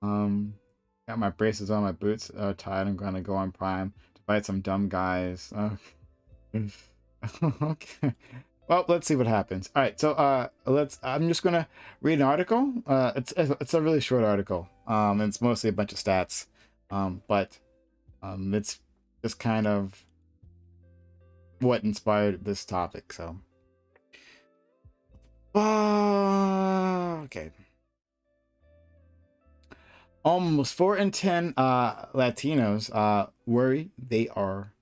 Um, got my braces on, my boots are tied. I'm gonna go on Prime to fight some dumb guys. Okay. Well, let's see what happens. All right, so I'm just gonna read an article. It's a really short article. It's mostly a bunch of stats. But it's just kind of what inspired this topic. So, okay. Almost 4 in 10 Latinos worry they or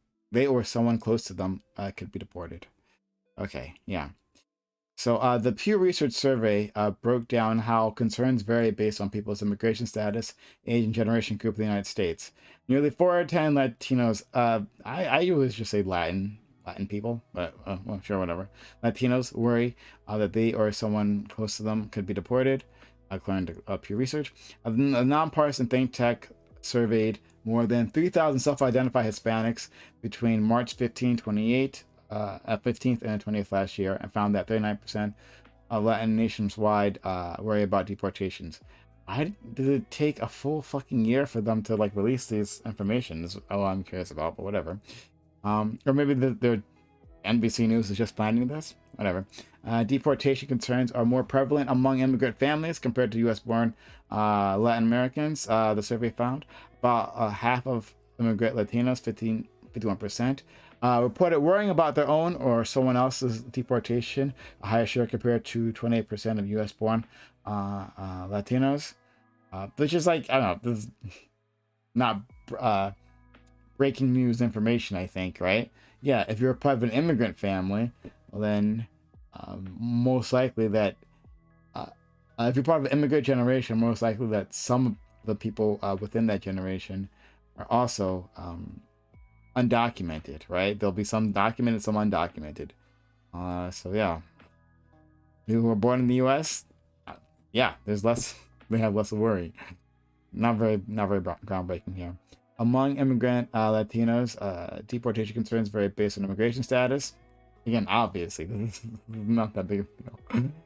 someone close to them could be deported. Okay, yeah. So the Pew Research survey broke down how concerns vary based on people's immigration status, age, and generation group in the United States. Nearly 4 out of 10 Latinos, I always just say Latin people, but well, sure, whatever. Latinos worry that they or someone close to them could be deported, according to Pew Research. A nonpartisan think tank surveyed more than 3,000 self-identified Hispanics between March 15, 28, 15th and 20th last year, and found that 39% of Latin nationwide worry about deportations. Why did it take a full fucking year for them to like release these information? Is all I'm curious about, but whatever. Or maybe their NBC News is just planning this. Whatever. Deportation concerns are more prevalent among immigrant families compared to U.S.-born Latin Americans. The survey found about half of immigrant Latinos, 51%, reported worrying about their own or someone else's deportation, a higher share compared to 28% of U.S.-born Latinos, which is like, I don't know, this is not breaking news information, I think, right? Yeah, if you're a part of an immigrant family, well, then most likely that if you're part of an immigrant generation, most likely that some of the people within that generation are also undocumented, right? There'll be some documented, some undocumented. So yeah, people who are born in the U.S., yeah, there's less. They have less to worry. Not very groundbreaking here. Among immigrant Latinos, deportation concerns vary based on immigration status. Again, obviously, this is not that big of a deal.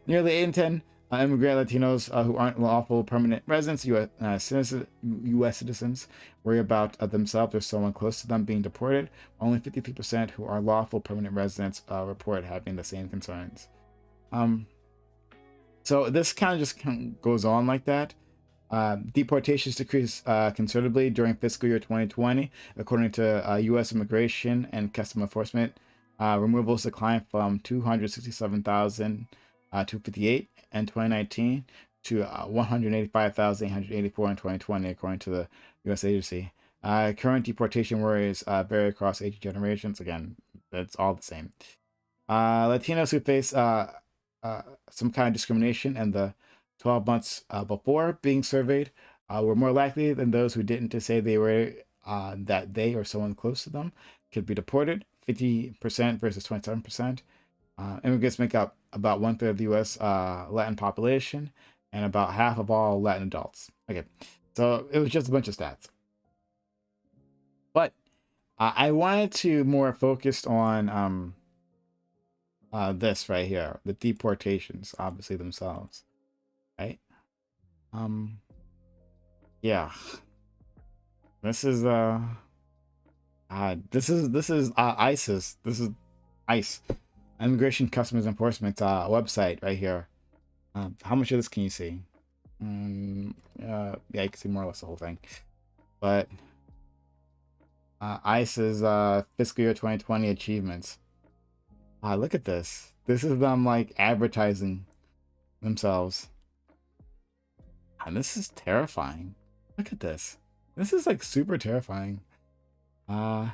Nearly 8 in 10 immigrant Latinos who aren't lawful permanent residents, U.S. citizens, worry about themselves or someone close to them being deported. Only 53% who are lawful permanent residents report having the same concerns. So this kind of just goes on like that. Deportations decreased considerably during fiscal year 2020, according to U.S. Immigration and Customs Enforcement. Removals declined from 267,258 in 2019 to 185,884 in 2020, according to the U.S. agency. Current deportation worries vary across age generations. Again, it's all the same. Latinos who face some kind of discrimination in the 12 months before being surveyed were more likely than those who didn't to say they were that they or someone close to them could be deported. 50% versus 27%. Immigrants make up about 1/3 of the U.S. Latin population and about half of all Latin adults. Okay, so it was just a bunch of stats. But I wanted to more focus on this right here, the deportations, obviously themselves, right? Yeah, this is ISIS. This is ICE, Immigration Customs Enforcement website right here. How much of this can you see? Yeah, you can see more or less the whole thing. But ICE's fiscal year 2020 achievements. Look at this. This is them like advertising themselves. And this is terrifying. Look at this. This is like super terrifying. And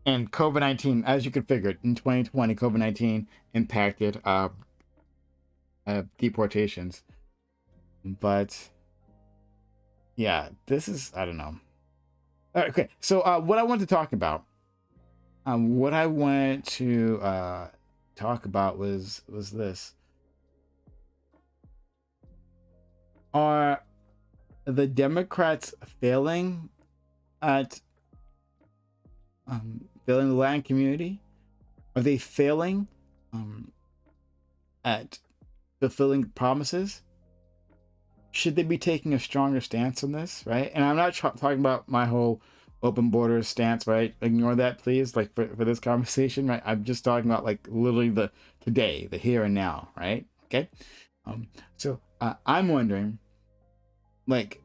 COVID-19, as you could figure, in 2020, COVID-19 impacted deportations. But yeah, this is, I don't know. Okay, so what I want to talk about, what I wanted to talk about was this. Are the Democrats failing at failing the Latin community? Are they failing at fulfilling promises? should they be taking a stronger stance on this, right? And I'm not talking about my whole open borders stance, right? Ignore that, please, like for this conversation, right? I'm just talking about like literally the today, the here and now, right? Okay. So I'm wondering, like,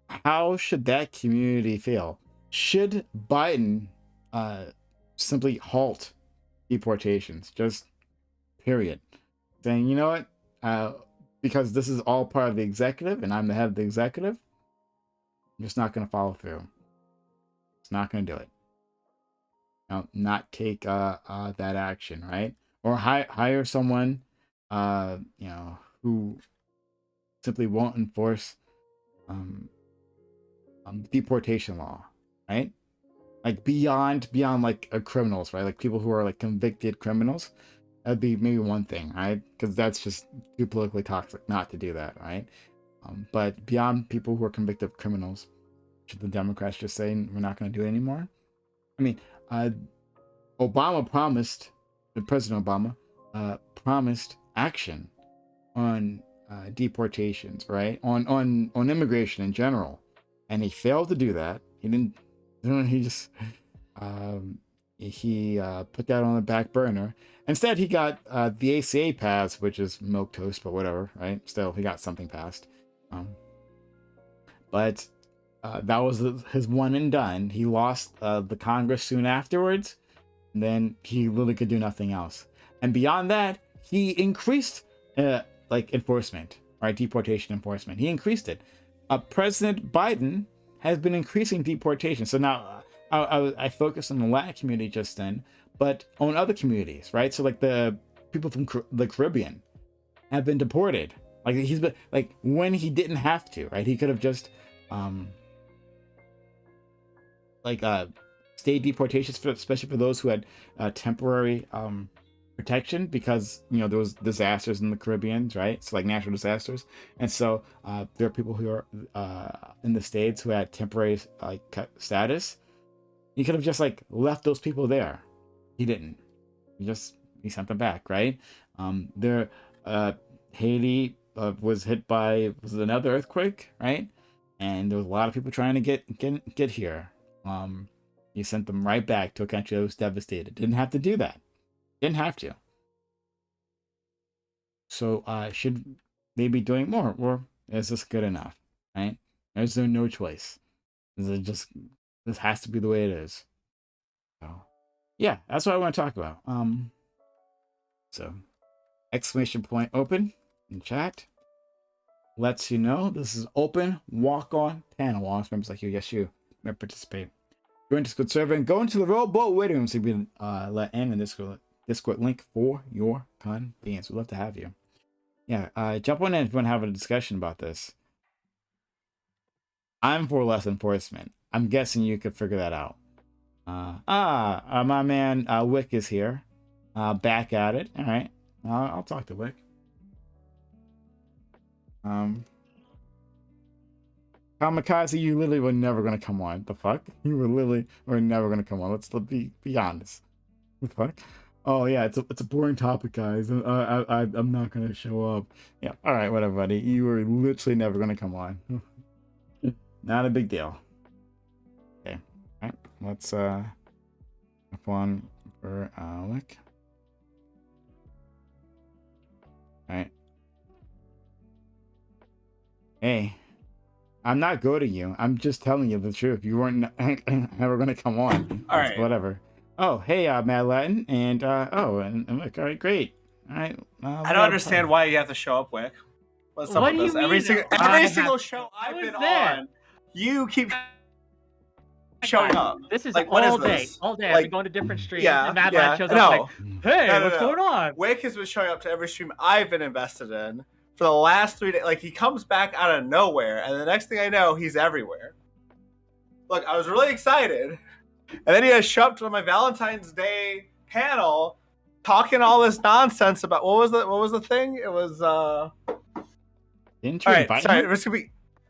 how should that community feel? Should Biden simply halt deportations, just period? Saying, you know what, because this is all part of the executive and I'm the head of the executive, I'm just not going to follow through. It's not going to do it. Not take that action, right? Or hire someone, who simply won't enforce deportation law, right? Like beyond like criminals, right? Like people who are like convicted criminals. That'd be maybe one thing, right? Because that's just too politically toxic not to do that, right? But beyond people who are convicted criminals, should the Democrats just say we're not going to do it anymore? I mean, President Obama promised action on deportations, right? On immigration in general, and he failed to do that. He didn't. He just put that on the back burner. Instead, he got the ACA passed, which is milquetoast, but whatever, right? Still, he got something passed. But that was his one and done. He lost the Congress soon afterwards, and then he really could do nothing else. And beyond that, he increased enforcement, right? Deportation enforcement. He increased it. President Biden has been increasing deportation. So now I focused on the Latin community just then, but on other communities, right? So like the people from the Caribbean have been deported. Like he's been like when he didn't have to, right? He could have just state deportations, especially for those who had temporary protection, because there was disasters in the Caribbean, right? So like natural disasters, and so there are people who are in the States who had temporary status. He could have just left those people there. He didn't. He sent them back, right? Haiti was hit by another earthquake, right? And there was a lot of people trying to get here. He sent them right back to a country that was devastated. Didn't have to do that. Didn't have to. So should they be doing more, or is this good enough? Right? Is there no choice? This has to be the way it is. So yeah, that's what I want to talk about. So exclamation point open in chat lets you know this is open walk-on panel. All members like you, yes, you may participate. Join Discord server and go into the rowboat waiting room so you can let in Discord link for your convenience. We'd love to have you. Yeah, jump on in if you want to have a discussion about this. I'm for less enforcement. I'm guessing you could figure that out. My man Wick is here. Back at it. All right. I'll talk to Wick. PrimeCayes, you literally were never gonna come on. The fuck? You were never gonna come on. Let's be honest. The fuck? Oh yeah, it's a boring topic, guys. I'm not gonna show up. Yeah. All right, whatever, buddy. You were literally never gonna come on. Not a big deal. Okay. All right. Let's have one for Wick. All right. Hey. I'm not goading you. I'm just telling you the truth. You weren't never going to come on. All right. Whatever. Oh, hey, Mad Latin. And, and Wick. All right, great. All right. I don't understand why you have to show up, Wick. What's up with this? Every single show I've been on, you keep showing up. This is like, all day. All day. I've been going to different streams. And Mad Latin shows up hey, what's going on? Wick has been showing up to every stream I've been invested in. For the last 3 days, he comes back out of nowhere, and the next thing I know, he's everywhere. Look, I was really excited, and then he has show up to my Valentine's Day panel, talking all this nonsense about what was the thing? It was Didn't you invite sorry, me? it was gonna be.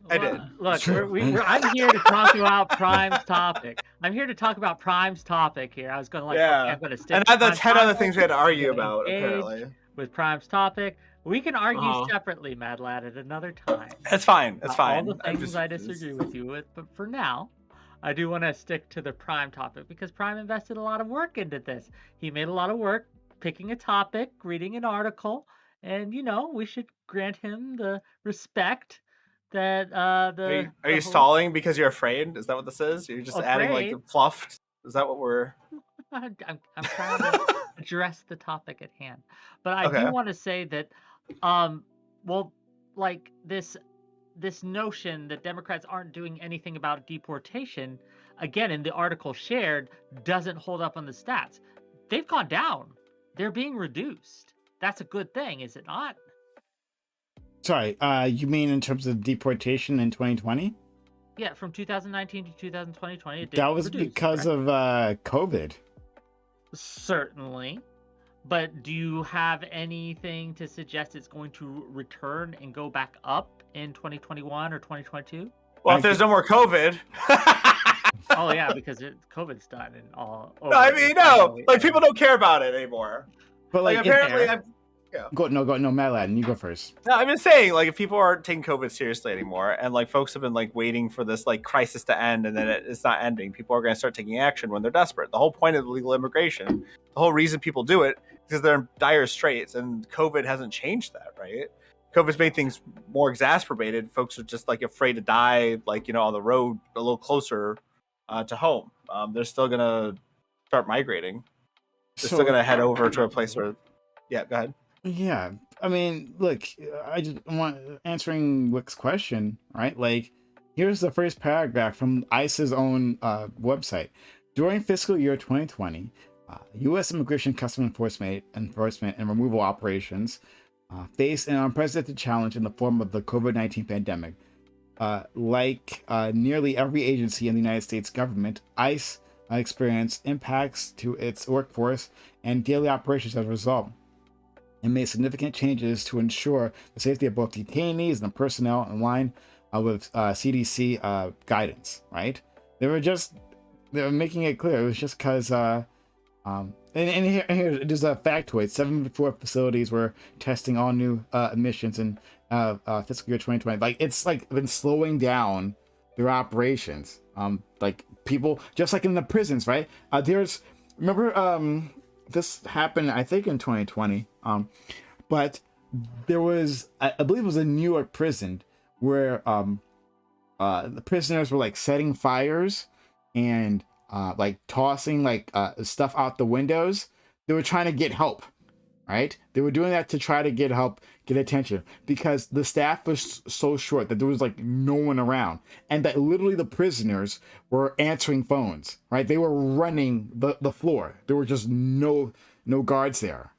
I did. Look, I'm here to talk about Prime's topic. I'm here to talk about Prime's topic here. I was going to I'm going to stick. And I had the 10 other things we had to argue about, apparently. With Prime's topic. We can argue Uh-huh. separately, Mad Lad, at another time. It's fine. It's All the fine. I'm things just I disagree with you with, but for now, I do want to stick to the Prime topic because Prime invested a lot of work into this. He made a lot of work picking a topic, reading an article, and we should grant him the respect that Are the you host. stalling because you're afraid? Is that what this is? You're just adding like the Afraid. fluff? Is that what we're I'm trying to address the topic at hand, but I do okay? want to say that, um, well, like this notion that Democrats aren't doing anything about deportation, again, in the article shared, doesn't hold up on the stats. They've gone down. They're being reduced. That's a good thing, is it not? Sorry, you mean in terms of deportation in 2020? Yeah, from 2019 to 2020, it did That was reduce, because correct? of COVID. Certainly. But do you have anything to suggest it's going to return and go back up in 2021 or 2022? Well, I if there's g- no more COVID. Oh yeah, because COVID's done and all over. No, I mean, no, finally, like people don't care about it anymore. But Like like, if apparently, fair. no, Matt Ladden, you go first. no, I'm just saying, like if people aren't taking COVID seriously anymore, and like folks have been like waiting for this like crisis to end, and then it's not ending, people are going to start taking action when they're desperate. The whole point of legal immigration, the whole reason people do it, is because they're in dire straits, and COVID hasn't changed that, right? COVID's made things more exacerbated. Folks are just like afraid to die, like on the road a little closer to home. They're still gonna start migrating. They're still So gonna head over to a place where, yeah, go ahead. yeah, I mean, look, I just want answering Wick's question, right? Like, here's the first paragraph from ICE's own website. During fiscal year 2020, U.S. Immigration Customs Enforcement and removal operations faced an unprecedented challenge in the form of the COVID-19 pandemic. Like nearly every agency in the United States government, ICE experienced impacts to its workforce and daily operations as a result, and made significant changes to ensure the safety of both detainees and the personnel in line with CDC guidance. Right? They were making it clear. It was just because. And here there's a factoid. 74 facilities were testing all new emissions in fiscal year 2020. Like, it's like been slowing down their operations. Like, people, just like in the prisons, right? Remember, this happened, I think, in 2020. But there was, I believe it was a New York prison where the prisoners were like setting fires and like tossing like stuff out the windows. They were trying to get help, right? They were doing that to try to get help, get attention, because the staff was so short that there was like no one around, and that literally the prisoners were answering phones, right? They were running the floor. There were just no guards there.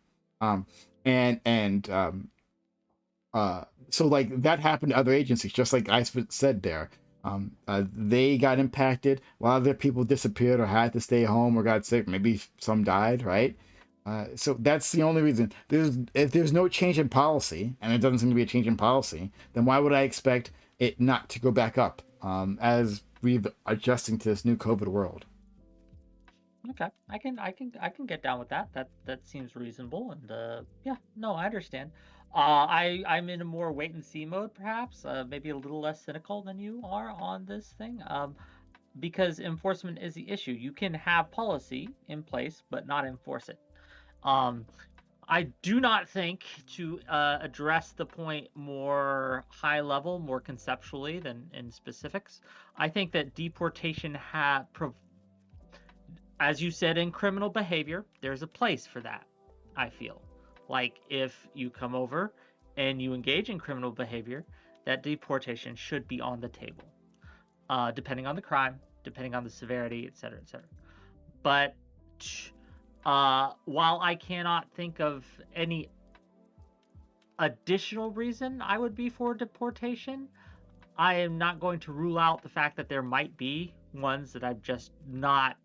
So like that happened to other agencies, just like I said there. They got impacted. A lot of their people disappeared or had to stay home or got sick. Maybe some died, right? So that's the only reason. If there's no change in policy, and it doesn't seem to be a change in policy, then why would I expect it not to go back up as we're adjusting to this new COVID world? Okay, I can get down with that. That seems reasonable, and yeah, no, I understand. I'm in a more wait and see mode, perhaps, maybe a little less cynical than you are on this thing. Because enforcement is the issue. You can have policy in place, but not enforce it. I do not think, to address the point more high level, more conceptually than in specifics, I think that deportation as you said, in criminal behavior, there's a place for that, I feel. Like, if you come over and you engage in criminal behavior, that deportation should be on the table, depending on the crime, depending on the severity, et cetera, et cetera. But while I cannot think of any additional reason I would be for deportation, I am not going to rule out the fact that there might be ones that I'm just not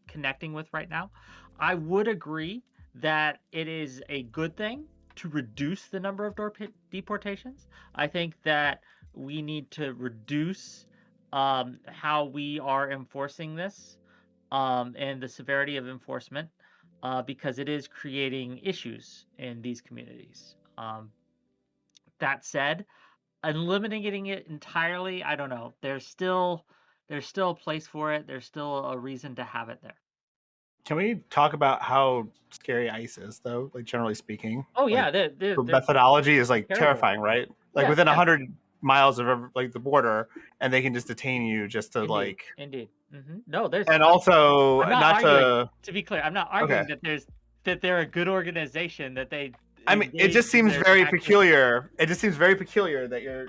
connecting with right now. I would agree that it is a good thing to reduce the number of deportations. I think that we need to reduce how we are enforcing this and the severity of enforcement because it is creating issues in these communities. That said, eliminating it entirely, I don't know. There's still a place for it. There's still a reason to have it there. Can we talk about how scary ICE is, though? Like generally speaking. Oh yeah, like, they're the methodology is like terrible. terrifying, right? Like Yeah, within yeah. 100 miles of like the border, and they can just detain you just to Indeed. No, there's. And also, I'm not not arguing. To be clear, I'm not arguing Okay. that they're a good organization. That they. I mean, it just seems very peculiar. It just seems very peculiar that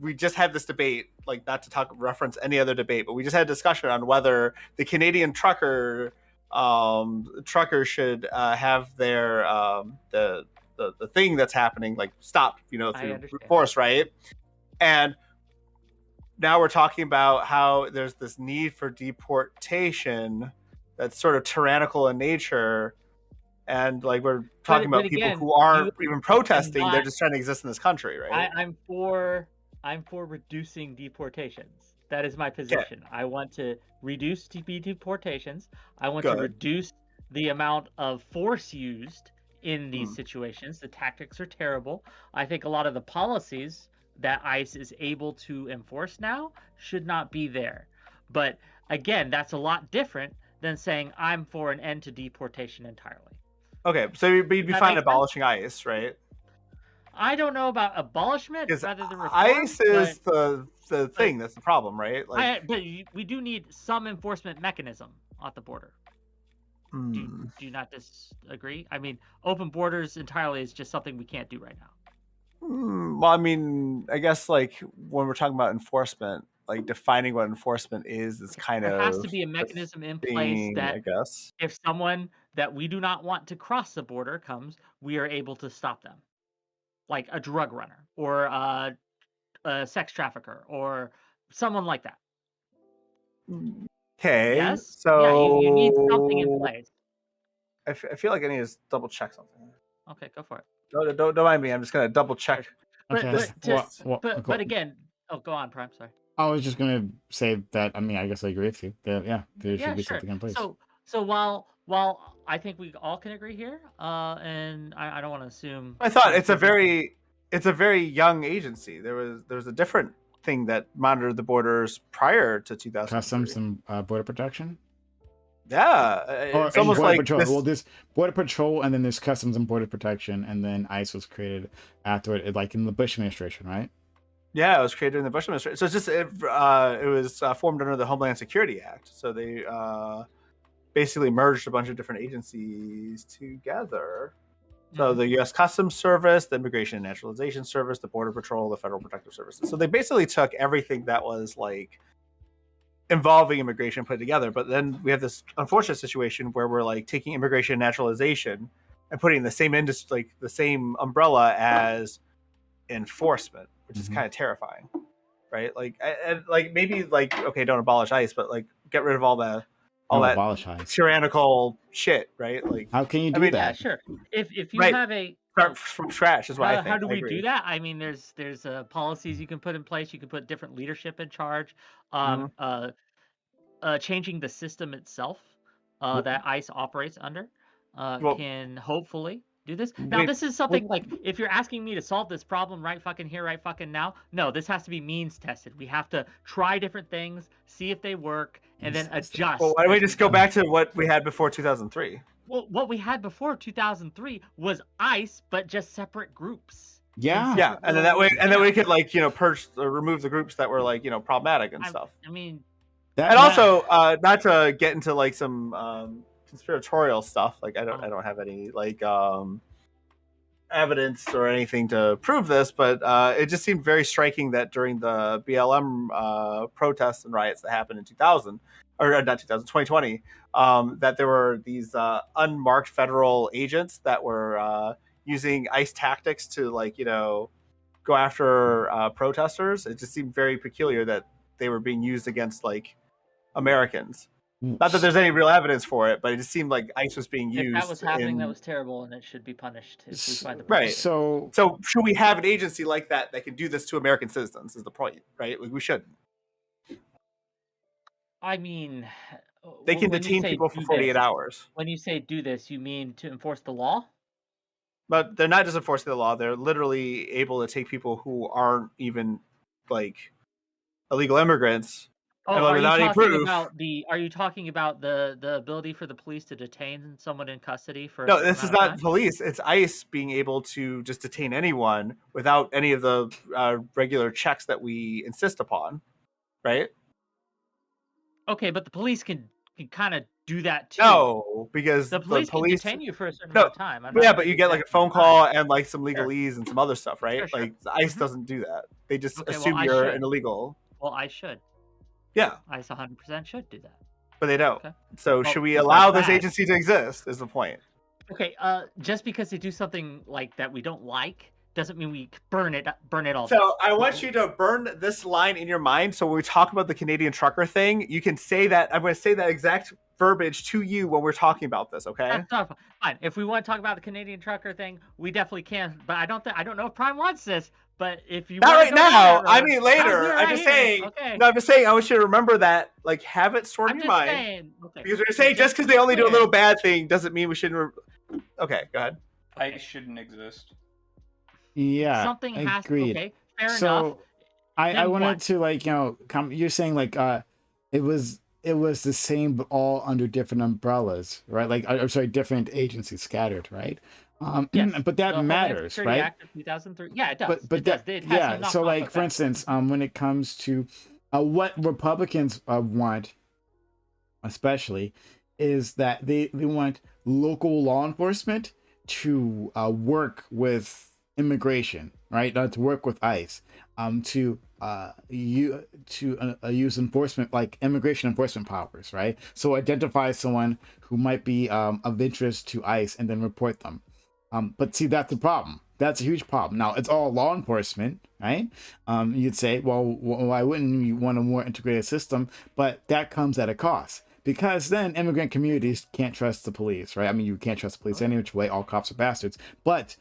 we just had this debate, like not to reference any other debate, but we just had a discussion on whether the Canadian truckers should have their the thing that's happening like stopped, through force, right? And now we're talking about how there's this need for deportation that's sort of tyrannical in nature. And like we're talking about people who aren't even protesting; they're just trying to exist in this country, right? I'm for reducing deportations. That is my position. I want to reduce deportations. I want to reduce the amount of force used in these situations. The tactics are terrible. I think a lot of the policies that ICE is able to enforce now should not be there. But again, that's a lot different than saying I'm for an end to deportation entirely. Okay, so you'd be fine abolishing ICE, right? I don't know about abolishment rather than reform. ICE is the thing that's the problem, right? But we do need some enforcement mechanism at the border. Do you not disagree? I mean, open borders entirely is just something we can't do right now. Well, I mean, I guess like when we're talking about enforcement, like defining what enforcement is kind of. There has to be a mechanism in place that I guess if someone that we do not want to cross the border comes, we are able to stop them, like a drug runner or a sex trafficker or someone like that. Okay. Yes. So you need something in place. I feel like I need to double check something. Okay, go for it. Don't mind me. I'm just gonna double check. But again, go on, Prime. Sorry. I was just gonna say that. I mean, I guess I agree with you. That, there should be something in place. So while I think we all can agree here, and I don't want to assume. I thought it's a very young agency. There was a different thing that monitored the borders prior to 2000. Customs and border protection. Yeah, it's almost border like patrol. Well, there's border patrol, and then there's customs and border protection, and then ICE was created afterward, like in the Bush administration, right? Yeah, it was created in the Bush administration. So it's just it was formed under the Homeland Security Act. So they basically merged a bunch of different agencies together. So the U.S. Customs Service, the Immigration and Naturalization Service, the Border Patrol, the Federal Protective Services. So they basically took everything that was like involving immigration, put it together. But then we have this unfortunate situation where we're like taking immigration and naturalization and putting the same industry, like the same umbrella as enforcement, which is kind of terrifying, right? Like, and like maybe like okay, don't abolish ICE, but like get rid of all that tyrannical shit, right? Like, how can you do that? Yeah, sure. If you have a start from scratch is what I think. How do we do that? I mean, there's policies you can put in place. You can put different leadership in charge. Changing the system itself that ICE operates under can hopefully do this. Now, this is something like if you're asking me to solve this problem right fucking here, right fucking now, no, this has to be means tested. We have to try different things, see if they work, and then adjust. Well, why don't we just go back to what we had before 2003? Well, what we had before 2003 was ICE, but just separate groups. Yeah, and then that way, we could like purge or remove the groups that were like problematic and stuff. I mean, also not to get into like some conspiratorial stuff. Like I don't have any like evidence or anything to prove this, but it just seemed very striking that during the BLM protests and riots that happened in 2020, that there were these unmarked federal agents that were using ICE tactics to like go after protesters. It just seemed very peculiar that they were being used against like Americans. Not that there's any real evidence for it, but it just seemed like ICE was being used. If that was happening, that was terrible, and it should be punished. If we find the right. So should we have an agency like that can do this to American citizens? Is the point, right? Like we shouldn't. I mean, they can detain people for 48 hours. When you say do this, you mean to enforce the law? But they're not just enforcing the law; they're literally able to take people who aren't even like illegal immigrants, Oh, and are you without any talking proof. about the ability for the police to detain someone in custody for a No, certain this is amount of not time? police. It's ICE being able to just detain anyone without any of the regular checks that we insist upon, right? Okay, but the police can kind of do that too. No, because The the police can police. detain you for a certain amount No, of time. I'm but not yeah, sure but the you get like exact a phone amount of time. call and like some Sure, legalese and some other stuff, right? sure. Like ICE hmm doesn't do that. They just Okay, well, assume I you're an should. illegal. Well, I should. Yeah, I 100% should do that. but they don't. Okay. So Well, should we if that's allow this bad, agency to exist? Is the point? okay. Just because they do something like that we don't like doesn't mean we burn it all down. So I want you to burn this line in your mind. So when we talk about the Canadian trucker thing, you can say that. I'm going to say that exact verbiage to you when we're talking about this. Okay? That's not fine. If we want to talk about the Canadian trucker thing, we definitely can. But I don't know if Prime wants this. But if you Not want to right go down now. that I road, mean I'll later. do it I'm right just here. saying. Okay. No, I'm just saying. I want you to remember that. Like, have it stored I'm in your just mind. saying. Okay. Because we're so saying just to because they be only do a clear- little bad thing doesn't mean we shouldn't. Okay, go ahead. ICE shouldn't exist. Yeah, something has to. agreed. Okay. Fair enough. So I Then wanted what? to like you're saying like it was the same but all under different umbrellas, right? Like I'm sorry, different agencies scattered, right? Yes. But that The Homeland matters, Security right? Act of 2003. Yeah, it does. But It does. that It has yeah. no So knock-on like for effects. instance, when it comes to what Republicans want, especially, is that they want local law enforcement to work with immigration, right? To work with ICE, to use enforcement like immigration enforcement powers, right? So identify someone who might be of interest to ICE and then report them. But see, that's the problem. That's a huge problem. Now it's all law enforcement, right? You'd say, well, why wouldn't you want a more integrated system? But that comes at a cost. Because then immigrant communities can't trust the police, right? I mean, you can't trust the police any which way. All cops are bastards. But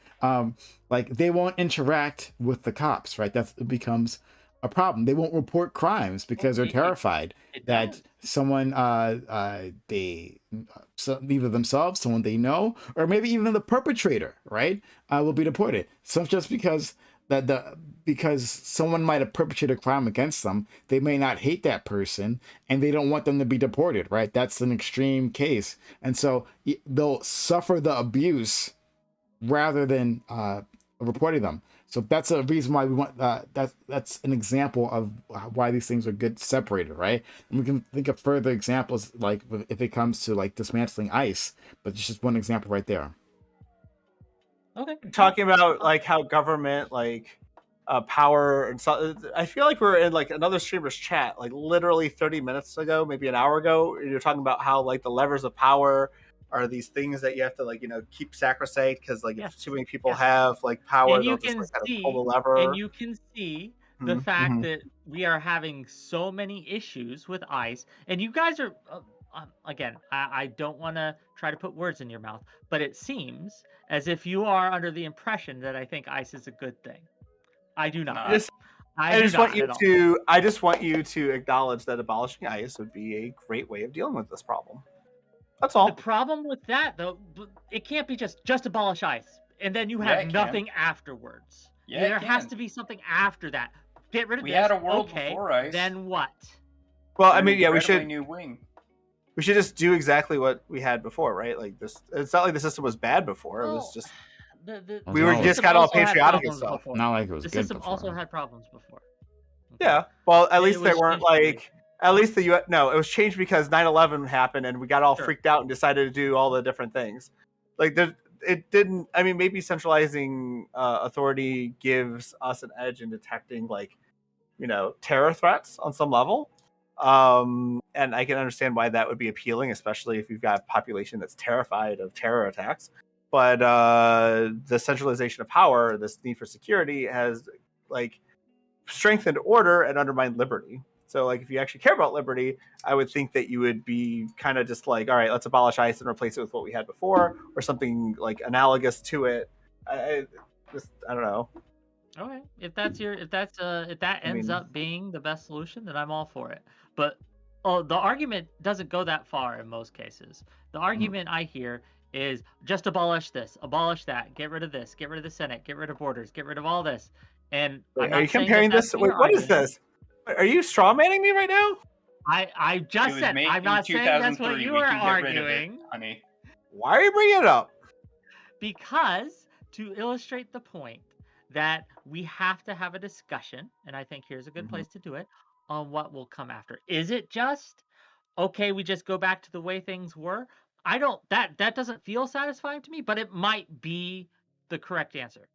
like they won't interact with the cops, right? That becomes a problem. They won't report crimes because they're terrified that someone either themselves, someone they know, or maybe even the perpetrator, right, will be deported. So just because because someone might have perpetrated a crime against them, they may not hate that person and they don't want them to be deported, right? That's an extreme case. And so they'll suffer the abuse rather than reporting them. So that's a reason why we want that's an example of why these things are good separated, right? And we can think of further examples, like if it comes to like dismantling ICE, but it's just one example right there. Okay. Talking about like how government like power and so I feel like we're in like another streamer's chat like literally 30 minutes ago, maybe an hour ago. You're talking about how like the levers of power are these things that you have to like keep sacrosanct because like if too many people have like power, and they'll you just can like kind of see, pull the lever. and you can see the Mhm, fact mhm. that we are having so many issues with ICE, and you guys are again. I don't want to try to put words in your mouth, but it seems as if you are under the impression that I think ICE is a good thing. I do not. Nah. I just want you at all. to. I just want you to acknowledge that abolishing ICE would be a great way of dealing with this problem. That's all. The problem with that, though, it can't be just abolish ICE, and then you Yeah, have it can. nothing afterwards. Yeah, there it has can. to be something after that. Get rid of We this. had a world okay, before ICE. then what? Well, I mean, yeah, we Incredibly should. new wing. We should just do exactly what we had before, right? Like this. It's not like the system was bad before. It was Well, just We were just system got all also had patriotic and problems stuff. before. Not like it was The good system before. also had problems before. Yeah. Well, at It least they was weren't changed like. At least the U.S. No, it was changed because 9/11 happened and we got all Sure. freaked out and decided to do all the different things. Like there, it didn't. I mean, maybe centralizing authority gives us an edge in detecting like, terror threats on some level. And I can understand why that would be appealing, especially if you've got a population that's terrified of terror attacks. But the centralization of power, this need for security, has like strengthened order and undermined liberty. So, like, if you actually care about liberty, I would think that you would be kind of just like, all right, let's abolish ICE and replace it with what we had before, or something like analogous to it. I don't know. Okay, if that ends up being the best solution, then I'm all for it. But the argument doesn't go that far in most cases. The argument I hear is just abolish this, abolish that, get rid of this, get rid of the Senate, get rid of borders, get rid of all this. And Wait, I'm are you not saying comparing that this? that's Wait, your what is argument. this? Are you strawmanning me right now? I It just was said made I'm in not saying that's what 2003. you We were can get rid of it, arguing. honey. Why are you bringing it up? Because to illustrate the point that we have to have a discussion, and I think here's a good place to do it, on what will come after. Is it just okay, we just go back to the way things were? I don't that doesn't feel satisfying to me, but it might be the correct answer.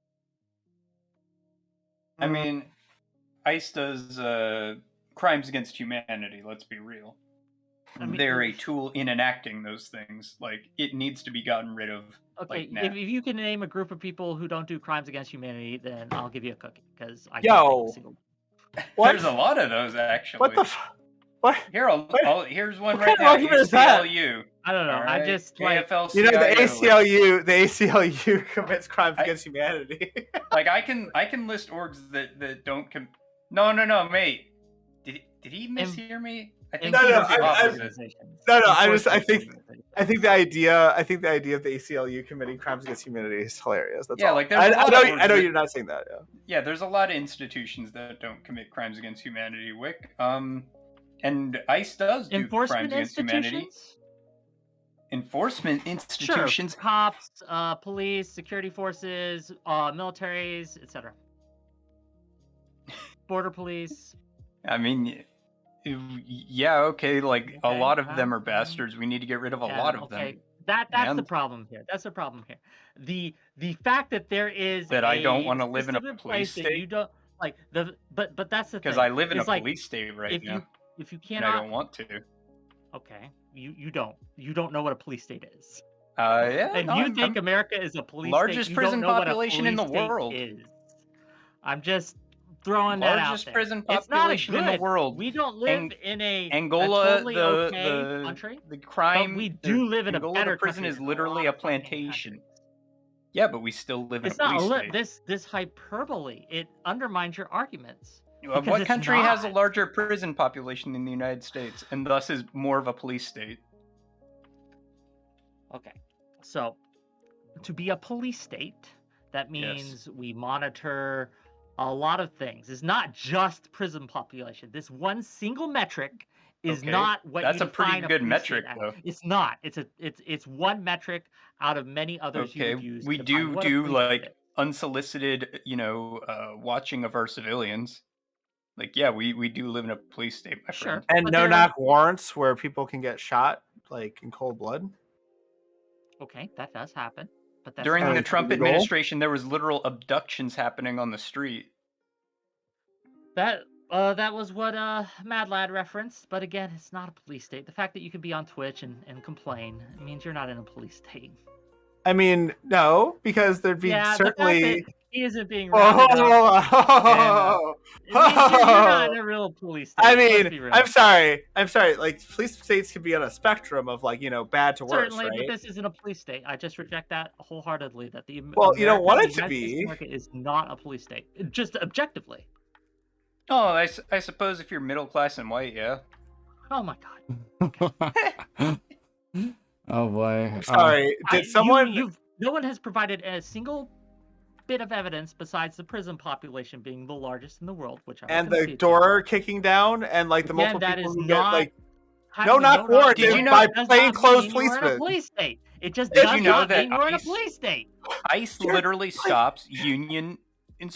I mean, ICE does crimes against humanity, let's be real. I mean, They're a tool in enacting those things. Like, it needs to be gotten rid of. okay, like, now. if you can name a group of people who don't do crimes against humanity, then I'll give you a cookie because I can't Yo. think of a single. What? There's a lot of those, actually. What the? What? Here, here's one What right kind of now. argument is that? ACLU. I don't know. All I right? just like You know, the AFL-CIO. ACLU commits crimes I- against humanity. Like, I can list orgs that don't No, mate. Did he mishear me? I think No, he no, was the opposite. I think the idea of the ACLU committing crimes against humanity is hilarious. That's Yeah, all. like, there's a I lot know, of I know orgs you're not saying that. Yeah. Yeah, there's a lot of institutions that don't commit crimes against humanity, Wick. And ICE does do enforcement crimes against humanity. institutions. Enforcement institutions. Sure. Cops, police, security forces, militaries, etc. Border police. I mean, yeah, okay, like, a Okay, lot of them are okay. bastards. We need to get rid of a Yeah, lot of okay. them. That's the And- problem here. That's the problem here. The fact that there is That I don't a wanna live in a system police place that state? you don't like but that's the thing. Because I live in a It's like, police state right if now, you and I cannot don't want to. okay, you don't know what a police state is. Yeah, If no, you I'm- think America is a police Largest state, you prison don't know what a population in police the state world. is. I'm just throwing that out Largest there. prison It's not a population in the good- world. We don't live in a Angola, totally the okay country. the crime. But we do live in a Angola, better the prison country is than a literally lot a of fucking plantation. countries. Yeah, but we still live in It's a not police state. this hyperbole. It undermines your arguments. What because it's country has a not. larger prison population than the United States, and thus is more of a police state? Okay, so to be a police state, that means we monitor a lot of things. It's not just prison population. This one single metric is Okay, not what that's you a pretty define a good police metric, state as. though. It's not. It's one metric out of many others you Okay, would use. we to define do what a do police state like is. unsolicited, watching of our civilians. Like, yeah, we do live in a police state, my Sure. friend. And But no there- knock warrants where people can get shot like in cold blood. Okay, that does happen. But that's During not the That's Trump illegal. administration, there was literal abductions happening on the street. that was what Mad Lad referenced, but again, it's not a police state. The fact that you can be on Twitch and complain means you're not in a police state. I mean, no, because there'd be Yeah, certainly. the fact that he isn't being Oh, rounded up, oh, it means you're not in a real police state. I Let's be mean, real. I'm sorry. Like, police states could be on a spectrum of like, bad to worse, Certainly, right? but this isn't a police state. I just reject that wholeheartedly. That the Well, you don't want it the to United States of be. America is not a police state, just objectively. Oh, I suppose if you're middle class and white, yeah. Oh my god! Oh boy. Sorry, did someone? No one has provided a single bit of evidence besides the prison population being the largest in the world, which I will And the concede to. door kicking down, and like the Again, multiple that people is who not- get like Having no a knock no warrant Did you know- by does not plainclothes mean we're in a policemen. police state. It just Did does you know not that mean we're in a ICE police state. ICE literally stops unions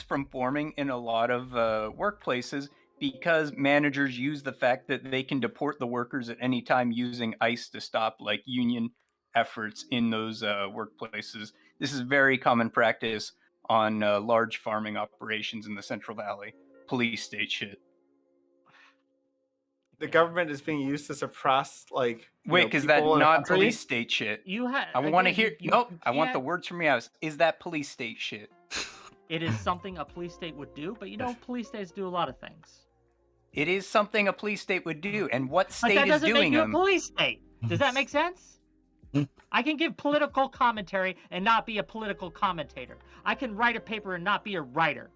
from forming in a lot of workplaces because managers use the fact that they can deport the workers at any time using ICE to stop like union efforts in those workplaces. This is very common practice on large farming operations in the Central Valley. Police state shit. The government is being used to suppress like. Wait, is that people in a not country? police state shit? You have. I want to hear. Nope, I want the word. words from your house. Is that police state shit? It is something a police state would do, but police states do a lot of things. It is something a police state would do, and what But state that is doesn't make doing you a them? police state. Does that make sense? I can give political commentary and not be a political commentator. I can write a paper and not be a writer.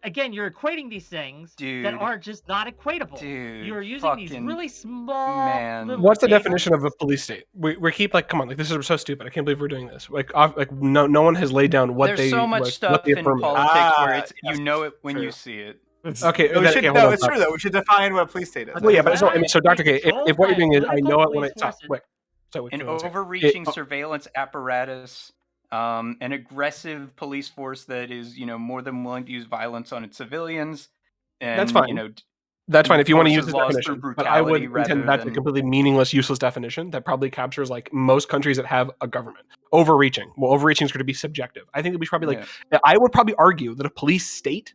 again, you're equating these things Dude. that are just not equatable. Dude, You're using these fucking really small man. little What's the tables. definition of a police state? We keep like, come on, like this is so stupid. I can't believe we're doing this. Like no one has laid down what There's they so much what stuff the in affirmative. politics where it's yes, you know it when true. you see it. Okay, We then, should, okay, hold no, on, it's stop. true though. We should define what a police state is. Well, yeah, but so, When so Dr. K, if controlled what you're by doing is, I political know it when police it stop. forces. Wait, so An one second. overreaching surveillance apparatus, an aggressive police force that is, more than willing to use violence on its civilians. And, That's fine. That's fine if you want to use this laws definition, through but I would brutality contend rather that's a than- completely meaningless, useless definition that probably captures like most countries that have a government. Overreaching. Well, overreaching is going to be subjective. I think that we should probably I would probably argue that a police state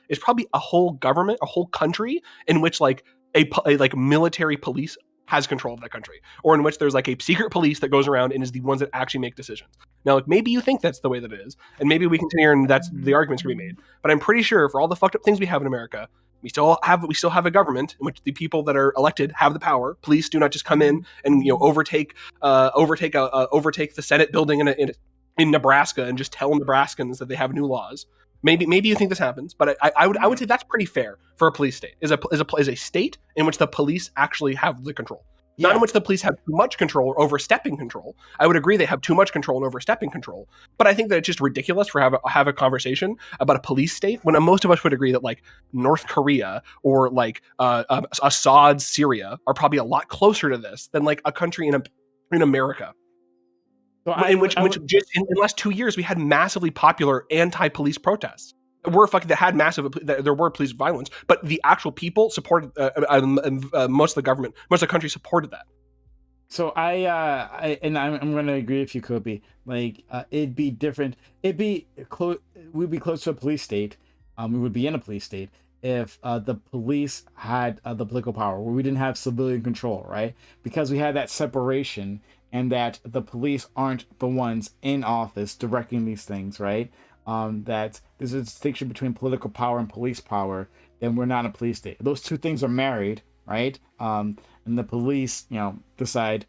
is probably a whole government, a whole country in which like a like military police has control of that country, or in which there's like a secret police that goes around and is the ones that actually make decisions. Now, like maybe you think that's the way that it is, and maybe we continue and that's the arguments can be made. But I'm pretty sure for all the fucked up things we have in America, we still have a government in which the people that are elected have the power. Police do not just come in and overtake the Senate building in Nebraska and just tell Nebraskans that they have new laws. Maybe you think this happens, but I would say that's pretty fair for a police state. Is a state in which the police actually have the control. Not in which the police have too much control or overstepping control. I would agree they have too much control and overstepping control. But I think that it's just ridiculous for have a conversation about a police state when most of us would agree that like North Korea or like Assad's Syria are probably a lot closer to this than like a country in America. So in which just in the last 2 years we had massively popular anti-police protests. There were police violence, but the actual people supported most of the government, most of the country supported that. So I'm going to agree with you, Kobe. Like it'd be different. We'd be close to a police state. We would be in a police state if the police had the political power, where we didn't have civilian control, right? Because we had that separation, and that the police aren't the ones in office directing these things, right? That there's a distinction between political power and police power, then we're not a police state. Those two things are married, right? And the police, decide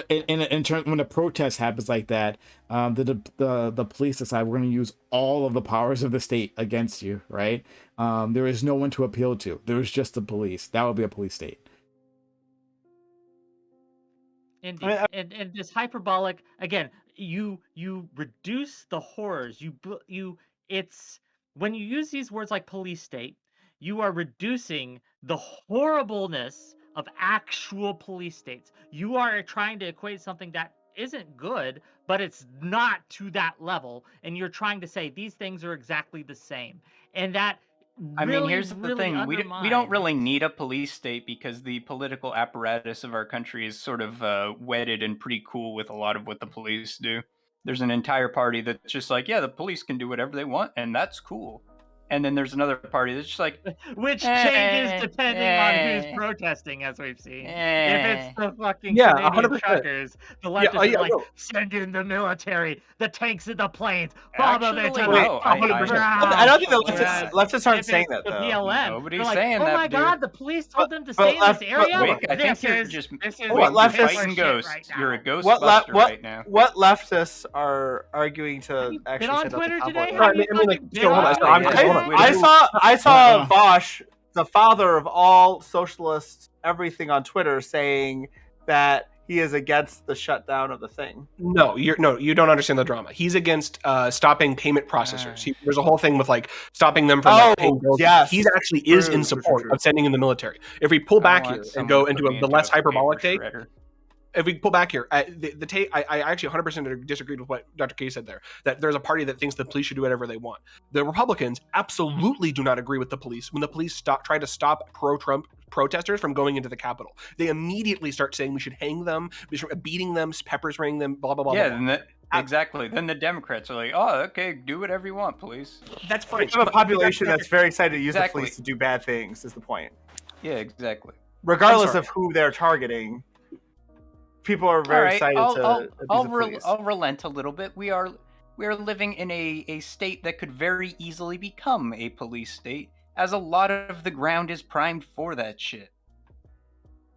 in terms when a protest happens like that, the police decide we're going to use all of the powers of the state against you, right? There is no one to appeal to. There is just the police. That would be a police state. Indeed. And this hyperbolic, again, you reduce the horrors. It's when you use these words like police state, you are reducing the horribleness of actual police states. You are trying to equate something that isn't good, but it's not to that level, and you're trying to say these things are exactly the same. And that here's the thing. We don't really need a police state because the political apparatus of our country is sort of wedded and pretty cool with a lot of what the police do. There's an entire party that's just like, yeah, the police can do whatever they want, and that's cool. And then there's another party that's just like... Which changes depending on who's protesting, as we've seen. If it's the fucking Canadian 100%. truckers, the leftists are like, send in the military, the tanks and the planes, bomb them into the fucking ground. I don't think the leftists aren't saying that, though. BLM. Nobody's saying that, oh my god, the police told them to stay in this area? I think you're just fighting ghosts. Right, you're a ghostbuster right now. What leftists are arguing to actually on set up Twitter the today? I saw Bosch, the father of all socialists, everything on Twitter, saying that he is against the shutdown of the thing. No, you don't understand the drama. He's against stopping payment processors. There's a whole thing with like stopping them from paying bills. Yes. He actually is in support of sending in the military. If we pull back here and go into the less hyperbolic take, if we pull back here, the take, I actually 100% disagreed with what Dr. K said there, that there's a party that thinks the police should do whatever they want. The Republicans absolutely do not agree with the police when the police try to stop pro-Trump protesters from going into the Capitol. They immediately start saying we should hang them, we should beating them, pepper spraying them, blah, blah, blah. Yeah, blah. Exactly. Then the Democrats are like, oh, okay, do whatever you want, police. That's fine. We have a population that's very excited to use the police to do bad things, is the point. Yeah, exactly. Regardless of who they're targeting, people are very excited to I'll relent a little bit. We are living in a state that could very easily become a police state, as a lot of the ground is primed for that shit.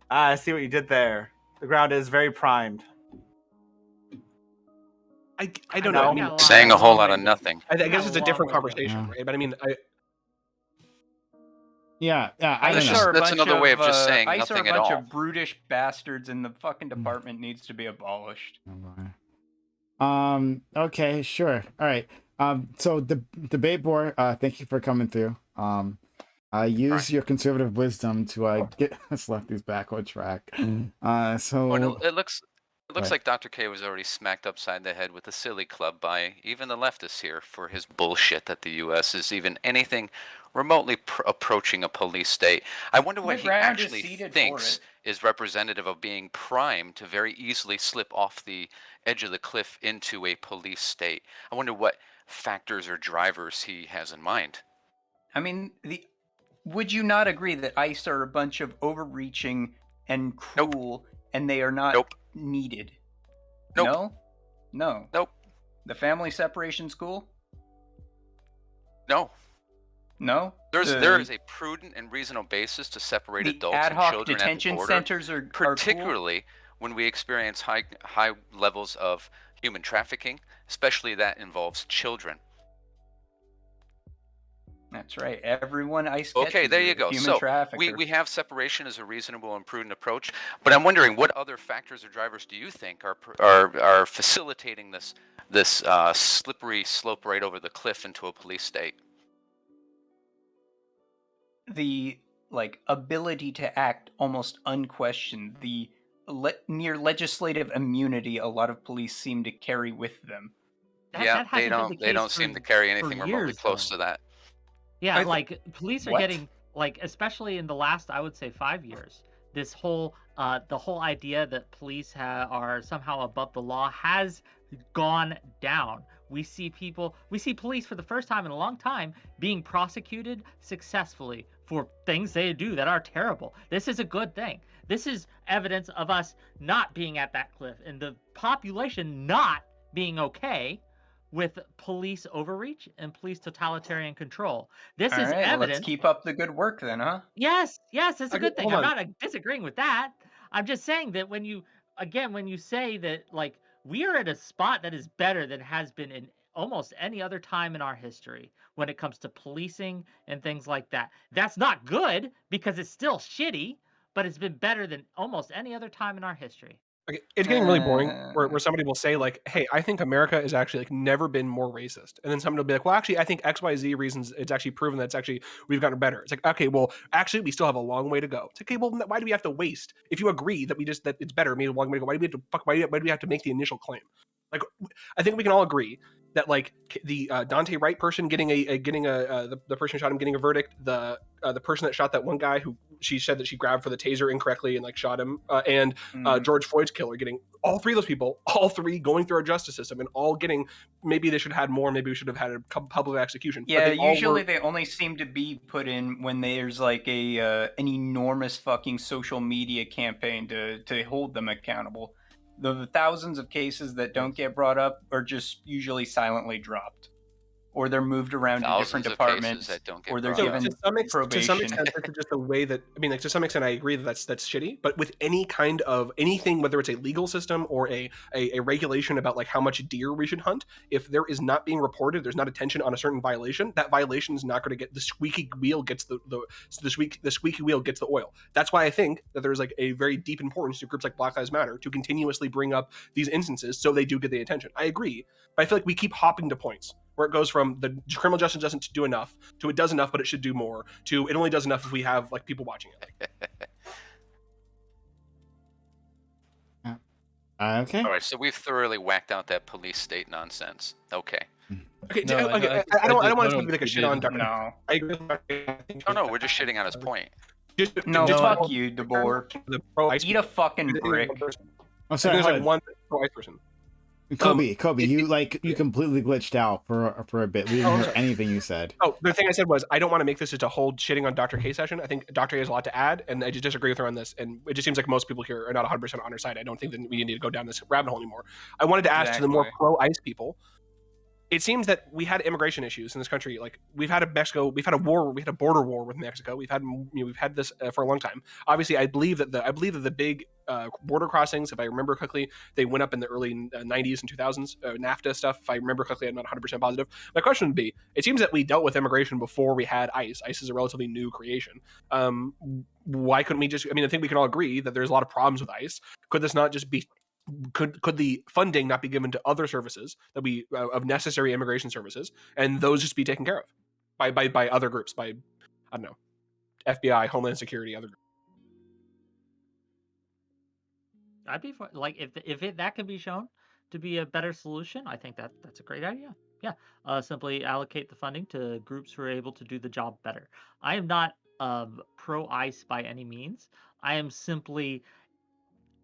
I see what you did there. The ground is very primed. I don't know, know. I mean, saying a whole lot of nothing. I guess it's a different long way to go. conversation, right? But I mean, Yeah, I don't ICE know. are a That's bunch another way of just saying ICE are a nothing at bunch all. of brutish bastards, and the fucking department needs to be abolished. Okay, sure. All right. So the debate board, thank you for coming through. Use your conservative wisdom to get us lefties back on track. So Well, it looks Right. like Dr. K was already smacked upside the head with a silly club by even the leftists here for his bullshit that the U.S. is even anything remotely approaching a police state. I wonder what The he ground is actually seated for thinks it. is representative of being primed to very easily slip off the edge of the cliff into a police state. I wonder what factors or drivers he has in mind. I mean, would you not agree that ICE are a bunch of overreaching and cruel, and they are not Nope. needed? Nope. No? No. Nope. The family separation school? No. No? There is a prudent and reasonable basis to separate the adults ad and hoc children detention at the border, centers are particularly when we experience high levels of human trafficking, especially that involves children. That's right. Everyone ICE Okay, catches there is you a go. human So trafficker. we have separation as a reasonable and prudent approach, but I'm wondering what other factors or drivers do you think are facilitating this slippery slope right over the cliff into a police state? The ability to act almost unquestioned, the near legislative immunity a lot of police seem to carry with them. That They hasn't been the don't case seem for- to carry for anything remotely years, close though. to that. Yeah, police are What? getting especially in the last, I would say, 5 years. This whole the whole idea that police are somehow above the law has gone down. We see police for the first time in a long time being prosecuted successfully for things they do that are terrible. This is a good thing. This is evidence of us not being at that cliff and the population not being okay with police overreach and police totalitarian control. This All is right, evidence. let's keep up the good work then, huh? Yes, it's a Okay, good thing. hold I'm on. not disagreeing with that. I'm just saying that when you say that we are at a spot that is better than has been in almost any other time in our history when it comes to policing and things like that. That's not good because it's still shitty, but it's been better than almost any other time in our history. Okay, it's getting really boring where somebody will say like, hey, I think America is actually never been more racist. And then somebody will be like, well, actually, I think XYZ reasons it's actually proven that it's actually we've gotten better. It's like, okay, well, actually, we still have a long way to go. It's like, okay, well, why do we have to waste? If you agree that that it's better, maybe a long way to go, why do we have to make the initial claim? Like, I think we can all agree that the Dante Wright person getting the person who shot him getting a verdict, the person that shot that one guy who she said that she grabbed for the taser incorrectly and shot him, and George Floyd's killer getting all three of those people, all three going through our justice system and all getting, maybe they should have had more, maybe we should have had a public execution. Yeah, usually they only seem to be put in when there's an enormous fucking social media campaign to hold them accountable. The thousands of cases that don't get brought up are just usually silently dropped, or they're moved around to different departments, or they're given probation. To some extent, this is just a way that to some extent, I agree that that's shitty. But with any kind of anything, whether it's a legal system or a regulation about how much deer we should hunt, if there is not being reported, there's not attention on a certain violation. That violation is not going to get the squeaky wheel gets the squeaky wheel gets the oil. That's why I think that there's a very deep importance to groups like Black Lives Matter to continuously bring up these instances so they do get the attention. I agree, but I feel like we keep hopping to points where it goes from the criminal justice doesn't do enough to it does enough but it should do more to it only does enough if we have people watching it. Okay. All right, so we've thoroughly whacked out that police state nonsense. Okay. Okay, No, I don't want to be like a shit on Dr. No. I agree. No, we're just shitting on his point. No, Just fuck one- you, DeBoer. The pro-ICE Eat a fucking brick. I'm sorry. There's hold on. one pro-ICE person. Kobe, you completely glitched out for a bit. We didn't hear anything you said. Oh, the thing I said was I don't want to make this just a whole shitting on Dr. K session. I think Dr. K has a lot to add, and I just disagree with her on this. And it just seems like most people here are not 100% on her side. I don't think that we need to go down this rabbit hole anymore. I wanted to ask to the more pro-ICE people, it seems that we had immigration issues in this country. Like we've had a war, we had a border war with Mexico. We've had this for a long time. Obviously, I believe that the big border crossings, if I remember correctly, they went up in the early 90s and 2000s. NAFTA stuff, if I remember correctly, I'm not 100% positive. My question would be: it seems that we dealt with immigration before we had ICE. ICE is a relatively new creation. Why couldn't we just? I mean, I think we can all agree that there's a lot of problems with ICE. Could this not just be? Could the funding not be given to other services that we of necessary immigration services, and those just be taken care of by other groups, by, I don't know, FBI, Homeland Security, other groups? I'd be like if that can be shown to be a better solution. I think that's a great idea. Yeah, simply allocate the funding to groups who are able to do the job better. I am not pro ICE by any means. I am simply,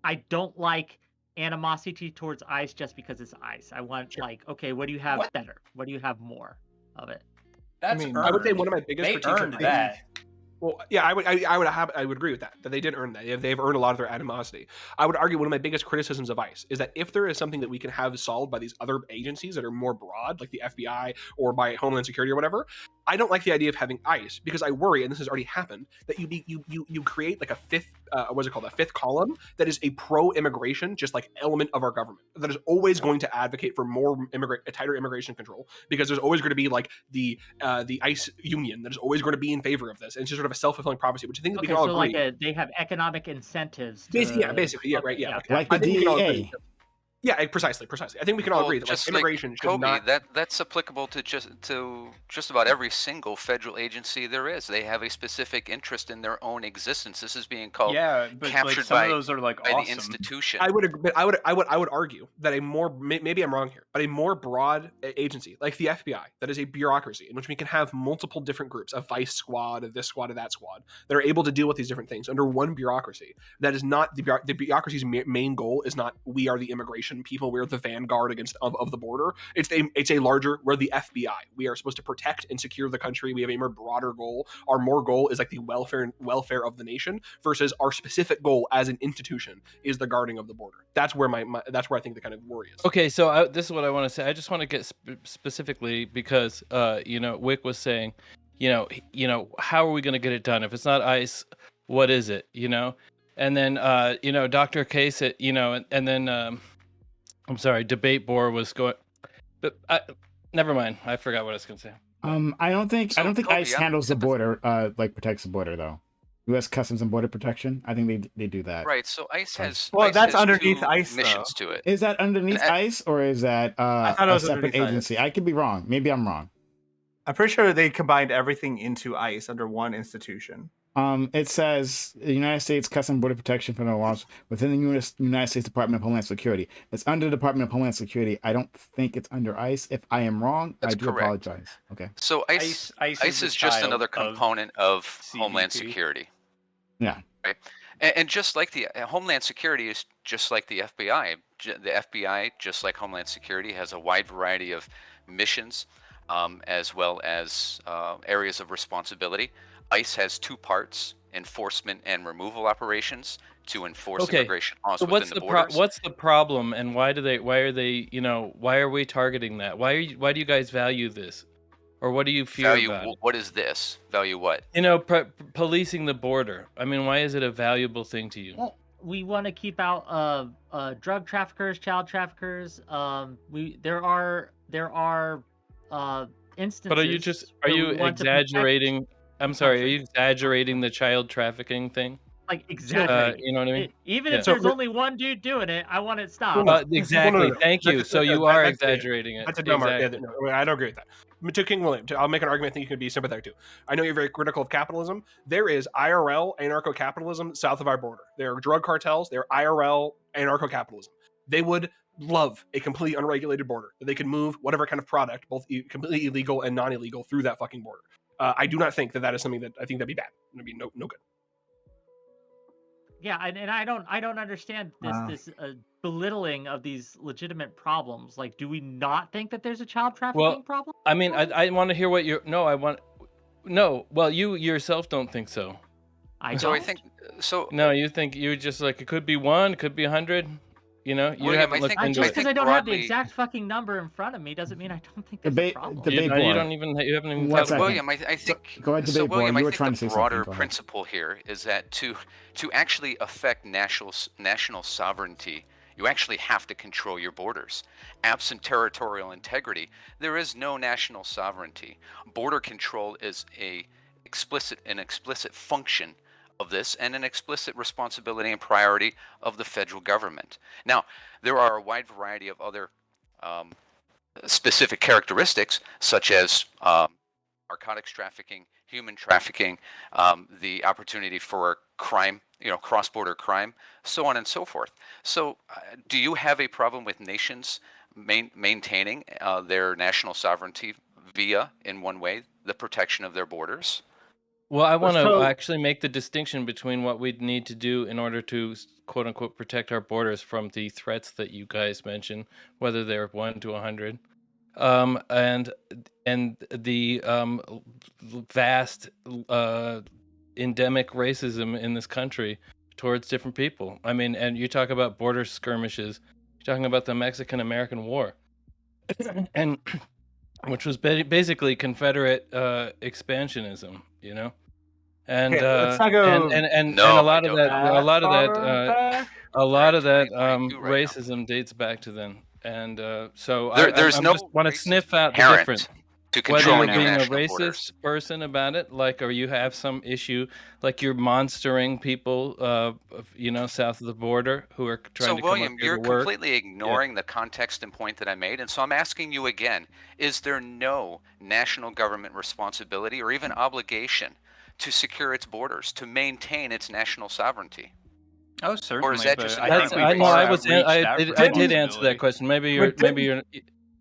I don't like animosity towards ICE just because it's ICE. I want okay, what do you have better? What do you have more of it? That's I would say one of my biggest critiques earned that. Well, yeah, I would agree with that they did earn that. They've earned a lot of their animosity. I would argue one of my biggest criticisms of ICE is that if there is something that we can have solved by these other agencies that are more broad, like the FBI or by Homeland Security or whatever, I don't like the idea of having ICE, because I worry, and this has already happened, that you create like a fifth a fifth column that is a pro-immigration, just like element of our government that is always going to advocate for more tighter immigration control, because there's always going to be like the ICE union that is always going to be in favor of this. And it's just sort of a self-fulfilling prophecy, which I think that we can all agree. Like they have economic incentives. Basically, right, yeah. Like the DEA. Yeah, precisely. I think we can all agree that like, immigration should not. That's applicable to just about every single federal agency there is. They have a specific interest in their own existence. This is being called but captured like some by, of those are like by awesome. the institution. I would argue that a more, maybe I'm wrong here, but a more broad agency like the FBI, that is a bureaucracy in which we can have multiple different groups, a vice squad, of this squad, of that squad, that are able to deal with these different things under one bureaucracy. That is not the bureaucracy's main goal. Is not we are the immigration people, we're the vanguard of the border. It's a larger, we're the FBI. We are supposed to protect and secure the country. We have a more broader goal. Our more goal is like the welfare of the nation, versus our specific goal as an institution is the guarding of the border. That's where that's where I think the kind of worry is. Okay, so this is what I want to say. I just want to get specifically, because Wick was saying, how are we going to get it done if it's not ICE? What is it? And then Dr. Case, and then I'm sorry, debate board was going, but never mind. I forgot what I was going to say. I don't think ICE handles the border, protects the border though. U.S. Customs and Border Protection. I think they do that. Right. So ICE has. Well, ICE that's has underneath two ICE, missions to it. Is that underneath ICE, or is that a separate agency? I could be wrong. Maybe I'm wrong. I'm pretty sure they combined everything into ICE under one institution. It says the United States Customs and Border Protection federal laws within the United States Department of Homeland Security. It's under the Department of Homeland Security. I don't think it's under ICE. If I am wrong, I do apologize. Okay. So ICE is just another component of Homeland Security. Yeah. Right. And just like the Homeland Security is just like the FBI. The FBI, just like Homeland Security, has a wide variety of missions, as well as areas of responsibility. ICE has two parts: enforcement and removal operations to enforce immigration laws within the borders. What's the problem, and why are we targeting that? Why do you guys value this, or what do you fear about it? What is this? Value what? Policing the border. I mean, why is it a valuable thing to you? Well, we want to keep out drug traffickers, child traffickers. There are instances. But are you exaggerating? I'm sorry, are you exaggerating the child trafficking thing? Like, exactly. You know what I mean? Even if there's only one dude doing it, I want it stopped. Exactly. Thank you. So you are exaggerating it. That's a dumb argument. No, I don't agree with that. To King William, I'll make an argument I think you can be sympathetic to. I know you're very critical of capitalism. There is IRL anarcho-capitalism south of our border. There are drug cartels. There are IRL anarcho-capitalism. They would love a completely unregulated border, that they could move whatever kind of product, both completely illegal and non-illegal, through that fucking border. I do not think that is something that I think that'd be bad. It'd be no good. Yeah, and I don't understand this belittling of these legitimate problems. Like, do we not think that there's a child trafficking problem? I mean, I want to hear what you're. Well, you yourself don't think so. I think so. No, you think you're just like, it could be one, it could be 100. You know, you William, haven't looked I into just it. because I don't have the broadly- exact fucking number in front of me doesn't mean I don't think there's Debate- a problem. debate- You board. haven't even One thought second. about it. William, I think. Go ahead, So debate board. William, You I were think trying the to say broader something. Go ahead. principle here is that to actually affect national sovereignty, you actually have to control your borders. Absent territorial integrity, there is no national sovereignty. Border control is an explicit function of this and an explicit responsibility and priority of the federal government. Now, there are a wide variety of other specific characteristics, such as narcotics trafficking, human trafficking, the opportunity for crime, cross-border crime, so on and so forth. So, do you have a problem with nations maintaining their national sovereignty via, in one way, the protection of their borders? Well, I want to So- actually make the distinction between what we'd need to do in order to quote unquote protect our borders from the threats that you guys mentioned, whether they're 1 to 100, and the vast endemic racism in this country towards different people. I mean, and you talk about border skirmishes, you're talking about the Mexican-American War, and which was basically Confederate expansionism, you know. And Okay, let's not go and No, a lot I of don't that, know. a lot of that, back. a lot We're of that in 2022 right now. racism dates back to then. And so There's I no just want to racism sniff out the inherent difference. to Whether controlling you're your being a national racist borders. person about it, like, or you have some issue, like you're monstering people, south of the border who are trying So, to come William, up here you're to work. completely ignoring the context and point that I made. And so I'm asking you again, is there no national government responsibility or even obligation to secure its borders, to maintain its national sovereignty? Oh, certainly. that but just I That's- think I we've know far I was outreached I that did answer that responsibility. question. Maybe But you're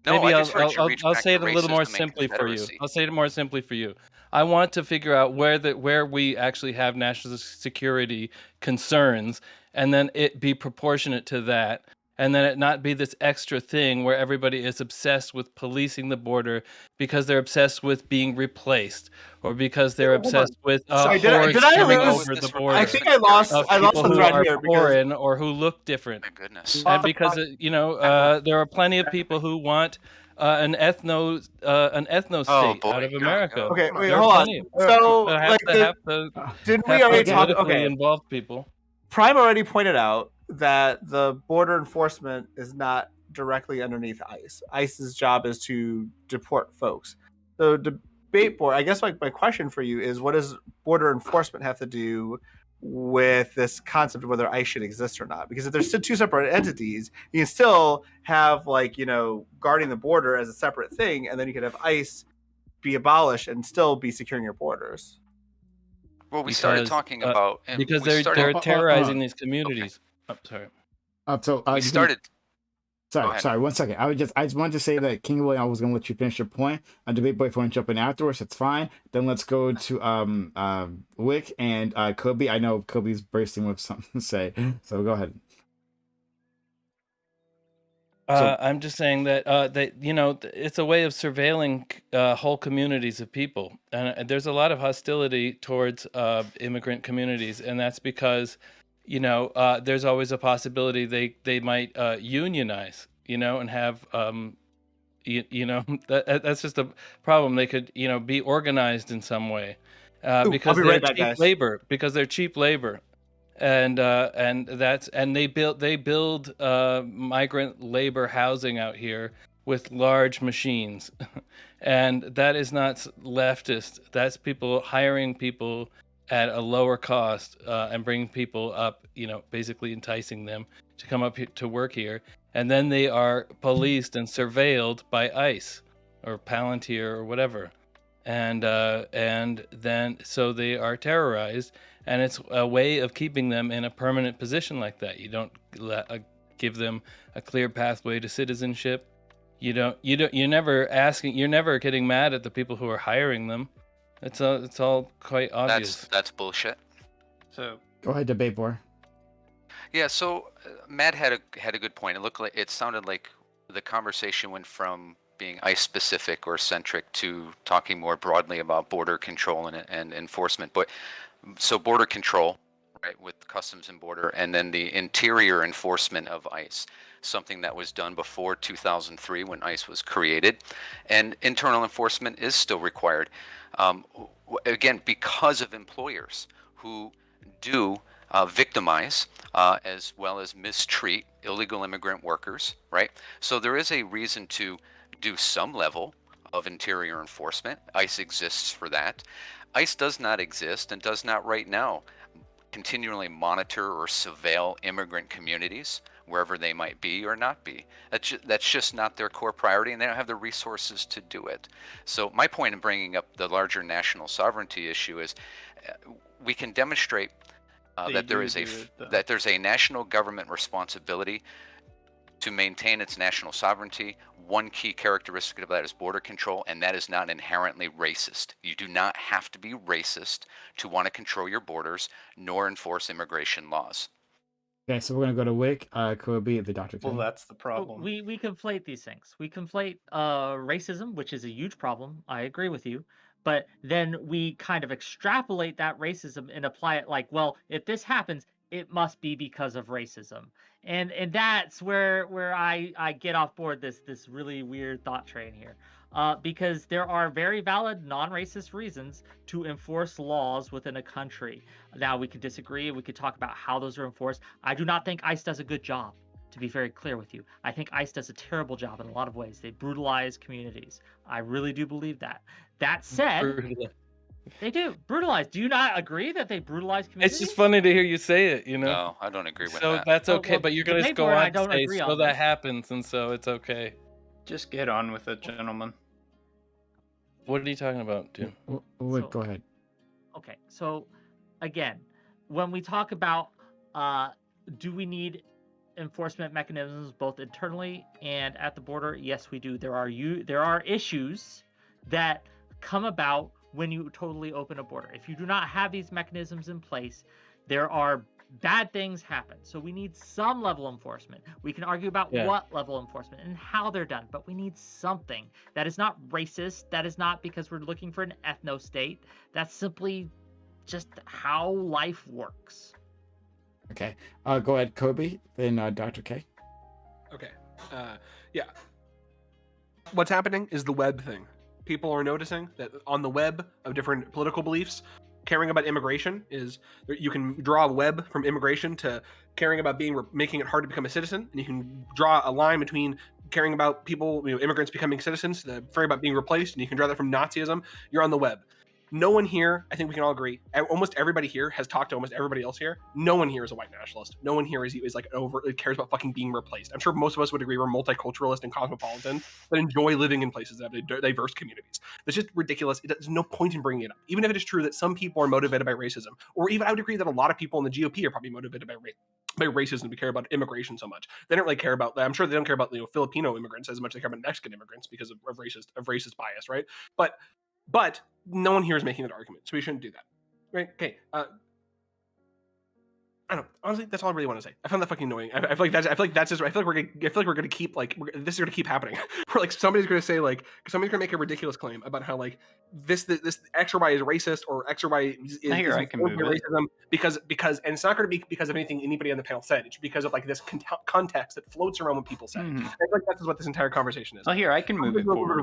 No, maybe I just heard you reach I'll back say it to a little more racism and simply for you. Confederacy. I'll say it more simply for you. I want to figure out where we actually have national security concerns, and then it be proportionate to that, and then it not be this extra thing where everybody is obsessed with policing the border because they're obsessed with being replaced, or because they're Hold on. obsessed with Sorry, did hordes I coming lose- over the This border. I think I lost Of the people who thread are here because foreign or who look different. My goodness. And because there are plenty of people who want an ethno state boy, out of go, America. go. okay, wait, There are hold on. plenty of So, that have like, to have the didn't we have already to talk? politically Okay, involved people. Prime already pointed out that the border enforcement is not directly underneath ICE. ICE's job is to deport folks. So, debate board. I guess my question for you is, what does border enforcement have to do with this concept of whether ICE should exist or not? Because if there's still two separate entities, you can still have guarding the border as a separate thing, and then you could have ICE be abolished and still be securing your borders. Well, we started Because, talking about Because we they're started, terrorizing these communities. Oh, sorry. we started. Go Sorry, ahead. sorry. 1 second. I just wanted to say that King William, I was going to let you finish your point. Debate boy, if you want to jump in afterwards, that's fine. Then let's go to Wick and Kobe. I know Kobe's bursting with something to say, so go ahead. I'm just saying that it's a way of surveilling whole communities of people, and there's a lot of hostility towards immigrant communities, and that's because there's always a possibility they might unionize, and have that's just a problem. They could be organized in some way because I'll be they're right back, cheap guys. labor. Because they're cheap labor. And they build migrant labor housing out here with large machines, and that is not leftist. That's people hiring people at a lower cost and bringing people up, basically enticing them to come up here to work here, and then they are policed and surveilled by ICE or Palantir or whatever, and then so they are terrorized. And it's a way of keeping them in a permanent position like that. You don't give them a clear pathway to citizenship. You're never getting mad at the people who are hiring them. It's all quite obvious. That's bullshit. So Go ahead, debate boy. Yeah. So Matt had a good point. It sounded like the conversation went from being ICE specific or centric to talking more broadly about border control and enforcement. But so border control, right, with Customs and Border, and then the interior enforcement of ICE, something that was done before 2003 when ICE was created, and internal enforcement is still required. Again, because of employers who do victimize as well as mistreat illegal immigrant workers, right? So there is a reason to do some level of interior enforcement. ICE exists for that. ICE does not exist and does not right now continually monitor or surveil immigrant communities wherever they might be or not be. That's just not their core priority, and they don't have the resources to do it. So my point in bringing up the larger national sovereignty issue is we can demonstrate that there's a national government responsibility to maintain its national sovereignty. One key characteristic of that is border control, and that is not inherently racist. You do not have to be racist to want to control your borders, nor enforce immigration laws. Okay, so we're gonna go to Wick, Kobe, the Dr. Well, King. that's the problem. We conflate these things. We conflate racism, which is a huge problem. I agree with you. But then we kind of extrapolate that racism and apply it like, well, if this happens, it must be because of racism. And that's where I get off board this really weird thought train here. Because there are very valid non-racist reasons to enforce laws within a country. Now, we could disagree. We could talk about how those are enforced. I do not think ICE does a good job, to be very clear with you. I think ICE does a terrible job in a lot of ways. They brutalize communities. I really do believe that. That said, they do brutalize. Do you not agree that they brutalize communities? It's just funny to hear you say it, you know? No, I don't agree with So that. that's okay, well, but you're the going to paper go I on don't to say, agree so on that this. happens, and so it's okay. Just get on with it, gentlemen. What are you talking about, dude? Wick, So- go ahead. Okay, so again, when we talk about do we need enforcement mechanisms both internally and at the border? Yes, we do. There are issues that come about when you totally open a border. If you do not have these mechanisms in place, there are bad things happen. So we need some level of enforcement. We can argue about Yeah. what level of enforcement and how they're done, but we need something. That is not racist. That is not because we're looking for an ethno state. That's simply just how life works. Okay, go ahead, Kobe, then Dr. K. Okay. Yeah. What's happening is the web thing. People are noticing that on the web of different political beliefs, caring about immigration is, you can draw a web from immigration to caring about making it hard to become a citizen, and you can draw a line between caring about people, immigrants becoming citizens, caring about being replaced, and you can draw that from Nazism. You're on the web. No one here, I think we can all agree, almost everybody here has talked to almost everybody else here. No one here is a white nationalist. No one here is like cares about fucking being replaced. I'm sure most of us would agree we're multiculturalist and cosmopolitan, but enjoy living in places that have diverse communities. That's just ridiculous. There's no point in bringing it up. Even if it is true that some people are motivated by racism, or even I would agree that a lot of people in the GOP are probably motivated by racism. We care about immigration so much. They don't really care about, I'm sure they don't care about Filipino immigrants as much as they care about Mexican immigrants because of racist bias, right? But no one here is making that argument, so we shouldn't do that, right? Okay. I don't know. Honestly, that's all I really want to say. I found that fucking annoying. I feel like we're gonna keep this is gonna keep happening. Where like somebody's gonna say somebody's gonna make a ridiculous claim about how this X or Y is racist, or X or Y is I can move it. racism because and it's not gonna be because of anything anybody on the panel said. It's because of this context that floats around what people say. Mhm. I feel like that's what this entire conversation is. Well, here I can move it forward.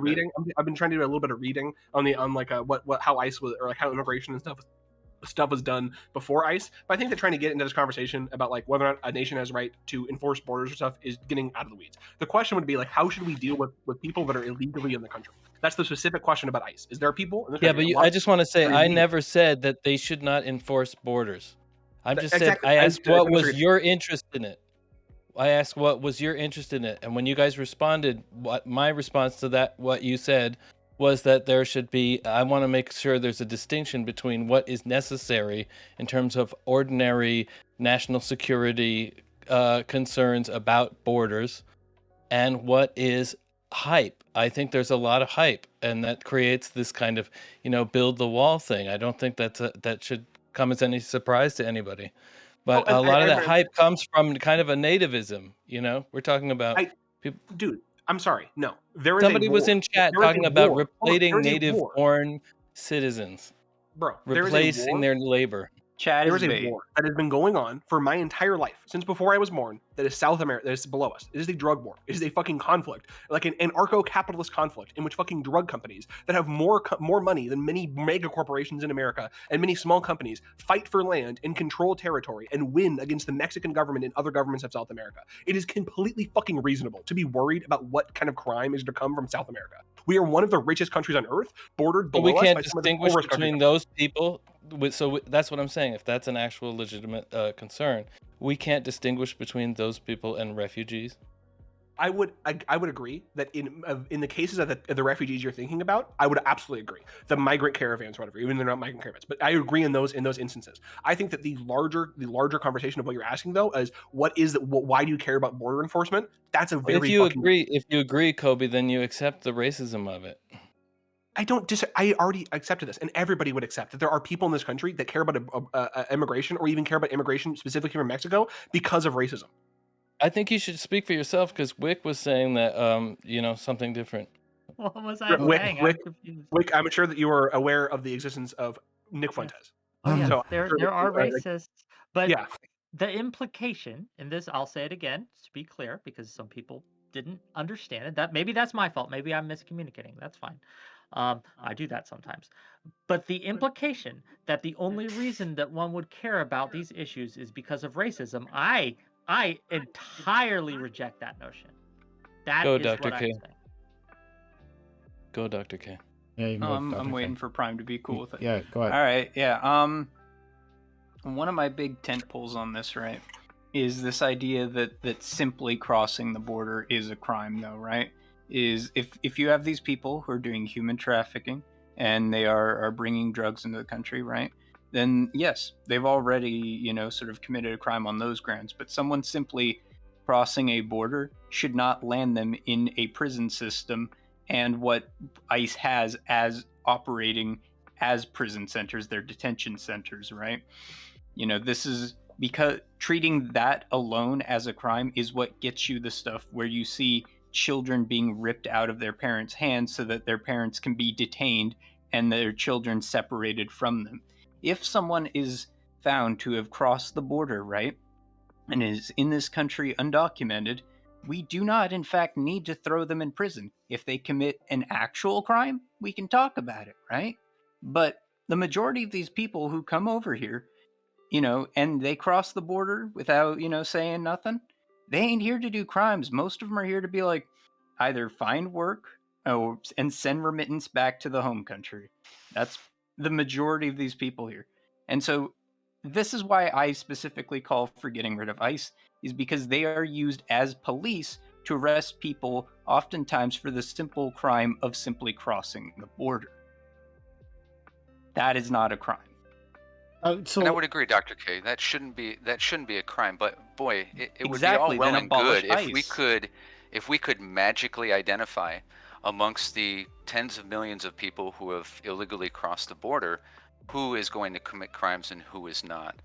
I've been trying to do a little bit of reading on how ICE was, or how immigration and stuff was done before ICE. But I think that trying to get into this conversation about whether or not a nation has a right to enforce borders or stuff is getting out of the weeds. The question would be how should we deal with people that are illegally in the country? That's the specific question about ICE. Is there people in the Yeah, country? but I just want to say, are I illegal. never said that they should not enforce borders. I just said, Exactly. I I asked what was agree. your interest in it. I asked what was your interest in it, and when you guys responded, what my response to that, what you said, was that there should be, I want to make sure there's a distinction between what is necessary in terms of ordinary national security concerns about borders and what is hype. I think there's a lot of hype, and that creates this kind of, build the wall thing. I don't think that should come as any surprise to anybody. But Oh, a lot of that I- hype comes from kind of a nativism, we're talking about people. Dude, I'm sorry. No, there is Somebody a was war. in chat There is talking a about war. Hold on, replating there is a native war. born citizens, Bro, there is a replacing war. their labor. Chad There is is a bait. war that has been going on for my entire life, since before I was born, that is South America, that is below us. It is a drug war. It is a fucking conflict, like an anarcho-capitalist conflict in which fucking drug companies that have more money than many mega corporations in America and many small companies fight for land and control territory and win against the Mexican government and other governments of South America. It is completely fucking reasonable to be worried about what kind of crime is to come from South America. We are one of the richest countries on earth, bordered But below we us can't by some of the distinguish poorest between countries. those people. That's what I'm saying. If that's an actual legitimate concern, we can't distinguish between those people and refugees. I would agree that in the cases of the refugees you're thinking about, I would absolutely agree. The migrant caravans, or whatever, even they're not migrant caravans, but I agree in those instances. I think that the larger conversation of what you're asking though is why do you care about border enforcement? That's a very If you agree, Kobe, then you accept the racism of it. I already accepted this, and everybody would accept that there are people in this country that care about immigration, or even care about immigration specifically from Mexico because of racism. I think you should speak for yourself, because Wick was saying that something different. What was I saying? I'm confused. Wick, I'm sure that you are aware of the existence of Nick Fuentes. Oh yeah, So there are racists, but yeah. The implication in this, I'll say it again to be clear, because some people didn't understand it. That maybe that's my fault. Maybe I'm miscommunicating. That's fine. I do that sometimes. But the implication that the only reason that one would care about these issues is because of racism, I entirely reject that notion. That Go, is Dr. what K. I'm saying. Go, Dr. K. Yeah, you can go, I'm Dr. K. waiting for Prime to be cool with it. Yeah, go ahead. All right, yeah. One of my big tent poles on this, right, is this idea that simply crossing the border is a crime, though, right? Is if you have these people who are doing human trafficking and they are bringing drugs into the country, right? Then yes, they've already, sort of committed a crime on those grounds. But someone simply crossing a border should not land them in a prison system and what ICE has as operating as prison centers, their detention centers, right? This is because treating that alone as a crime is what gets you the stuff where you see children being ripped out of their parents' hands so that their parents can be detained and their children separated from them. If someone is found to have crossed the border, right, and is in this country undocumented, we do not, in fact, need to throw them in prison. If they commit an actual crime, we can talk about it, right? But the majority of these people who come over here, and they cross the border without, saying nothing, they ain't here to do crimes. Most of them are here to be like, either find work and send remittance back to the home country. That's the majority of these people here. And so this is why I specifically call for getting rid of ICE, is because they are used as police to arrest people, oftentimes for the simple crime of simply crossing the border. That is not a crime. And I would agree, Dr. K. That shouldn't be a crime. But boy, it would be Exactly, all well then and good abolish if we could magically identify amongst the tens of millions of people who have illegally crossed the border who is going to commit crimes and who is not.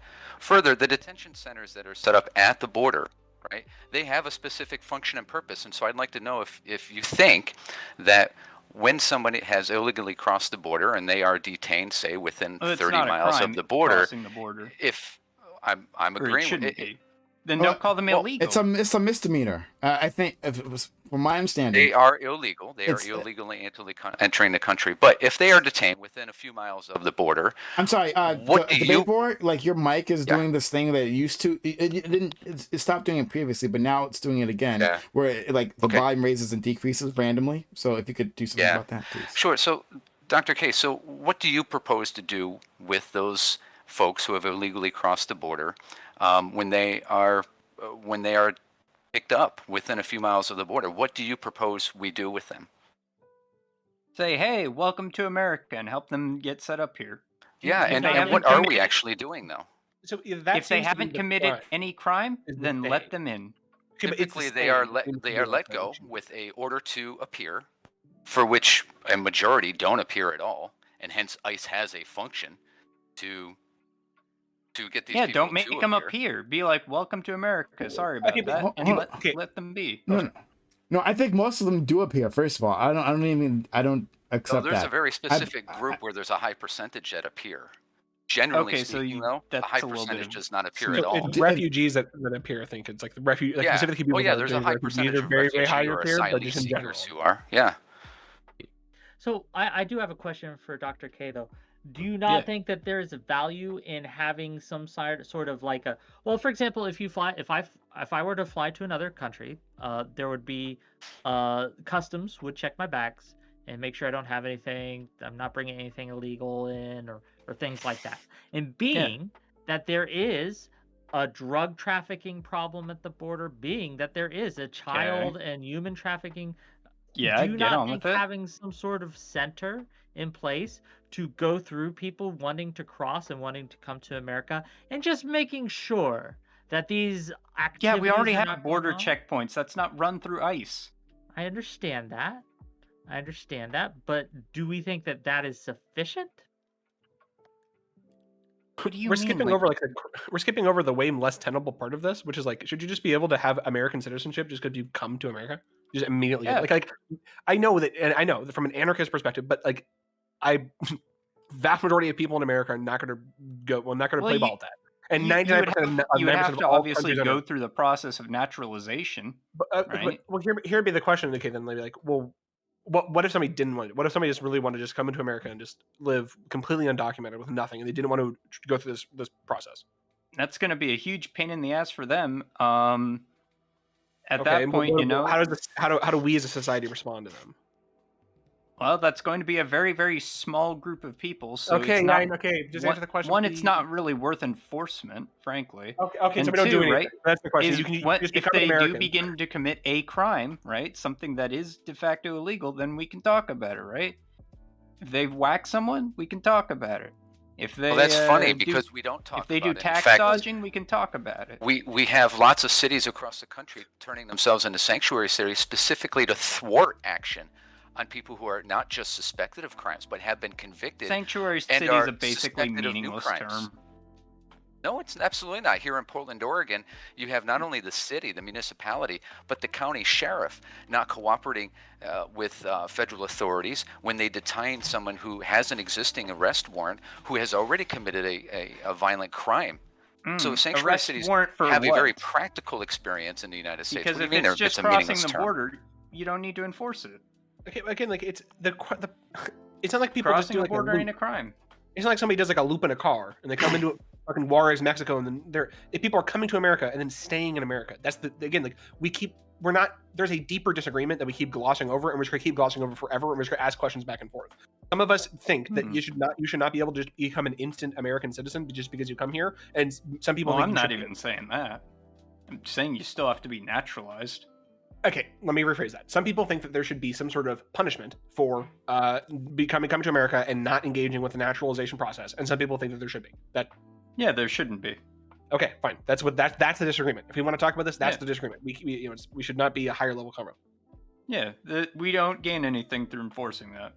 Further, the detention centers that are set up at the border, right? They have a specific function and purpose. And so I'd like to know if you think that when somebody has illegally crossed the border and they are detained, say within 30 miles of the border, if I'm agreeing, then don't call them illegal. It's a misdemeanor. I think, if it was, from my understanding, they are illegal. They are illegally entering the country. But if they are detained within a few miles of the border, I'm sorry. What do you? Board, like your mic is doing this thing that it used to. It stopped doing it previously, but now it's doing it again. Yeah. Where the volume raises and decreases randomly. So if you could do something about that, please. Sure. So, Dr. K. So what do you propose to do with those folks who have illegally crossed the border when they are picked up within a few miles of the border? What do you propose we do with them? Say, hey, welcome to America, and help them get set up here. Yeah, and what are we actually doing, though? So if they haven't committed any crime, then let them in. Typically, they are let go with a order to appear, for which a majority don't appear at all, and hence ICE has a function to get these people don't make to them appear. up here. Be like, welcome to America. Sorry about that. And let them be. No, I think most of them do appear. First of all, I don't accept that. There's a very specific group where there's a high percentage that appear. Generally Okay, so speaking, though, a that's high a little percentage bit does not appear So at all. it's refugees that appear. I think it's like the like Yeah. specifically people. Oh yeah, that are there's a doing high refugees percentage are of very, very high refugee or appear, but asylee just in general. seekers who are. Yeah. So I do have a question for Dr. K though. Do you not think that there is a value in having some sort of like a, well, for example, if I were to fly to another country, there would be customs would check my bags and make sure I don't have anything, I'm not bringing anything illegal in or things like that. And being that there is a drug trafficking problem at the border, being that there is a child and human trafficking, do you not think having some sort of center in place to go through people wanting to cross and wanting to come to America and just making sure that these activities we already are have not border going on? checkpoints. That's not run through ICE. I understand that. But do we think that that is sufficient? What do you We're mean? skipping over we're skipping over the way less tenable part of this, which is like, should you just be able to have American citizenship just because you come to America? Just immediately, like I know that from an anarchist perspective, but like vast majority of people in America are not going to play ball with that. And 99% you would have of to all obviously countries go through the process of naturalization. Right? Well, here'd be the question. Okay, then they'd be like, well, what if somebody didn't want it? What if somebody just really wanted to just come into America and just live completely undocumented with nothing, and they didn't want to go through this process? That's going to be a huge pain in the ass for them. At that point, how do we as a society respond to them? Well, that's going to be a very, very small group of people. So just answer the question. One, it's not really worth enforcement, frankly. Okay, so we don't do anything. Right? That's the question. If they do begin to commit a crime, right, something that is de facto illegal, then we can talk about it, right? If they've whacked someone, we can talk about it. If they, well, that's funny because we don't talk about it. If they do tax dodging, we can talk about it. We have lots of cities across the country turning themselves into sanctuary cities specifically to thwart action on people who are not just suspected of crimes but have been convicted. Sanctuary city is a basically meaningless term. No, it's absolutely not. Here in Portland, Oregon, you have not only the city, the municipality, but the county sheriff not cooperating with federal authorities when they detain someone who has an existing arrest warrant, who has already committed a violent crime. So sanctuary cities have a very practical experience in the United States. Because if it's just crossing the border, you don't need to enforce it. Okay, again, like it's not like people crossing just do the border ain't a crime. It's not like somebody does like a loop in a car and they come into fucking Juarez, Mexico, and then if people are coming to America and then staying in America, that's there's a deeper disagreement that we keep glossing over, and we're just gonna keep glossing over forever, and we're just gonna ask questions back and forth. Some of us think that you should not be able to just become an instant American citizen just because you come here, and some people. Well, I'm not even saying that. I'm saying you still have to be naturalized. Okay, let me rephrase that. Some people think that there should be some sort of punishment for coming to America and not engaging with the naturalization process, and some people think that there should be. Yeah, there shouldn't be. Okay, fine. That's the disagreement. If we want to talk about this, that's the disagreement. We should not be a higher level convo. Yeah, we don't gain anything through enforcing that.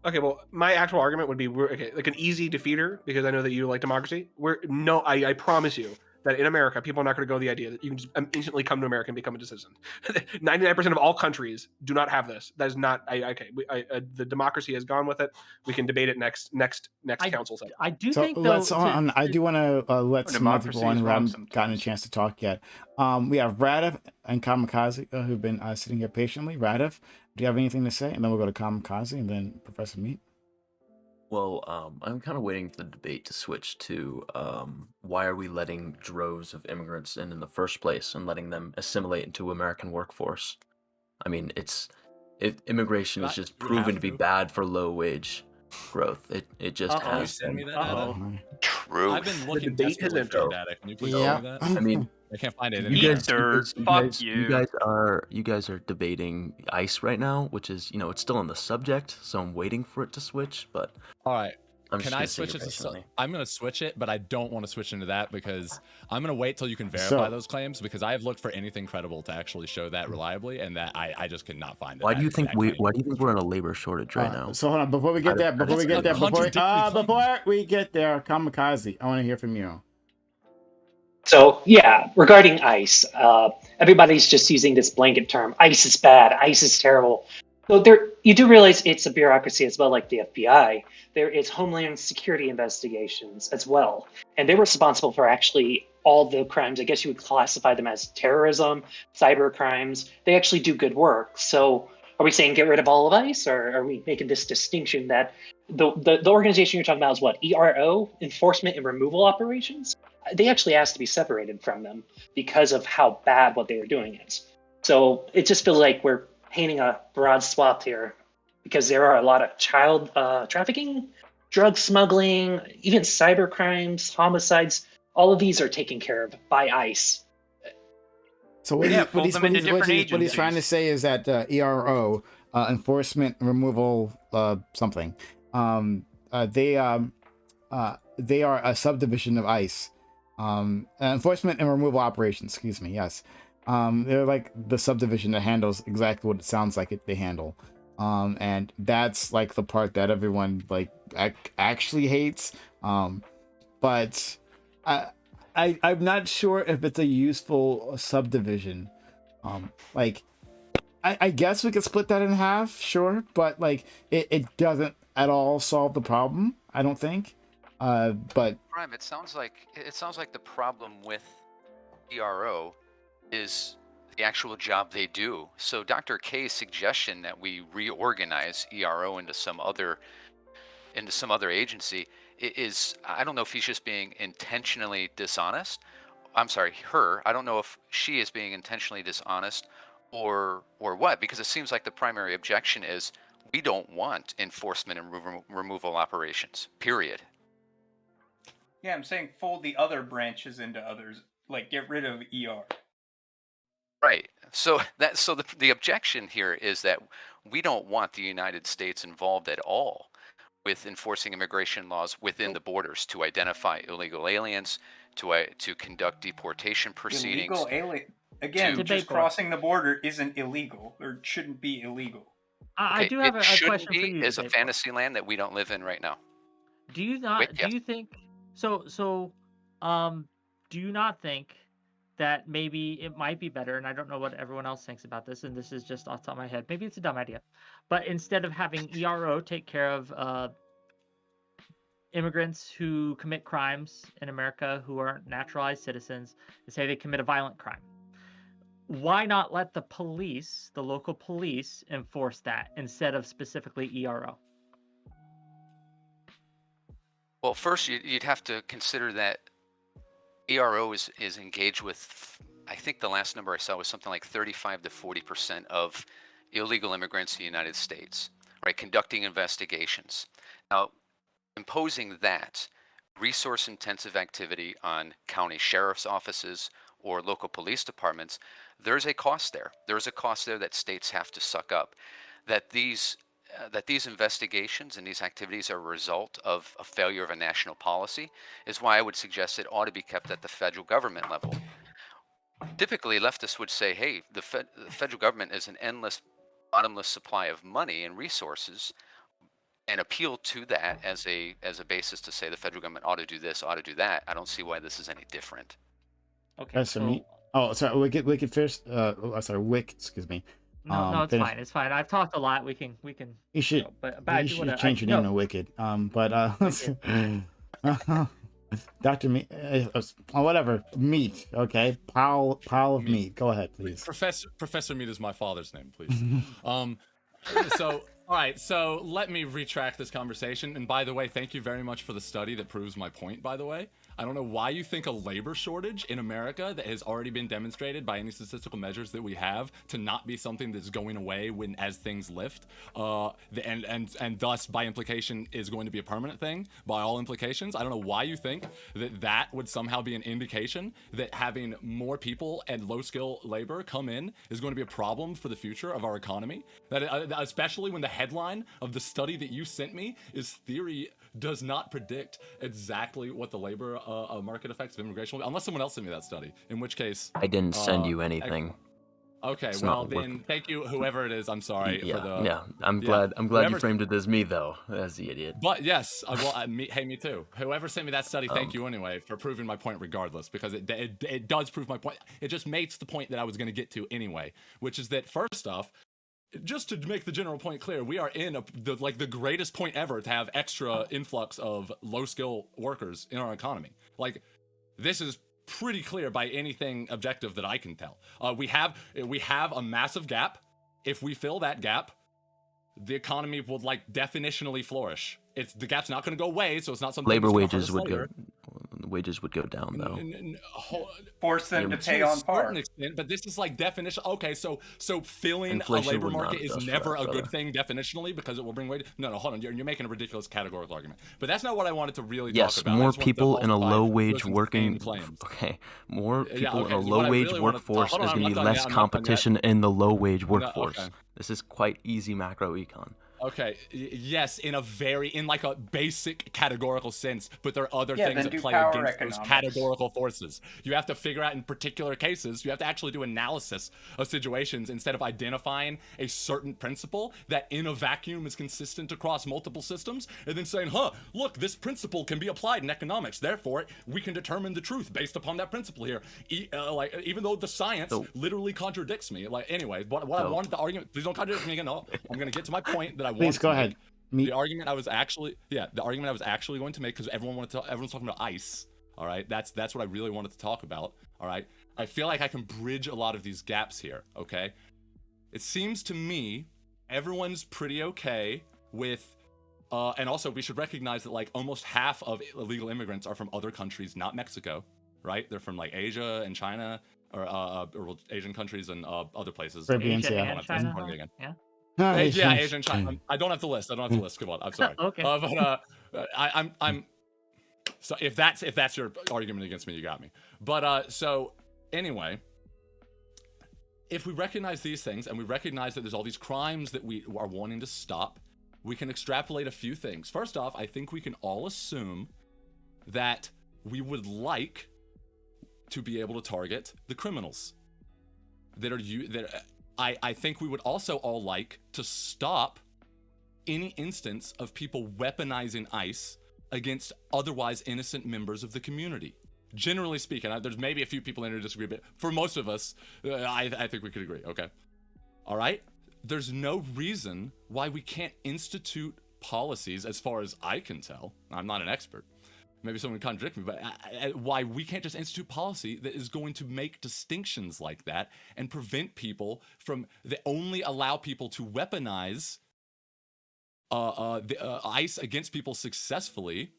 Okay, well, my actual argument would be like an easy defeater, because I know that you like democracy. I promise you that in America, people are not going to go with the idea that you can just instantly come to America and become a citizen. 99% of all countries do not have this. That is not the democracy has gone with it. We can debate it next council session. I do so think though. I do want to let some other people on who haven't gotten a chance to talk yet. We have Radav and PrimeCayes who've been sitting here patiently. Radav, do you have anything to say? And then we'll go to PrimeCayes and then Professor Meat. Well, I'm kind of waiting for the debate to switch to why are we letting droves of immigrants in the first place and letting them assimilate into American workforce? I mean, immigration is just proven to be bad for low wage growth. It just has. You send me that data? True. I've been looking desperately for your data. Can you please tell me that? I mean, I can't find it. You guys are debating ICE right now, which is it's still on the subject, so I'm waiting for it to switch. But all right, can I switch it to? I'm going to switch it, but I don't want to switch into that because I'm going to wait till you can verify those claims, because I have looked for anything credible to actually show that reliably, and that I just could not find it. Why do you think we're in a labor shortage right now? So hold on, before we get there, before we get there, PrimeCayes, I want to hear from you. So yeah, regarding ICE, everybody's just using this blanket term. ICE is bad. ICE is terrible. So you do realize it's a bureaucracy as well, like the FBI. There is Homeland Security investigations as well, and they're responsible for actually all the crimes. I guess you would classify them as terrorism, cyber crimes. They actually do good work. So, are we saying get rid of all of ICE, or are we making this distinction that the organization you're talking about is what, ERO, Enforcement and Removal Operations? They actually asked to be separated from them because of how bad what they were doing is. So it just feels like we're painting a broad swath here, because there are a lot of child trafficking, drug smuggling, even cyber crimes, homicides. All of these are taken care of by ICE. So what he's trying to say is that ERO, Enforcement Removal something, they are a subdivision of ICE. Enforcement and Removal Operations, excuse me, yes. They're like the subdivision that handles exactly what it sounds like they handle. And that's like the part that everyone like actually hates. But I'm not sure if it's a useful subdivision. Like I guess we could split that in half, sure, but like it doesn't at all solve the problem, I don't think. But Prime, it sounds like the problem with ERO is the actual job they do. So Dr. K's suggestion that we reorganize ERO into some other agency is, I don't know if he's just being intentionally dishonest. I'm sorry, her. I don't know if she is being intentionally dishonest or what, because it seems like the primary objection is we don't want enforcement and removal operations, period. Yeah, I'm saying fold the other branches into others, like get rid of ER. Right. So the objection here is that we don't want the United States involved at all with enforcing immigration laws within the borders to identify illegal aliens, to conduct deportation proceedings. Illegal alien. Again, just crossing the border isn't illegal, or shouldn't be illegal. I do have a question for you. Is a fantasy land that we don't live in right now. Do you not? Do you think? So, do you not think that maybe it might be better, and I don't know what everyone else thinks about this, and this is just off the top of my head, maybe it's a dumb idea, but instead of having ERO take care of immigrants who commit crimes in America who aren't naturalized citizens, and say they commit a violent crime, why not let the police, the local police, enforce that instead of specifically ERO? Well, first you'd have to consider that ERO is engaged with, I think the last number I saw was something like 35 to 40% of illegal immigrants in the United States, right? Conducting investigations. Now, imposing that resource-intensive activity on county sheriff's offices or local police departments, there's a cost there. There's a cost there that states have to suck up. That these investigations and these activities are a result of a failure of a national policy is why I would suggest it ought to be kept at the federal government level. Typically, leftists would say, hey, the federal government is an endless, bottomless supply of money and resources, and appeal to that as a basis to say the federal government ought to do this, ought to do that. I don't see why this is any different. Okay. Sorry, Wicked first. Sorry, Wick. Excuse me. No, it's fine. It's fine. I've talked a lot. We can. You should. You should change your name to Wicked. Dr. Meat, whatever. Meat. Okay. Pile of meat. Go ahead, please. Professor Meat is my father's name, please. So. All right, so let me retract this conversation. And by the way, thank you very much for the study that proves my point, by the way. I don't know why you think a labor shortage in America that has already been demonstrated by any statistical measures that we have to not be something that's going away as things lift, and thus by implication is going to be a permanent thing by all implications. I don't know why you think that would somehow be an indication that having more people and low-skill labor come in is going to be a problem for the future of our economy. That especially when the headline of the study that you sent me is theory does not predict exactly what the labor market effects of immigration will be, unless someone else sent me that study, in which case I didn't send you anything. Okay, well then thank you, whoever it is. I'm sorry for the. I'm glad you framed it as me though, as the idiot. But yes, me too. Whoever sent me that study, thank you anyway for proving my point, regardless, because it does prove my point. It just makes the point that I was going to get to anyway, which is that first off, just to make the general point clear, we are in the greatest point ever to have extra influx of low skill workers in our economy. Like, this is pretty clear by anything objective that I can tell. We have a massive gap. If we fill that gap, the economy would like definitionally flourish. The gap's not going to go away, so it's not something. Labor wages would go down though. Force them to pay on par. To a certain extent, but this is like definition. Okay, so filling a labor market is never a good thing definitionally because it will bring wage. No, hold on. You're making a ridiculous categorical argument. But that's not what I wanted to really talk about. Yes, more people in a low wage working. Okay, more people in a low wage workforce is going to be less competition in the low wage workforce. This is quite easy macro econ. Okay, yes, in a basic categorical sense, but there are other things that play against those categorical forces. You have to figure out in particular cases, you have to actually do analysis of situations instead of identifying a certain principle that in a vacuum is consistent across multiple systems, and then saying, look, this principle can be applied in economics, therefore we can determine the truth based upon that principle here, even though the science literally contradicts me. Anyway, what I wanted the argument, please don't contradict me again, I'm going to get to my point that Please go ahead. The argument I was actually going to make, because everyone's talking about ICE. All right, that's what I really wanted to talk about. All right, I feel like I can bridge a lot of these gaps here. Okay, it seems to me everyone's pretty okay with, and also we should recognize that like almost half of illegal immigrants are from other countries, not Mexico. Right, they're from like Asia and China, or Asian countries and other places. Caribbean, and China. Yeah. Yeah, Asian China. I don't have the list. Come on, I'm sorry. Okay. But I'm. So if that's your argument against me, you got me. But so anyway, if we recognize these things and we recognize that there's all these crimes that we are wanting to stop, we can extrapolate a few things. First off, I think we can all assume that we would like to be able to target the criminals that are I think we would also all like to stop any instance of people weaponizing ICE against otherwise innocent members of the community. Generally speaking, there's maybe a few people in here who disagree, but for most of us, I think we could agree, okay? All right? There's no reason why we can't institute policies, as far as I can tell. I'm not an expert. Maybe someone can contradict me, but why we can't just institute policy that is going to make distinctions like that and prevent people from, that only allow people to weaponize ICE against people successfully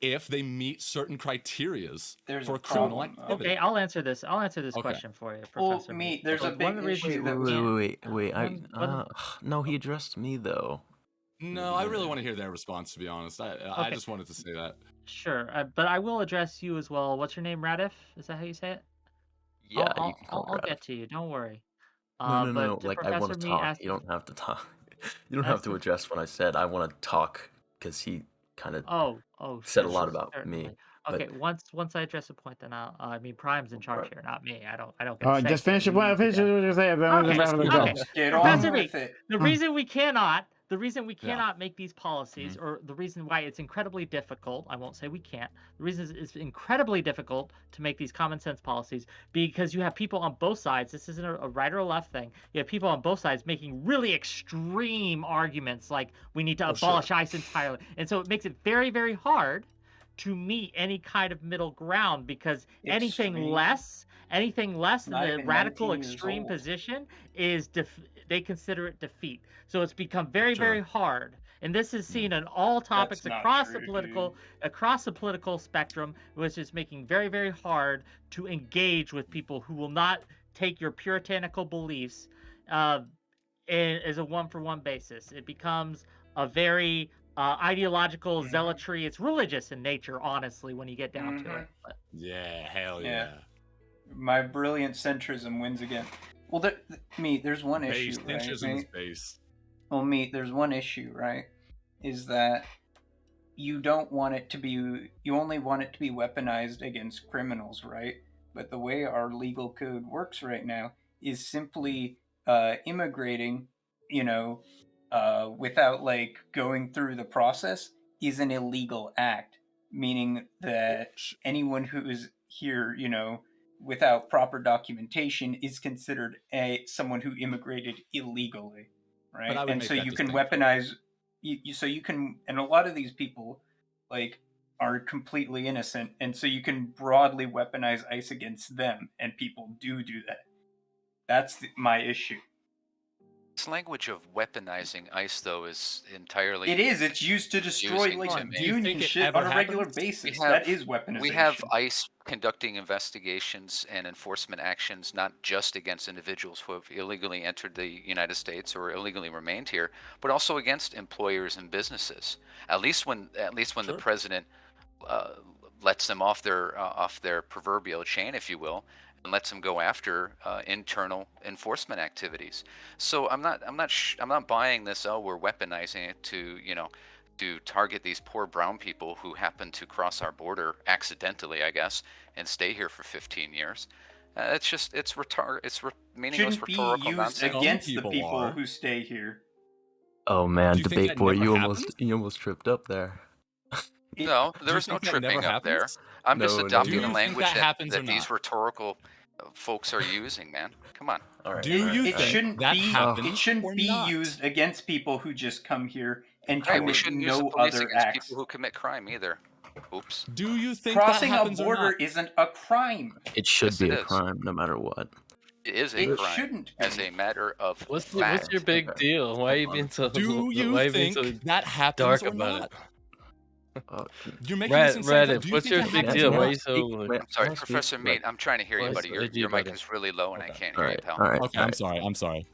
if they meet certain criterias for criminal activity. Okay, I'll answer this question for you, Professor. Well, there's a big issue that wait. No, he addressed me though. No, I really want to hear their response, to be honest. I just wanted to say that. Sure, but I will address you as well. What's your name, Radif? Is that how you say it? Yeah, I'll get to you. Don't worry. No. Like, I want to talk. You don't have to talk. You don't have to address what I said. I want to talk because he kind of said a lot about me. Okay, once I address a point, then Prime's in charge here, not me. I don't get to say just finish your point. Finish what you're saying. The reason we cannot make these policies, or the reason why it's incredibly difficult, I won't say we can't, the reason it's incredibly difficult to make these common sense policies, because you have people on both sides, this isn't a right or a left thing, you have people on both sides making really extreme arguments like we need to abolish ICE entirely. And so it makes it very, very hard to meet any kind of middle ground, because anything less than the radical extreme position is they consider it defeat. So it's become very, very hard. And this is seen on all topics across the political spectrum, which is making very, very hard to engage with people who will not take your puritanical beliefs as a one-for-one basis. It becomes a very ideological zealotry. It's religious in nature, honestly, when you get down to it. But, yeah, hell yeah. My brilliant centrism wins again. Well, there's one issue, right? Centrism is base. Well, there's one issue, right? Is that you don't want it to be, you only want it to be weaponized against criminals, right? But the way our legal code works right now is simply immigrating, without like going through the process is an illegal act, meaning that anyone who is here, without proper documentation is considered someone who immigrated illegally. right? But I would And make so that you can distinction. weaponize. So you can, and a lot of these people, like, are completely innocent, and so you can broadly weaponize ICE against them, and people do that. That's my issue. This language of weaponizing ICE, though, is entirely... It is. It's used to destroy union shit on a regular basis. That is weaponization. We have ICE conducting investigations and enforcement actions, not just against individuals who have illegally entered the United States or illegally remained here, but also against employers and businesses. At least when the president lets them off their proverbial chain, if you will, and lets them go after internal enforcement activities. So I'm not buying this. Oh, we're weaponizing it to target these poor brown people who happen to cross our border accidentally, I guess, and stay here for 15 years. It's meaningless rhetorical nonsense. Against the people who stay here. Oh man, debate boy, you almost tripped up there. No, there's no tripping up there. I'm just adopting the language that these rhetorical folks are using, man. Come on. All right. It shouldn't be used against people who just come here and commit no other acts. People who commit crime either. Oops. Do you think crossing that a border isn't a crime? It should be a crime, no matter what. It is a crime. Shouldn't as a matter of what's your big deal? Why are you being so? Do you think that happens dark or about not? it? You're making this insane. Reddit, what's your big deal? Why are you so? I'm sorry, Professor Meat. I'm trying to hear you, buddy. Your mic is really low, and I can't hear you, pal. Okay, I'm sorry.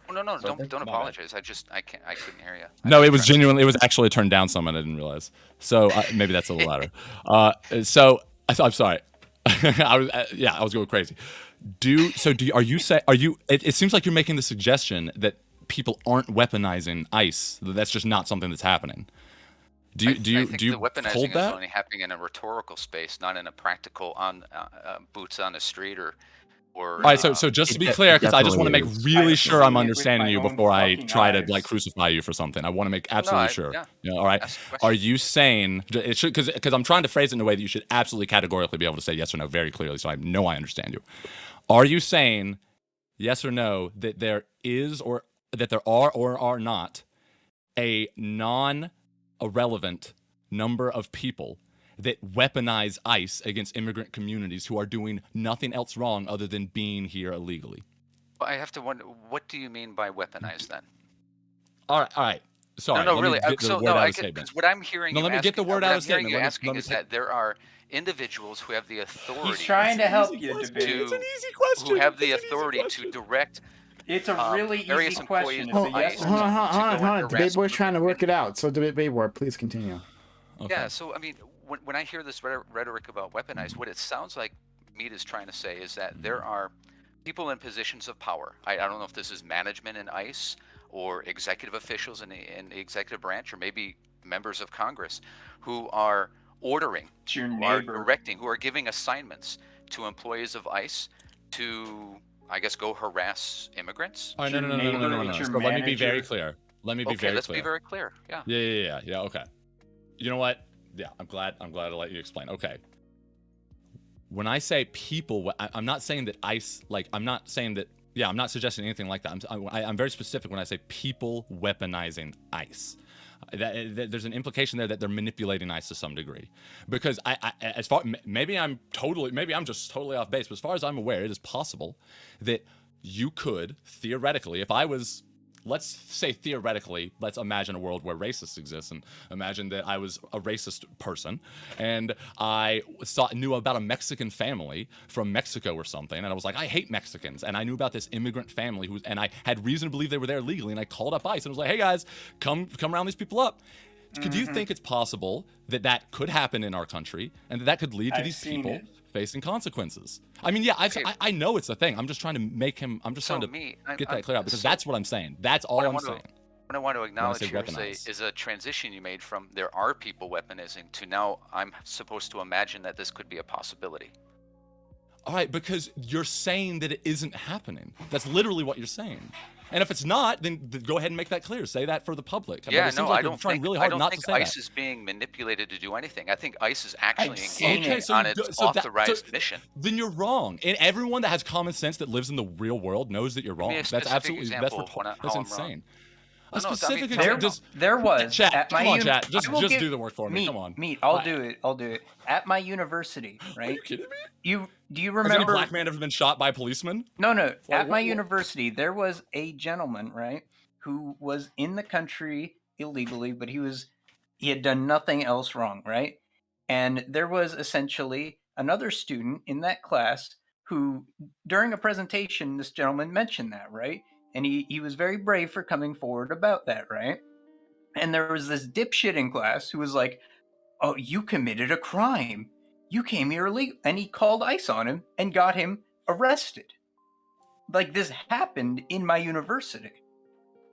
Oh, no, don't apologize. I couldn't hear you. No, it was genuinely. It was actually turned down some, and I didn't realize. So maybe that's a little louder. So I'm sorry. I was going crazy. It seems like you're making the suggestion that people aren't weaponizing ICE. That's just not something that's happening. Do you the weaponizing hold that? is only happening in a rhetorical space, not in a practical boots on the street or. All right, so just to be clear, because I just want to make really sure I'm understanding you before I try to crucify you for something. I want to make absolutely sure. Yeah, all right. Are you saying it should? Because I'm trying to phrase it in a way that you should absolutely categorically be able to say yes or no very clearly, so I know I understand you. Are you saying yes or no that there is or that there are or are not a non-irrelevant number of people that weaponize ICE against immigrant communities who are doing nothing else wrong other than being here illegally? Well, I have to wonder, what do you mean by weaponize then? All right. Sorry. No, really. Because what I'm hearing let me get the word out of statement. What I'm asking is that there are individuals who have the authority. He's trying to help you, debate. It's an easy question. Who have the authority to direct. It's a really easy question. Hold on. Debate boy's trying to work it out. So debate boy, please continue. Okay. Yeah. So I mean, when I hear this rhetoric about weaponize, what it sounds like Meat is trying to say is that there are people in positions of power. I don't know if this is management in ICE or executive officials in the executive branch, or maybe members of Congress who are ordering, who are directing, who are giving assignments to employees of ICE to, I guess, go harass immigrants. Oh, no. So let me be very clear. Let's be very clear. Yeah. Yeah. Okay. You know what? Yeah, I'm glad to let you explain. Okay. When I say people, I'm not saying that ICE, I'm not saying that, I'm not suggesting anything like that. I'm very specific when I say people weaponizing ICE. There's an implication there that they're manipulating ICE to some degree. Because maybe I'm just totally off base, but as far as I'm aware, it is possible that you could, theoretically, if I was, let's say theoretically, let's imagine a world where racists exist, and imagine that I was a racist person and I knew about a Mexican family from Mexico or something, and I was like, I hate Mexicans, and I knew about this immigrant family and I had reason to believe they were there legally, and I called up ICE and was like, hey guys, come round these people up. Could you think it's possible that could happen in our country, and that could lead to these people facing consequences? I mean, I know it's a thing. I'm just trying to make him. I'm just trying to get that clear out, because that's what I'm saying. That's all I'm saying. What I want to acknowledge here is a transition you made from there are people weaponizing to now I'm supposed to imagine that this could be a possibility. All right, because you're saying that it isn't happening. That's literally what you're saying. And if it's not, then go ahead and make that clear. Say that for the public. I don't think ICE is being manipulated to do anything. I think ICE is actually engaging on its authorized mission. Then you're wrong. And everyone that has common sense that lives in the real world knows that you're wrong. That's absolutely that's insane. A specific there was chat. at Come my on, chat. Just give, do the work for me. Come on. I'll do it. I'll do it. At my university, right? Are you kidding me? Do you Has remember? any black man ever been shot by a policeman? No. Like, at my university, there was a gentleman, right, who was in the country illegally, but he had done nothing else wrong, right? And there was essentially another student in that class who, during a presentation, this gentleman mentioned that, right? And he was very brave for coming forward about that, right? And there was this dipshit in class who was like, "Oh, you committed a crime. You came here illegal." And he called ICE on him and got him arrested. Like, this happened in my university.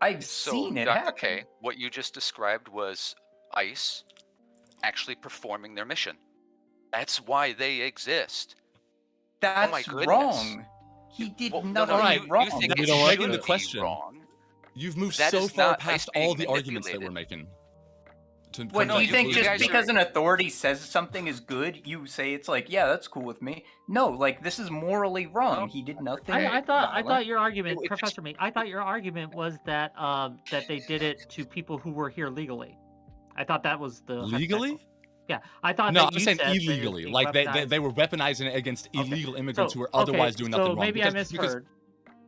I've seen it happen. Okay, what you just described was ICE actually performing their mission. That's why they exist. That's wrong. He did nothing wrong. You think we it don't like should the be question. wrong? You've moved That so is far not past ICE being all the arguments that we're manipulated. making. What, do you think you just guys because are- an authority says something is good, you say it's like, yeah, that's cool with me? No, like, this is morally wrong. He did nothing. I thought violent. your argument, It just- Professor Meek, I thought your argument was that that they did it to people who were here legally. I thought that was the Legally? Yeah, I thought. No, that I'm you saying said that it was illegally. being Like weaponized. they were weaponizing it against illegal immigrants So- who were otherwise doing nothing so wrong. maybe I Because- misheard.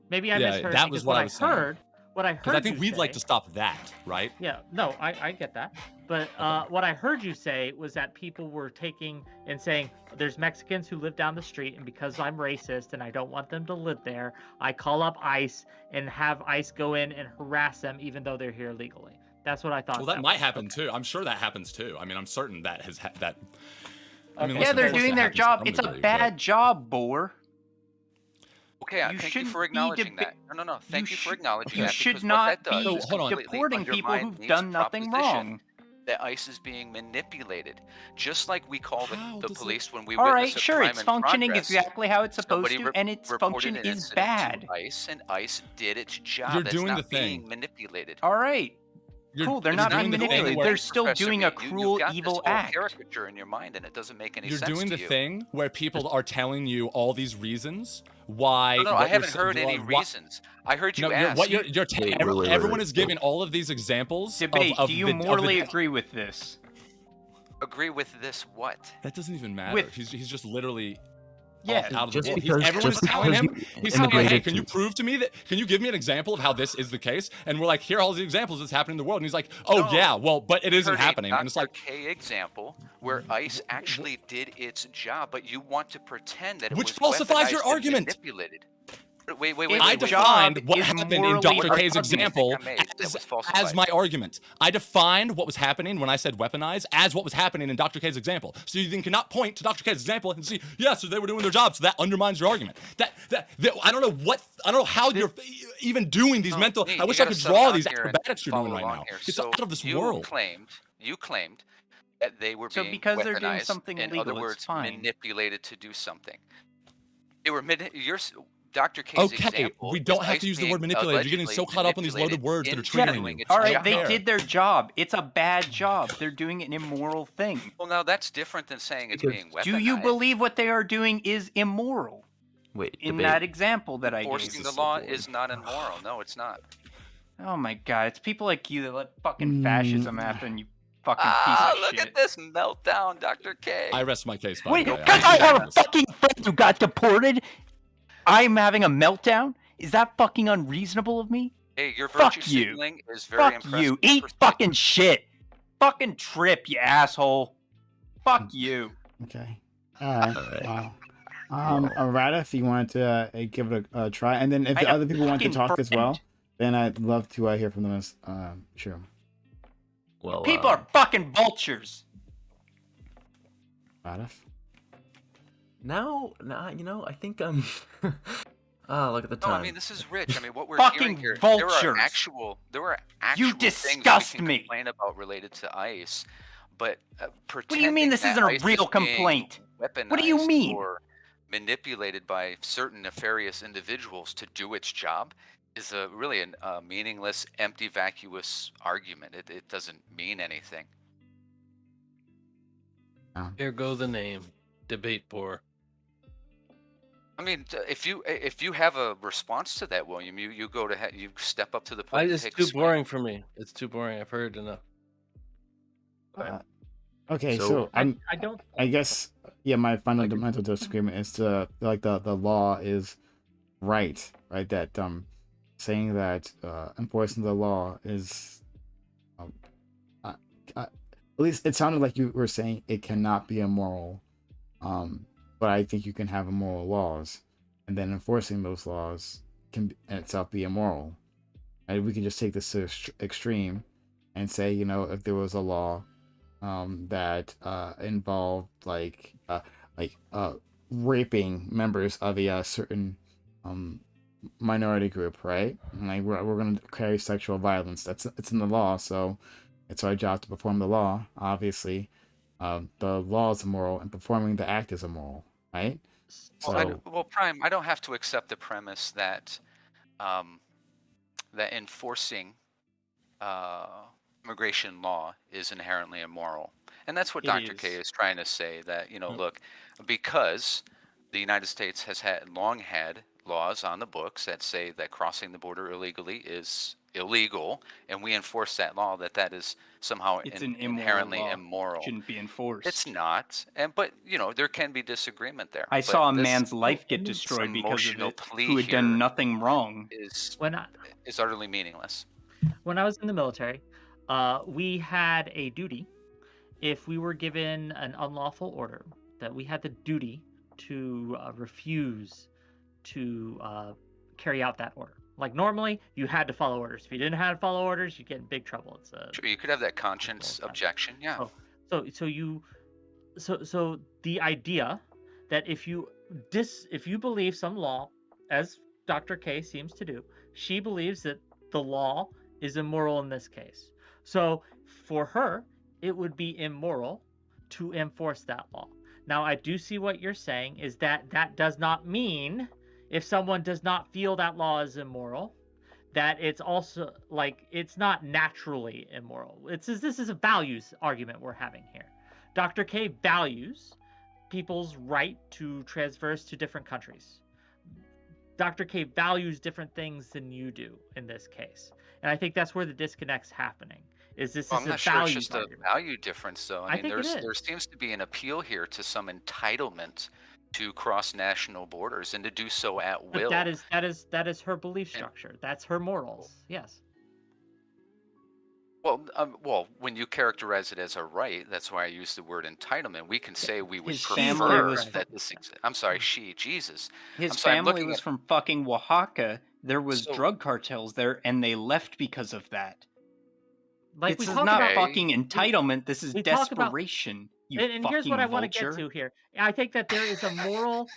Maybe I Yeah, misheard. that because was what I was saying. heard. What I heard. Because I think you we'd like say- to stop that, right? Yeah, no, I get that. But what I heard you say was that people were taking and saying, there's Mexicans who live down the street, and because I'm racist and I don't want them to live there, I call up ICE and have ICE go in and harass them even though they're here legally. That's what I thought. Well, that might happen too. I'm sure that happens too. I mean, I'm certain that has that. I mean, Yeah, listen, they're of course doing that their happens to job. some It's a degree, bad job, Boar. Okay, thank you shouldn't for be acknowledging that. No. Thank you for acknowledging You that. should because not what that does be is hold on. completely deporting people undermine who've Nate's done nothing proposition wrong. That ICE is being manipulated, just like we call the police when we All witness right, a sure, crime it's in functioning progress. exactly how it's supposed Somebody to, and its reported function an is incident bad. to ICE, and ICE did its job. You're That's doing not the thing. being manipulated. All right, cool. They're not being doing the thing manipulated. where- They're still Professor doing a Mead, cruel, you've got evil this whole act. caricature in your mind, and it doesn't make any You're sense doing to the you. thing where people are telling you all these reasons why. No, what I you're haven't s- heard any why- reasons. I heard you No, ask. everyone is giving all of these examples. Debate. Of Do you the, morally agree with this? Agree with this what? That doesn't even matter. With- He's just literally Yeah, out of just the because- everyone's just telling because him. you He's telling him, hey, immigrated can you to- prove to me that? Can you give me an example of how this is the case? And we're like, here are all the examples that's happening in the world. And he's like, oh No. yeah, well, but it isn't Heard a happening. And it's like, Dr. K example where ICE actually did its job, but you want to pretend that it Which was falsifies your weaponized and argument. Manipulated. Wait. I defined what is happened in morally Dr. K's repugnant. example That was as falsified. my argument. I defined what was happening when I said weaponize as what was happening in Dr. K's example. So you then cannot point to Dr. K's example and see, yeah, so they were doing their job, so that undermines your argument. I don't know how you're even doing these mental. Nate, I you wish I gotta could settle draw down these here and acrobatics you're doing follow right along now. here. It's So out of this you world. You claimed that they were So being because they're doing weaponized, something in illegal, other it's words, fine. manipulated to do something. They were Dr. K's Okay, example. we don't is have ICE to use the being word manipulated. You're getting so allegedly caught up on these loaded words that are manipulated triggering into you. doing All its right, they job. did their job. It's a bad job. They're doing an immoral thing. Well, now that's different than saying it's Because- being weaponized. Do you believe what they are doing is immoral? Wait, In debate. that example that I Enforcing gave. the law is not immoral. No, it's not. Oh my god, it's people like you that let fucking fascism happen, you fucking Ah, piece of look shit. at this meltdown, Dr. K. I rest my case. By Wait, the way. because I have a fucking friend who got deported, I'm having a meltdown? Is that fucking unreasonable of me? Hey, your Fuck virtue you. signaling is very Fuck impressive. you. Eat fucking shit. Fucking trip, you asshole. Fuck you. Okay. All right. Wow. Rada, if you wanted to give it a try, and then if the I other people want to fucking talk as well, then I'd love to hear from them as sure. Well, People are fucking vultures. Rada? now, I think look at the No, time. I mean this is rich. I mean what we're Fucking hearing here. vultures. There are actual You things we disgust can me. complain about related to ICE, but What do you mean this isn't a real complaint? What do you weaponized mean? Or manipulated by certain nefarious individuals to do its job is really a meaningless, empty, vacuous argument. It doesn't mean anything. Here go the name. Debate for. I mean, if you have a response to that, William, you go to you step up to the plate. It's too boring for me. It's too boring. I've heard enough. Okay, So- I don't. I guess yeah, my fundamental disagreement is the law is right, that saying that enforcing the law is at least it sounded like you were saying it cannot be immoral, but I think you can have immoral laws, and then enforcing those laws can in itself be immoral. And we can just take this to extreme and say, if there was a law that involved like raping members of a certain minority group, right? Like we're going to carry sexual violence. It's in the law, so it's our job to perform the law. Obviously, the law is immoral, and performing the act is immoral, right? Well, Prime, I don't have to accept the premise that that enforcing immigration law is inherently immoral. And that's what Dr. K is trying to say, that, look, because the United States has long had laws on the books that say that crossing the border illegally is illegal, and we enforce that law, that is somehow inherently immoral. Shouldn't be enforced. It's not. But there can be disagreement there. I But saw a this man's life get destroyed because of emotional it, plea who had done here nothing wrong. is When utterly meaningless. when I was in the military, we had a duty. If we were given an unlawful order, that we had the duty to refuse to carry out that order. Like normally, you had to follow orders. If you didn't have to follow orders, you get in big trouble. Sure, you could have that conscience objection, yeah. So the idea that if you believe some law, as Dr. K seems to do, she believes that the law is immoral in this case. So for her, it would be immoral to enforce that law. Now, I do see what you're saying is that does not mean if someone does not feel that law is immoral, that it's also it's not naturally immoral. This is a values argument we're having here. Dr. K values people's right to transverse to different countries. Dr. K values different things than you do in this case. And I think that's where the disconnect's happening. I'm not sure it's just argument. a value difference, though. I mean, think there seems to be an appeal here to some entitlement to cross national borders and to do so at will. But that is her belief structure. That's her morals. Yes. Well, when you characterize it as a right, that's why I use the word entitlement. We can say we would His prefer family was that this exists. I'm sorry, Jesus. His I'm sorry, I'm family looking was at- from fucking Oaxaca. There was drug cartels there, and they left because of that. Like This we is talk not about, fucking entitlement. This is we talk about- desperation. and here's what I want to get to here. I think that there is a moral,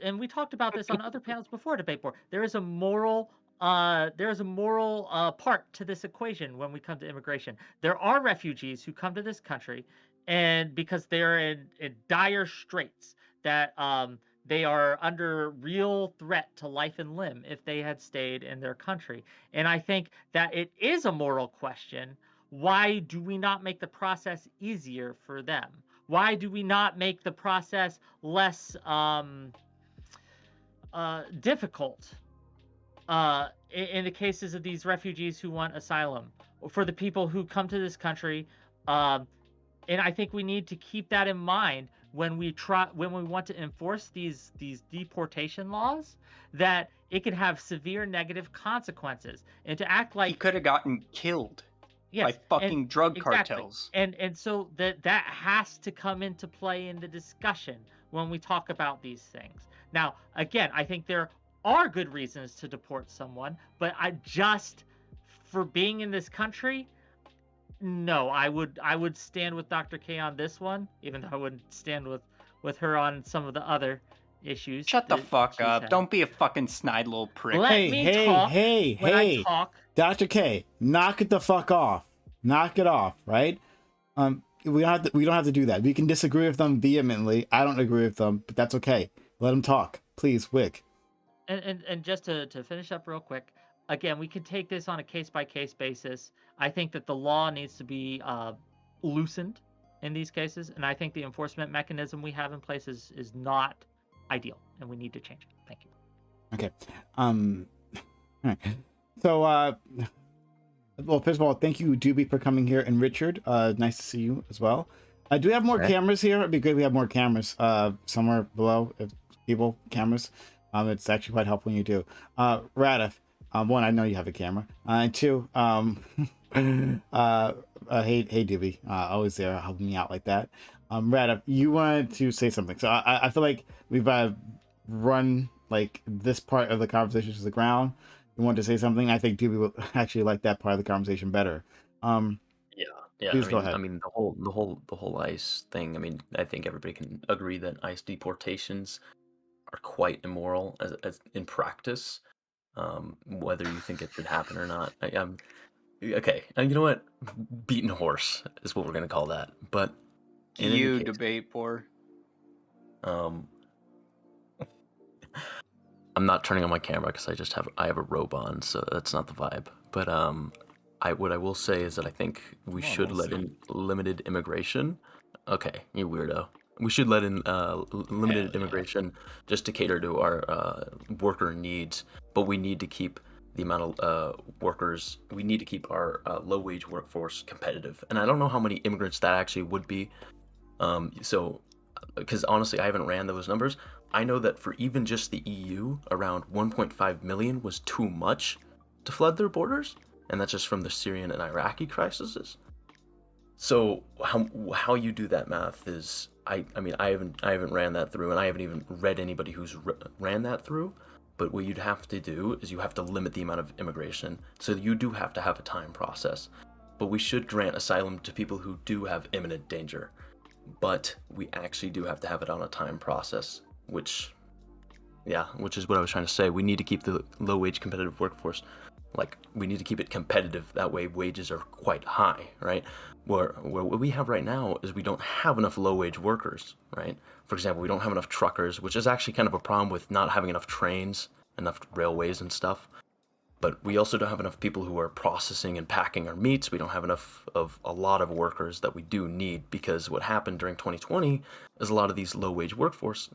and we talked about this on other panels before Debate Board. There is a moral part to this equation when we come to immigration. There are refugees who come to this country, and because they're in dire straits, that they are under real threat to life and limb if they had stayed in their country. And I think that it is a moral question. Why do we not make the process easier for them? Why do we not make the process less difficult in the cases of these refugees who want asylum, for the people who come to this country? And I think we need to keep that in mind when we want to enforce these deportation laws, that it can have severe negative consequences, and to act like he could have gotten killed. Yes, by fucking drug exactly. cartels. And so that has to come into play in the discussion when we talk about these things. Now, again, I think there are good reasons to deport someone, but for being in this country, no, I would stand with Dr. K on this one, even though I wouldn't stand with her on some of the other issues. Shut the fuck up. Don't be a fucking snide little prick. Hey, Dr. K, knock it the fuck off. Knock it off, right? We don't have to do that. We can disagree with them vehemently. I don't agree with them, but that's okay. Let them talk. Please, Wick. And just to finish up real quick, again, we can take this on a case-by-case basis. I think that the law needs to be loosened in these cases, and I think the enforcement mechanism we have in place is not ideal, and we need to change it. Thank you. Okay. All right. So, well, first of all, thank you, Doobie, for coming here, and Richard. Nice to see you as well. Do we have more cameras here? It'd be great if we have more cameras somewhere below. If people cameras, it's actually quite helpful when you do. Radif, one, I know you have a camera, and two, hey Doobie, always there helping me out like that. Radif, you wanted to say something, so I feel like we've run like this part of the conversation to the ground. You want to say something? I think Doobie will actually like that part of the conversation better. Yeah. Please go ahead. I mean, the whole ICE thing. I mean, I think everybody can agree that ICE deportations are quite immoral as in practice. Whether you think it should happen or not, okay. And you know what? Beaten horse is what we're gonna call that. But you debate poor. I'm not turning on my camera because I have a robe on, so that's not the vibe. But what I will say is that I think we should let in limited immigration. Okay, you weirdo. We should let in limited immigration just to cater to our worker needs, but we need to keep the amount of workers. We need to keep our low-wage workforce competitive. And I don't know how many immigrants that actually would be. So, because honestly, I haven't ran those numbers. I know that for even just the EU, around 1.5 million was too much to flood their borders. And that's just from the Syrian and Iraqi crises. So how you do that math is, I mean, I haven't ran that through, and I haven't even read anybody who's ran that through. But what you'd have to do is you have to limit the amount of immigration. So you do have to have a time process. But we should grant asylum to people who do have imminent danger. But we actually do have to have it on a time process, which is what I was trying to say. We need to keep the low-wage competitive workforce. Like, we need to keep it competitive. That way wages are quite high, right? Where what we have right now is we don't have enough low-wage workers, right? For example, we don't have enough truckers, which is actually kind of a problem with not having enough trains, enough railways and stuff. But we also don't have enough people who are processing and packing our meats. We don't have enough of a lot of workers that we do need, because what happened during 2020 is a lot of these low-wage workforce,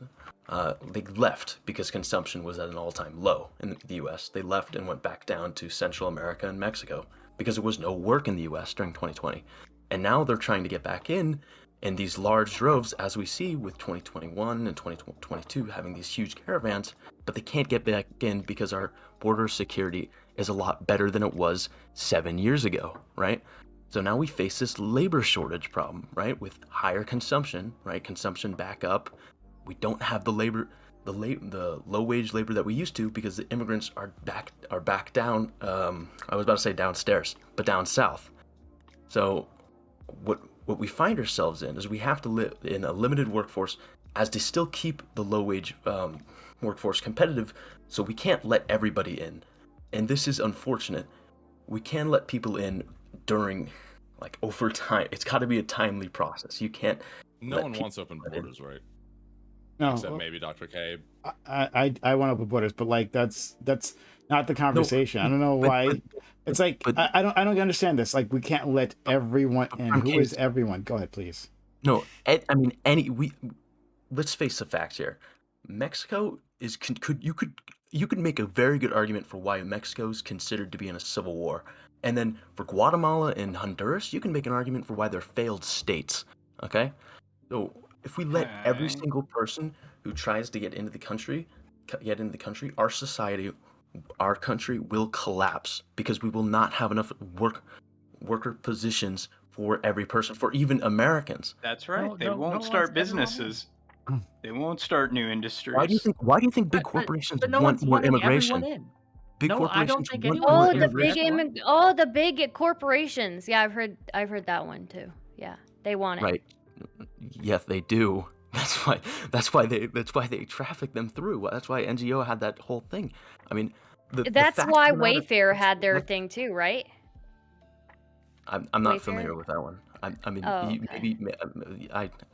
they left because consumption was at an all-time low in the U.S. They left and went back down to Central America and Mexico because there was no work in the U.S. during 2020. And now they're trying to get back in these large droves, as we see with 2021 and 2022 having these huge caravans, but they can't get back in because our border security is a lot better than it was 7 years ago, right? So now we face this labor shortage problem, right? With higher consumption, right? Consumption back up. We don't have the low-wage labor that we used to because the immigrants are back down. I was about to say downstairs, but down south. So what we find ourselves in is we have to live in a limited workforce as to still keep the low-wage workforce competitive. So we can't let everybody in, and this is unfortunate. We can let people in during, like, over time. It's got to be a timely process. You can't. No one wants open borders, right? No, except maybe Dr. K. I want open borders, but like that's not the conversation. No, I don't know why. It's like I don't understand this. Like, we can't let everyone in. Who is everyone? Go ahead, please. No, I mean let's face the facts here. Mexico is you could make a very good argument for why Mexico is considered to be in a civil war, and then for Guatemala and Honduras, you can make an argument for why they're failed states. Okay, so if we let every single person who tries to get into the country, our society, our country will collapse because we will not have enough worker positions for every person, for even Americans. That's right. They won't start businesses. They won't start new industries. Why do you think big corporations want more immigration? Big corporations want more immigration. The big corporations. Yeah, I've heard that one too. Yeah, they want it. Right. Yes, they do. That's why they traffic them through. That's why NGO had that whole thing. I mean, that's why Wayfair had their thing too, right? I'm not familiar with that one. I mean, maybe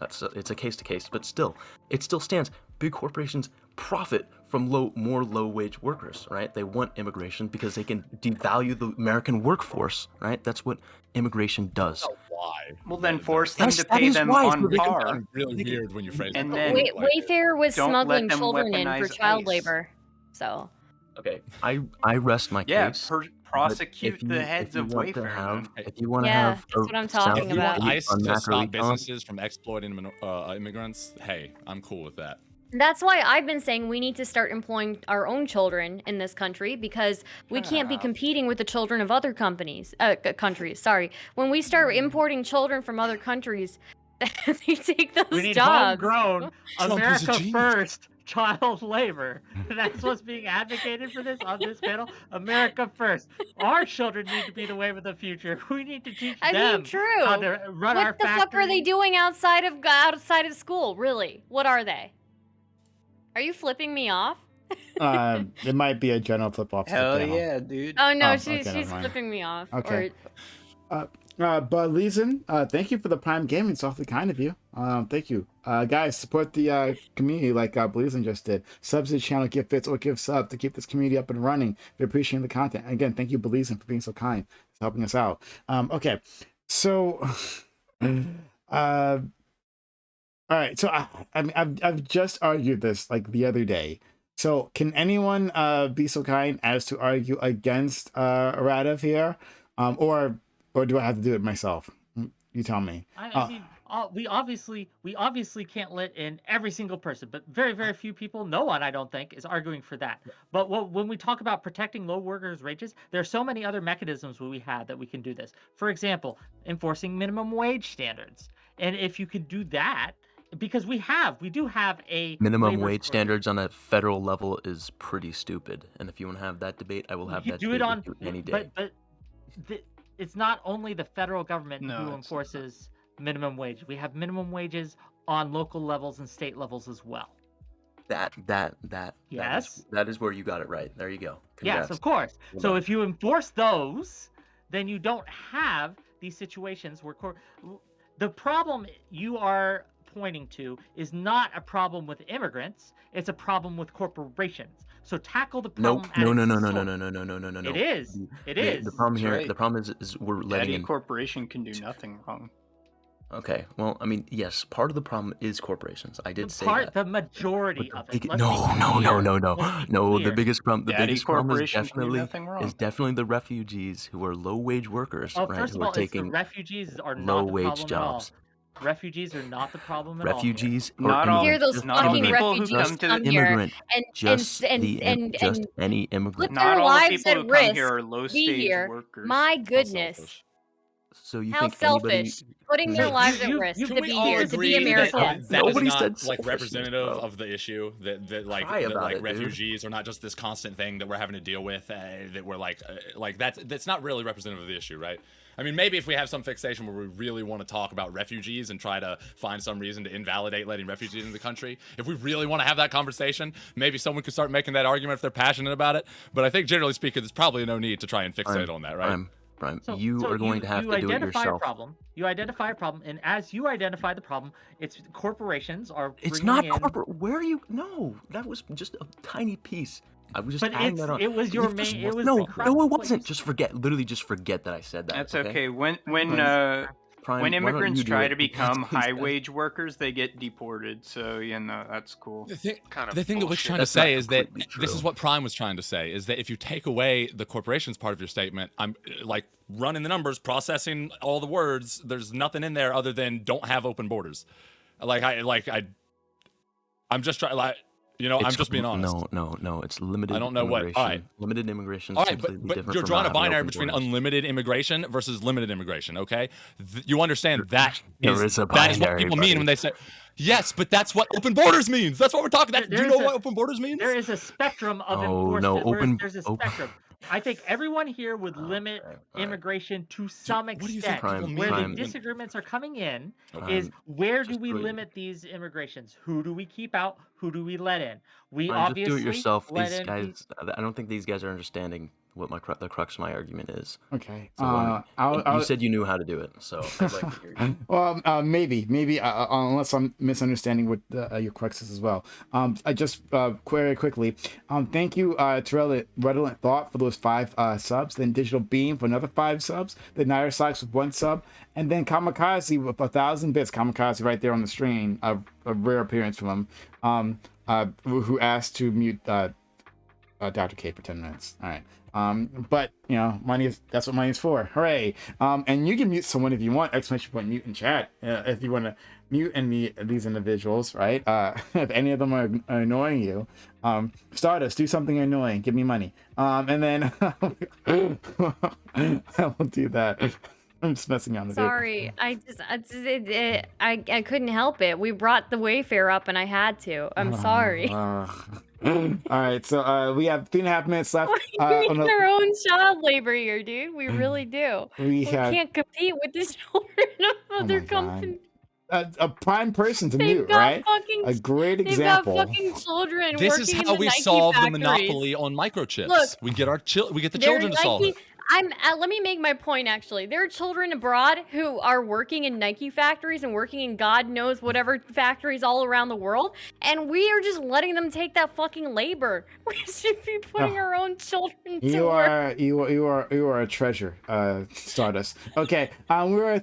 it's a case to case, but still, it still stands. Big corporations profit from more low-wage workers, right? They want immigration because they can devalue the American workforce, right? That's what immigration does. why. Well, then force them to That pay is them why, so on they can par. Sounds really weird when you phrase And it. then Wait, Wayfair was don't let smuggling them children in for weaponize child ICE. labor. So Okay, I rest my Yeah, case. but prosecute if the you- heads if you of want to Wayfair. have, then. if you want to Yeah, have that's what I'm a talking sound If you want about. debate ICE on to stop macroecon, businesses from exploiting immigrants, hey, I'm cool with that. that's why I've been saying we need to start employing our own children in this country because we can't be competing with the children of other countries. Sorry, when we start importing children from other countries, they take those We need jobs. homegrown, Trump was a America genius. first child labor. That's what's being advocated for this on this panel. America first. Our children need to be the wave of the future. We need to teach I them mean, true. how to run our What the fuck are they factories. doing outside of school? Really? What are they? Are you flipping me off? It might be a general flip off. Hell yeah, dude. Oh no, Oh, she's okay, never mind. flipping me off. Okay. But Leeson, thank you for the Prime Gaming. It's awfully kind of you. Thank you. Guys, support the community like Bleason just did. Subs to the channel, give bits or give sub to keep this community up and running. We appreciate the content. And again, thank you, Bleason, for being so kind. It's helping us out. Okay. So all right, so I've just argued this like the other day. So can anyone be so kind as to argue against Radav here, or do I have to do it myself? You tell me. I mean, we obviously can't let in every single person, but very few people. No one, I don't think, is arguing for that. But when we talk about protecting low workers' wages, there are so many other mechanisms we have that we can do this. For example, enforcing minimum wage standards, and if you could do that. Because we do have a minimum wage standards on a federal level is pretty stupid. And if you want to have that debate, I will have that debate with you any day. But it's not only the federal government who enforces minimum wage. We have minimum wages on local levels and state levels as well. Yes, that is where you got it right. There you go. Congrats. Yes, of course. Well So done. if you enforce those, then you don't have these situations where the problem you are pointing to is not a problem with immigrants, it's a problem with corporations. So tackle the problem. No. It is. The problem here. The problem is we're letting Daddy corporation can do nothing wrong. Okay, well, I mean, yes, part of the problem is corporations. I did say that. The majority of it. No. The biggest problem. The biggest problem is definitely the refugees who are low wage workers, right? First Who of all, are taking the refugees are low not the wage problem jobs. at all. Refugees are not the problem at Refugees all. or You hear those fucking refugees come here immigrant, and any immigrant flip their lives at risk to be here. My goodness. So you How think selfish. Putting their lives at risk to be here, to be American. That is not like representative of the issue. That refugees are not just this constant thing that we're having to deal with. That we're like that's not really representative of the issue, right? I mean, maybe if we have some fixation where we really want to talk about refugees and try to find some reason to invalidate letting refugees into the country, if we really want to have that conversation, maybe someone could start making that argument if they're passionate about it. But I think generally speaking, there's probably no need to try and fixate on that, right? You are going to have to do it yourself. You identify a problem, and as you identify the problem, it's corporations are. It's not corporate. Where are you? No, that was just a tiny piece. I was just adding that on. It was your main. It was no, it wasn't. Just forget. Literally, just forget that I said that. That's okay. When immigrants try to become high wage workers, they get deported. So that's cool. The thing that we're trying to say is that this is what Prime was trying to say, is that if you take away the corporations part of your statement, I'm like running the numbers, processing all the words. There's nothing in there other than don't have open borders. I'm just trying I'm just being honest. No. It's limited. I don't know what. All right. Limited immigration. All right, but you're drawing a binary between unlimited immigration versus limited immigration. Okay, you understand that is what people mean when they say. Yes, but that's what open borders means. That's what we're talking about. Do you know what open borders means? There is a spectrum of enforcement. There's a spectrum. I think everyone here would limit immigration to some extent. Where the disagreements are coming in is where do we limit these immigrations? Who do we keep out? Who do we let in? We obviously just do it yourself. let These in guys. I don't think these guys are understanding what the crux of my argument is. Okay. So you said you knew how to do it, so I'd like to hear you. Well, maybe, unless I'm misunderstanding what your crux is as well. I just very quickly. Thank you to Redolent Thought for those 5 subs. Then Digital Beam for another 5 subs. Then Nair Socks with 1 sub, and then Kamikaze with 1,000 bits. Kamikaze right there on the screen. A rare appearance from him. Who asked to mute Dr. K for 10 minutes. All right. But you know, that's what money is for. Hooray! And you can mute someone if you want. Exclamation point mute in chat if you want to mute these individuals, right? If any of them are annoying you, Stardust, do something annoying. Give me money. And then I will do that. I'm just messing on the Sorry, I couldn't help it. We brought the Wayfair up, and I had to. I'm sorry. All right, so we have 3.5 minutes left. We need our own child labor here, dude. We really do. We can't compete with the children of other companies. A prime person to mute, right? A great example. They've got fucking children. This is how we solve the monopoly on microchips. Look, we get the children to solve it. Let me make my point, actually. There are children abroad who are working in Nike factories and working in God knows whatever factories all around the world, and we are just letting them take that fucking labor. We should be putting our own children to work. You are a treasure, Stardust. Okay, we're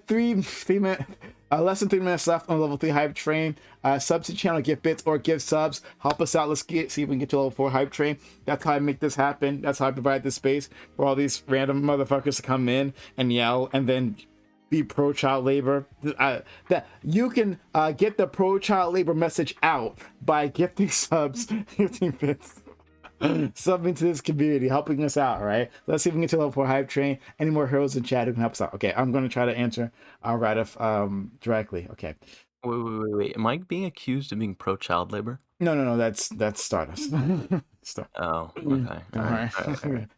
less than 3 minutes left on level 3 hype train. Subs to channel, give bits or give subs. Help us out. Let's see if we can get to level 4 hype train. That's how I make this happen. That's how I provide this space for all these random motherfuckers to come in and yell and then be pro-child labor. That you can get the pro-child labor message out by gifting subs, 15 bits. Subbing to this community, helping us out, right? Let's see if we can get to level 4 hype train. Any more heroes in chat who can help us out? Okay, I'm going to try to answer Radif directly. Okay. Wait. Am I being accused of being pro-child labor? No. That's Stardust. Oh, okay. All right.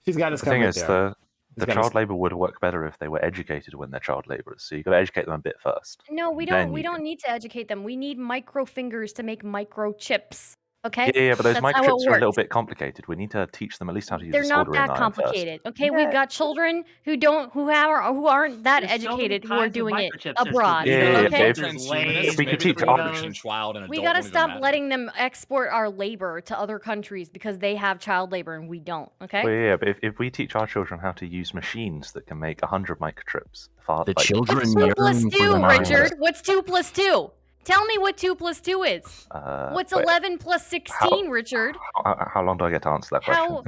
She's got us covered. The thing is, there. the child labor would work better if they were educated when they're child laborers. So you got to educate them a bit first. No, we don't. We don't need to educate them. We need micro fingers to make microchips. Okay. Yeah, but those microchips are a little bit complicated. We need to teach them at least how to use. They're not that complicated. Okay, we've got children who aren't that educated who are doing it abroad. Okay. If we could teach we gotta stop letting them export our labor to other countries because they have child labor and we don't. Okay. Well, yeah, but if we teach our children how to use machines that can make 100 microchips, children. What's 2 + 2, Richard? What's 2 + 2? Tell me what 2 + 2 is. What's 11 + 16, Richard? How long do I get to answer that question?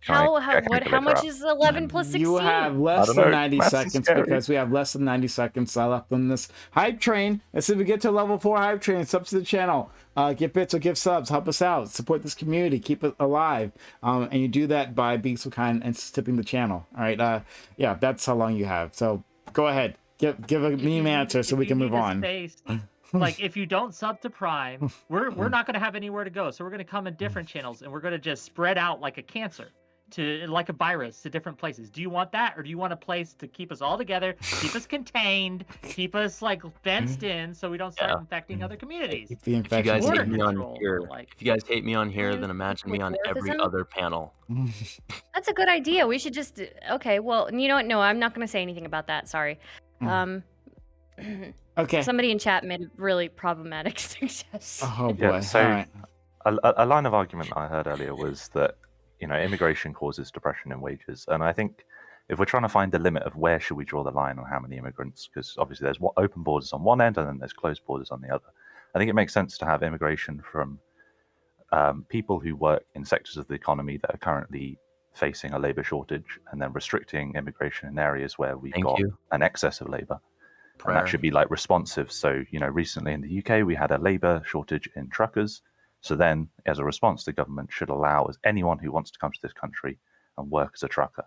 How much is 11 + 16? You have less than 90 seconds because we have less than 90 seconds left on this hype train. As soon as we get to level 4 hype train, subs to the channel. Give bits or give subs. Help us out. Support this community. Keep it alive. And you do that by being so kind and tipping the channel. All right. Yeah, that's how long you have. So go ahead. Give a meme answer so we can move on. Like, if you don't sub to Prime, we're not going to have anywhere to go. So we're going to come in different channels, and we're going to just spread out like a cancer, like a virus, to different places. Do you want that, or do you want a place to keep us all together, keep us contained, keep us like fenced in, so we don't start infecting other communities? If you guys hate me on here, then imagine me on every other panel. That's a good idea. We should just okay. Well, you know what? No, I'm not going to say anything about that. Sorry. Okay. Somebody in chat made a really problematic suggestion. Oh boy. Yeah, so right. a line of argument I heard earlier was that immigration causes depression in wages, and I think if we're trying to find the limit of where should we draw the line on how many immigrants, because obviously there's open borders on one end and then there's closed borders on the other. I think it makes sense to have immigration from people who work in sectors of the economy that are currently facing a labor shortage, and then restricting immigration in areas where we've got an excess of labor. And that should be like responsive. So, recently in the UK, we had a labor shortage in truckers. So then, as a response, the government should allow anyone who wants to come to this country and work as a trucker.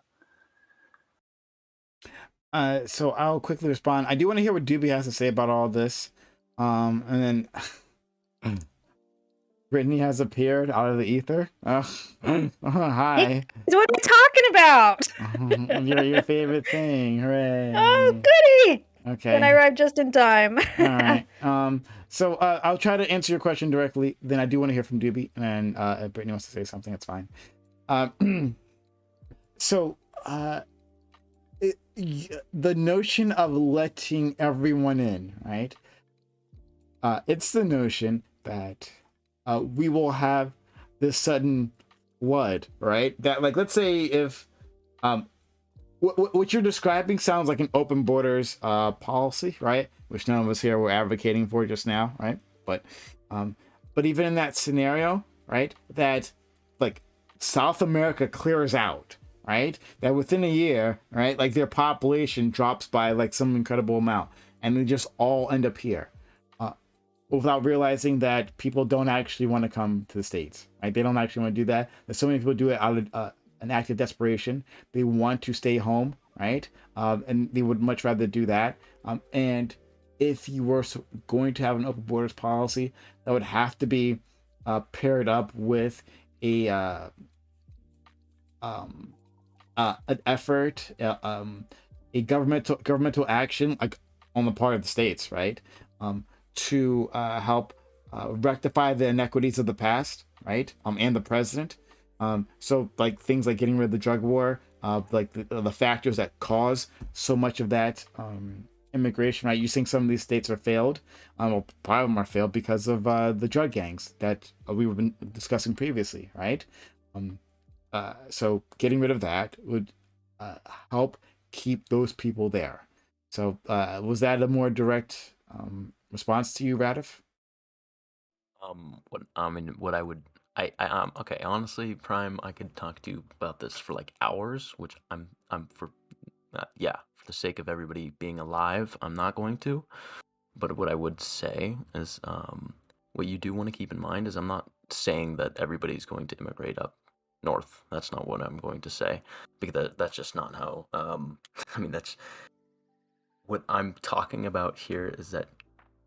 So I'll quickly respond. I do want to hear what Doobie has to say about all this. And then Brittany has appeared out of the ether. Hi. What are you talking about? Your favorite thing. Hooray. Oh, goody. Okay. Then I arrived just in time. All right. So I'll try to answer your question directly. Then I do want to hear from Doobie, and if Brittany wants to say something, that's fine. So, the notion of letting everyone in, right? It's the notion that we will have this sudden flood, right? That, like, let's say if what you're describing sounds like an open borders policy, right? Which none of us here were advocating for just now, right? But even in that scenario, right, that like South America clears out, right? That within a year, right, like their population drops by like some incredible amount, and they just all end up here, without realizing that people don't actually want to come to the States, right? They don't actually want to do that. There's so many people do it out of an act of desperation. They want to stay home, right? And they would much rather do that. And if you were going to have an open borders policy, that would have to be paired up with an effort, a governmental action, like on the part of the states, right? To help rectify the inequities of the past, right? And the present. So like things like getting rid of the drug war, like the factors that cause so much of that immigration, right? You think some of these states are failed, well, part of them are failed because of the drug gangs that we were been discussing previously, right? So getting rid of that would help keep those people there. So was that a more direct response to you, Radif? Okay, honestly, Prime, I could talk to you about this for like hours, which I'm for the sake of everybody being alive, I'm not going to. But what I would say is, what you do want to keep in mind is I'm not saying that everybody's going to immigrate up north. That's not what I'm going to say, because that's just not how. That's what I'm talking about here is that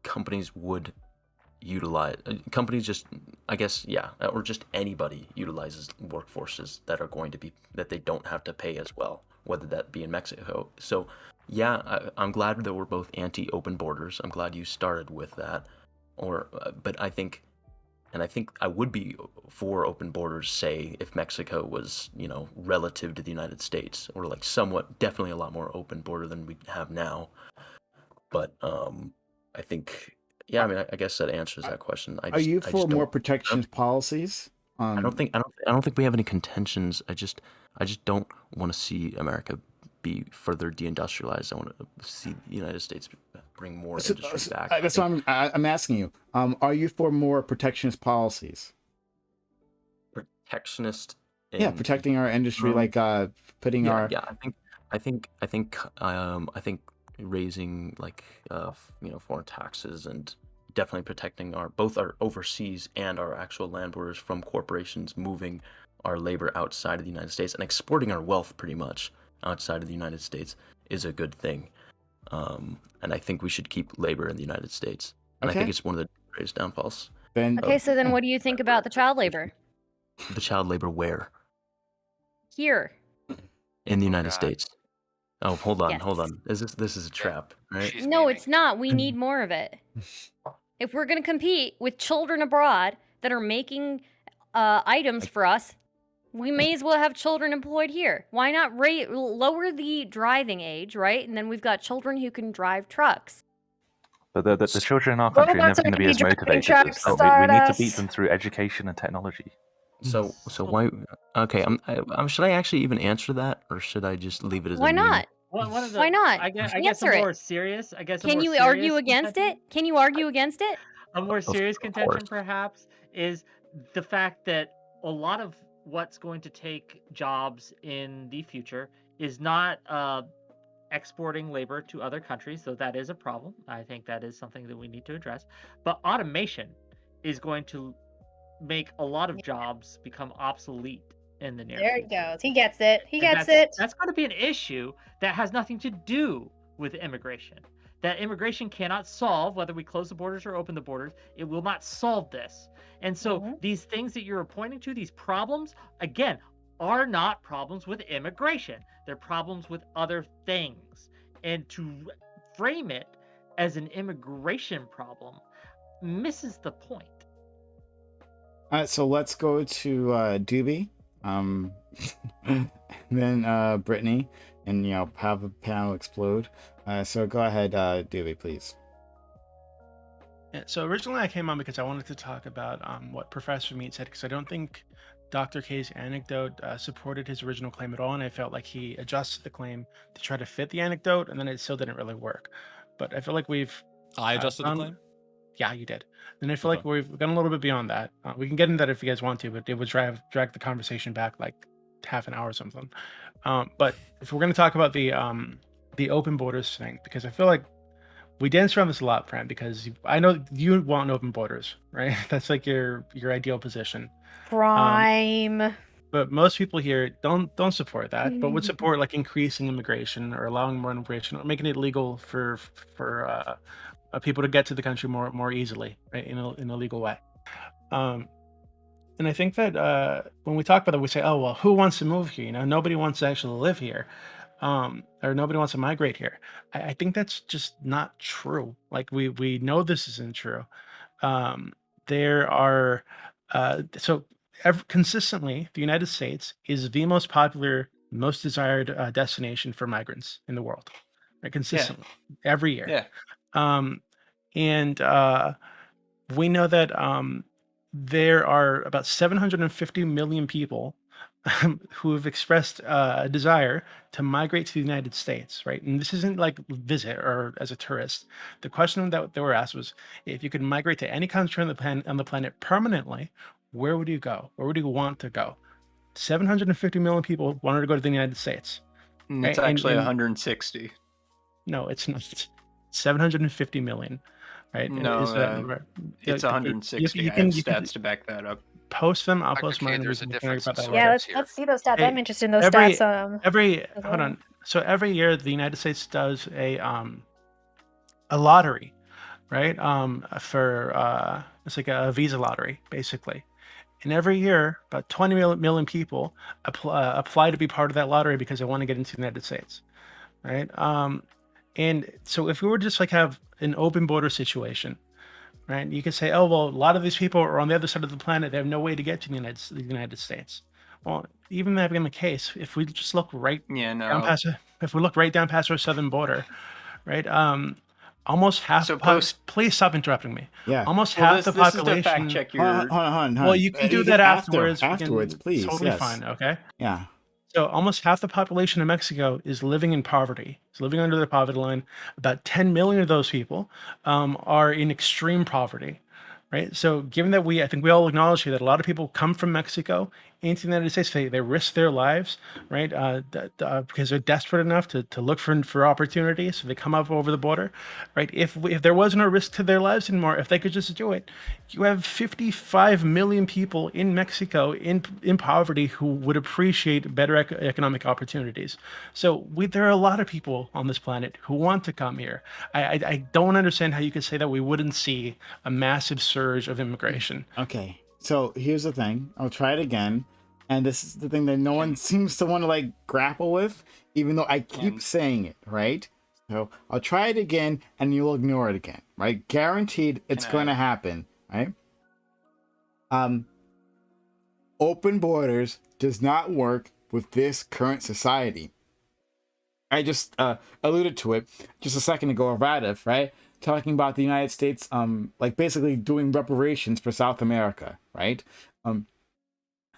companies would utilize or just anybody utilizes workforces that are going to be that they don't have to pay as well, whether that be in Mexico. So I'm glad that we're both anti-open borders. I'm glad you started with that, but I think I would be for open borders, say if Mexico was, relative to the United States, or like somewhat, definitely a lot more open border than we have now. But I think, I guess that answers that question. Are you for more protectionist policies? I don't think we have any contentions. I just don't want to see America be further deindustrialized. I want to see the United States bring more industry back. That's what I'm asking you. Are you for more protectionist policies? Protectionist? Protecting our industry, like putting our. Yeah, I think raising foreign taxes and definitely protecting both our overseas and our actual land borders from corporations moving our labor outside of the United States and exporting our wealth pretty much outside of the United States is a good thing. And I think we should keep labor in the United States. And I think it's one of the greatest downfalls. So then what do you think about the child labor? The child labor where? Here. In the United States. Oh, hold on. This is a trap, right? No, it's not. We need more of it. If we're going to compete with children abroad that are making items for us, we may as well have children employed here. Why not lower the driving age, right? And then we've got children who can drive trucks. But the children in our country are never going to be as motivated as us. We need to beat them through education and technology. So why? Okay, should I actually even answer that, or should I just leave it as? Why not? Why not? I guess Answer a it. more serious. Can you argue against it? Can you argue against it? A more serious contention, perhaps, is the fact that a lot of what's going to take jobs in the future is not exporting labor to other countries, so that is a problem. I think that is something that we need to address. But automation is going to make a lot of jobs become obsolete in the near future. There he goes. He gets it. That's going to be an issue that has nothing to do with immigration. That immigration cannot solve, whether we close the borders or open the borders. It will not solve this. And so these things that you're pointing to, these problems, again, are not problems with immigration. They're problems with other things. And to frame it as an immigration problem misses the point. All right, so let's go to Doobie. Then Brittany, and have the panel explode. So go ahead, Dewey, please. Yeah, so originally I came on because I wanted to talk about what Professor Mead said, because I don't think Dr. K's anecdote supported his original claim at all, and I felt like he adjusted the claim to try to fit the anecdote, and then it still didn't really work. But I feel like I adjusted the claim? Yeah, you did. And I feel like we've gone a little bit beyond that. We can get into that if you guys want to, but it would drag the conversation back like half an hour or something. But if we're going to talk about the open borders thing, because I feel like we dance around this a lot, Fran, because I know you want open borders, right? That's like your ideal position. Prime. But most people here don't support that, but would support like increasing immigration or allowing more immigration or making it legal for people to get to the country more easily, right, in a legal way. And I think that when we talk about it, we say, oh, well, who wants to move here? Nobody wants to actually live here, or nobody wants to migrate here. I think that's just not true. Like we know this isn't true. There are consistently, the United States is the most popular, most desired destination for migrants in the world, right? Consistently, every year. Yeah. And we know that there are about 750 million people who have expressed a desire to migrate to the United States, right? And this isn't like visit or as a tourist. The question that they were asked was, if you could migrate to any country on the planet permanently, where would you go? Where would you want to go? 750 million people wanted to go to the United States. It's right? actually 160. No, it's not. 750 million. Right? No, it's 160. I have stats to back that up. Post them. I'll post mine. There's a difference. Yeah, let's see those stats. I'm interested in those stats. Hold on. So every year the United States does a lottery, right? For it's like a visa lottery, basically. And every year, about 20 million people apply to be part of that lottery because they want to get into the United States, right? And so if we were just like have an open border situation, right? You could say, oh, well, a lot of these people are on the other side of the planet. They have no way to get to the United States. Well, even that being the case, if we just look if we look right down past our southern border, right? Almost half. Please stop interrupting me. Yeah. Almost half the population. This is to fact check your. Hold on. Well, you can do that afterwards. Afterwards, please. Totally yes. fine. Okay. Yeah. So almost half the population of Mexico is living in poverty. It's living under the poverty line. About 10 million of those people are in extreme poverty, right? So given that I think we all acknowledge here that a lot of people come from Mexico into the United States, they risk their lives, right? Because they're desperate enough to look for opportunities. So they come up over the border, right? If there wasn't a risk to their lives anymore, if they could just do it, you have 55 million people in Mexico in poverty who would appreciate better economic opportunities. So there are a lot of people on this planet who want to come here. I don't understand how you could say that we wouldn't see a massive surge of immigration. Okay, so here's the thing. I'll try it again. And this is the thing that no one seems to want to like grapple with, even though I keep saying it, right? So I'll try it again and you'll ignore it again, right? Guaranteed it's going to happen, right? Open borders does not work with this current society. I just alluded to it just a second ago, Radif, right? Talking about the United States, like basically doing reparations for South America, right?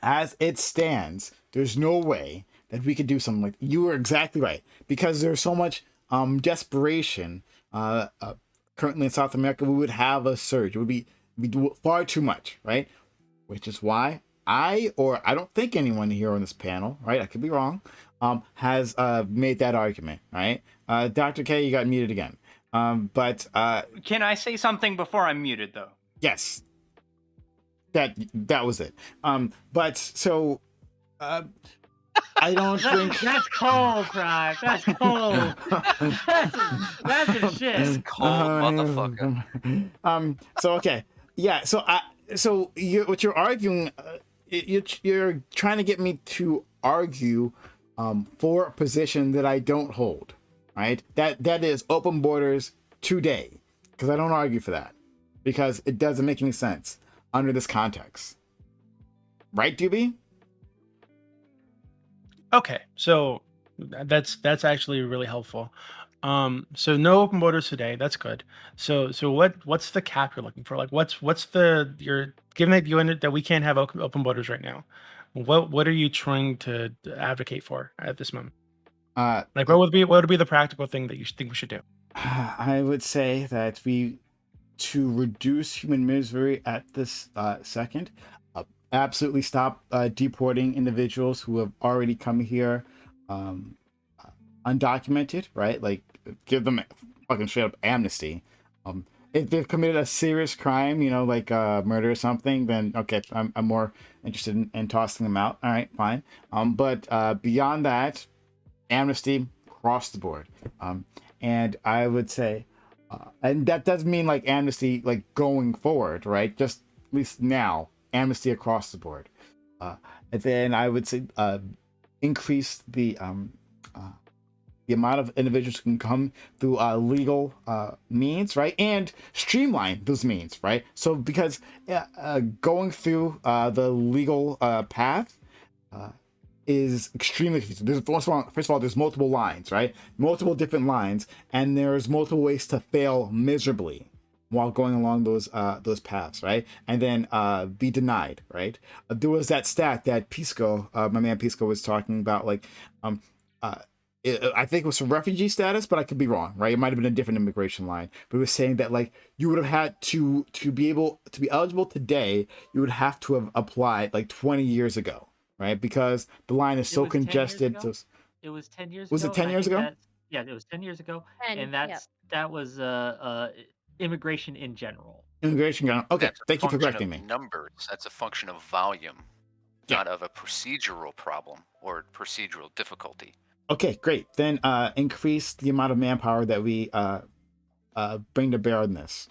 As it stands, there's no way that we could do something like that. You were exactly right, because there's so much desperation currently in South America. We would have a surge. It would be far too much, right? Which is why I don't think anyone here on this panel, right? I could be wrong, has made that argument, right? Dr. K, you got muted again. But can I say something before I'm muted, though? Yes. That was it. But so I don't think that's cold, Prime. That's cold. that's a shit. That's cold, motherfucker. So okay, yeah. So what you're arguing, you're trying to get me to argue for a position that I don't hold, right? That is open borders today, because I don't argue for that, because it doesn't make any sense under this context. Right, Doobie? Okay, so that's actually really helpful. So no open borders today. That's good. So what's the cap you're looking for? Like what's the you're given that that we can't have open borders right now. What are you trying to advocate for at this moment? Like what would be the practical thing that you think we should do? I would say that to reduce human misery at this second, absolutely stop deporting individuals who have already come here um, undocumented, right? Like, give them fucking straight up amnesty. If they've committed a serious crime, like murder or something, then okay, I'm more interested in tossing them out. All right, fine. But beyond that, amnesty across the board. And I would say, and that doesn't mean like amnesty like going forward, right? Just at least now, amnesty across the board. And then I would say increase the amount of individuals who can come through legal means, right? And streamline those means, right? So because going through the legal path is extremely confusing. First of all, there's multiple lines, right? Multiple different lines, and there's multiple ways to fail miserably while going along those paths, right? And then be denied, right? There was that stat that Pisco, my man Pisco, was talking about, like, I think it was for refugee status, but I could be wrong, right? It might have been a different immigration line, but it was saying that like you would have had to be able to be eligible today, you would have to have applied like 20 years ago, right? Because the line is so congested. So it was 10 years was ago. Was it 10 years ago? Yeah, it was 10 years ago, 10, and that was immigration in general. Immigration. Okay, That's thank you for correcting me. Numbers. That's a function of volume, not of a procedural problem or procedural difficulty. Okay, great. Then increase the amount of manpower that we bring to bear on this,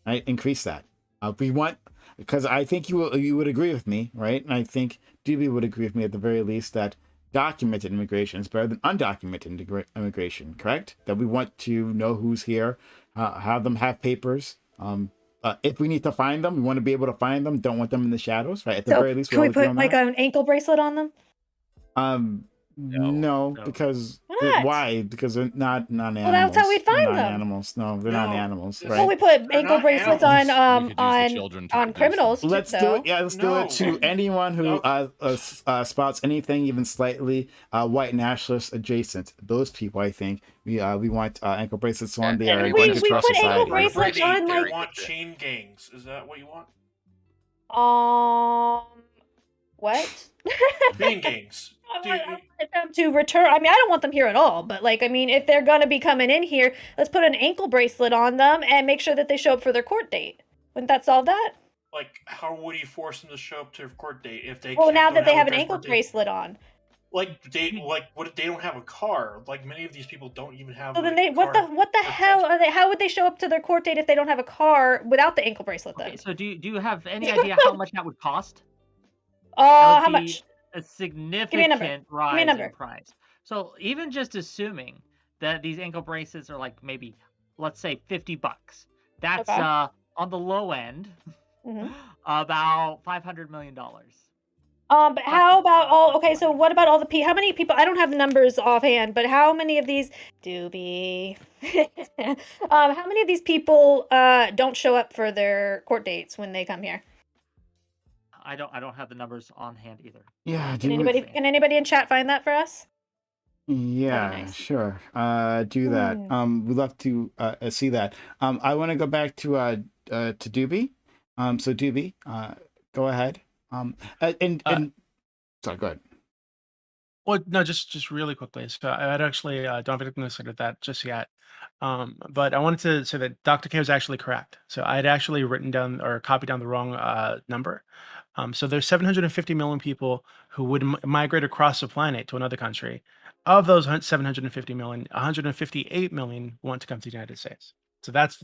right? Increase that. We want, because I think you would agree with me, right? And I think Doobie would agree with me at the very least that documented immigration is better than undocumented immigration, correct? That we want to know who's here, have them have papers. If we need to find them, we want to be able to find them. Don't want them in the shadows, right? At the very least, can we put like an ankle bracelet on them? No, because why? Because they're not animals. Well, that's how we'd find them. Animals. No, they're not animals. Right? Well, we put ankle bracelets on criminals. Let's do it. Yeah, let's do it to anyone who spots anything even slightly white nationalist adjacent. Those people, I think, we want ankle bracelets on. They are a danger to our society. Ankle bracelets on, like, you want chain gangs? Is that what you want? What? Chain gangs. I want them to return. I mean, I don't want them here at all, but like, I mean, if they're gonna be coming in here, let's put an ankle bracelet on them and make sure that they show up for their court date. Wouldn't that solve that? Like, how would you force them to show up to their court date if they? Well, now that they have an ankle bracelet on. Like what if they don't have a car? Like many of these people don't even have. So then what the hell are they? How would they show up to their court date if they don't have a car without the ankle bracelet? Then. Okay, so do you have any idea how much that would cost? How much? A significant rise in price. So even just assuming that these ankle bracelets are like maybe, let's say, $50, that's on the low end, about $500 million. But how about all? Okay, so what about all the how many people? I don't have the numbers offhand, but how many of these Doobie? How many of these people don't show up for their court dates when they come here? I don't have the numbers on hand either. Yeah. Can anybody in chat find that for us? Yeah, nice. Sure. Do that. We'd love to see that. I want to go back to Doobie. So Doobie, go ahead. And sorry, go ahead. Well, no, just really quickly. So I'd actually don't have to consider that just yet. But I wanted to say that Dr. K was actually correct. So I had actually written down or copied down the wrong number. So there's 750 million people who would migrate across the planet to another country. Of those 750 million, 158 million want to come to the United States. So that's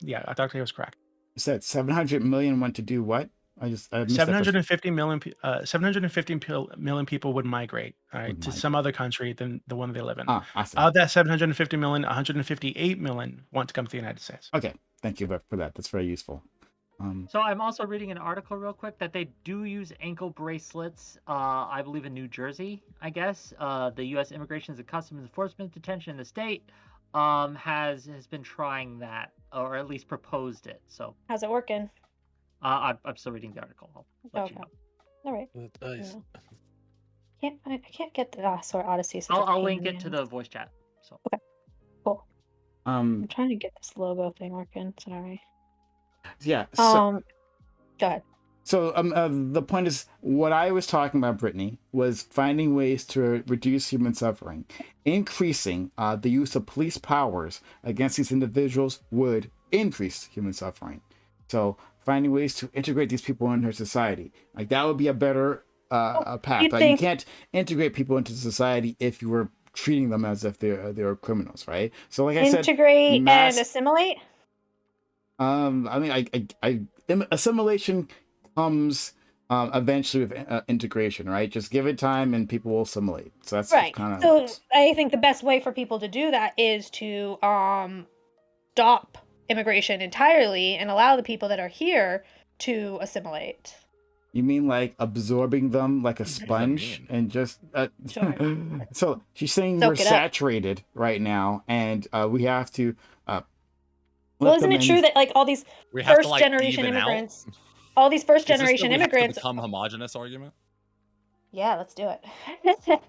yeah, Dr. K was correct. You said 700 million want to do what? I missed 750 million. 750 million people would migrate, right, to some other country than the one they live in. Of that 750 million, 158 million want to come to the United States. Okay, thank you for that. That's very useful. So I'm also reading an article real quick that they do use ankle bracelets, I believe in New Jersey, I guess. The U.S. Immigration and Customs Enforcement Detention in the state has been trying that, or at least proposed it. So how's it working? I'm still reading the article. I'll let you know. All right. Nice. I can't get the Odyssey. I'll link it to the voice chat. So okay, cool. I'm trying to get this logo thing working. Sorry. Yeah. So, go ahead. So the point is, what I was talking about, Brittany, was finding ways to reduce human suffering. Increasing the use of police powers against these individuals would increase human suffering. So finding ways to integrate these people into society, like that would be a better path. You can't integrate people into society if you were treating them as if they're criminals, right? So like I said, integrate and assimilate. I mean, assimilation comes eventually with integration, right? Just give it time and people will assimilate. So that's right. Kind of. So I think the best way for people to do that is to stop immigration entirely and allow the people that are here to assimilate. You mean like absorbing them like a sponge and just sure. So she's saying we're saturated right now and we have to well, isn't it true that like all these first generation immigrants, all these first generation immigrants become homogenous argument? Yeah, let's do it.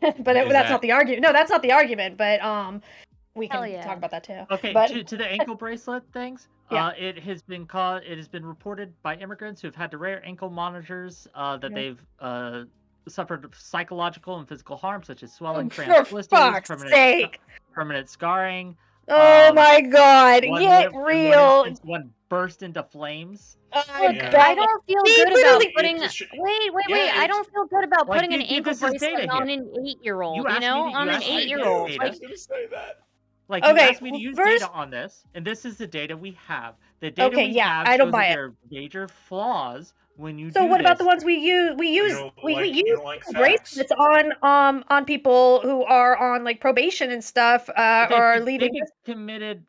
But that's not the argument. No, that's not the argument, but we can talk about that too. Okay, but to the ankle bracelet things, it has been reported by immigrants who've had to wear ankle monitors that they've suffered psychological and physical harm, such as swelling, blisters, permanent scarring. Oh my God! Get real. One burst into flames. I don't feel good about putting. Wait! I don't feel good about putting an ankle bracelet on an 8-year-old. On an 8-year-old. Like you asked me to use data on this, and this is the data we have. The data we have I don't buy it. There are major flaws when you. So what about the ones we use? We use bracelets on people who are on like probation and stuff, or leaving.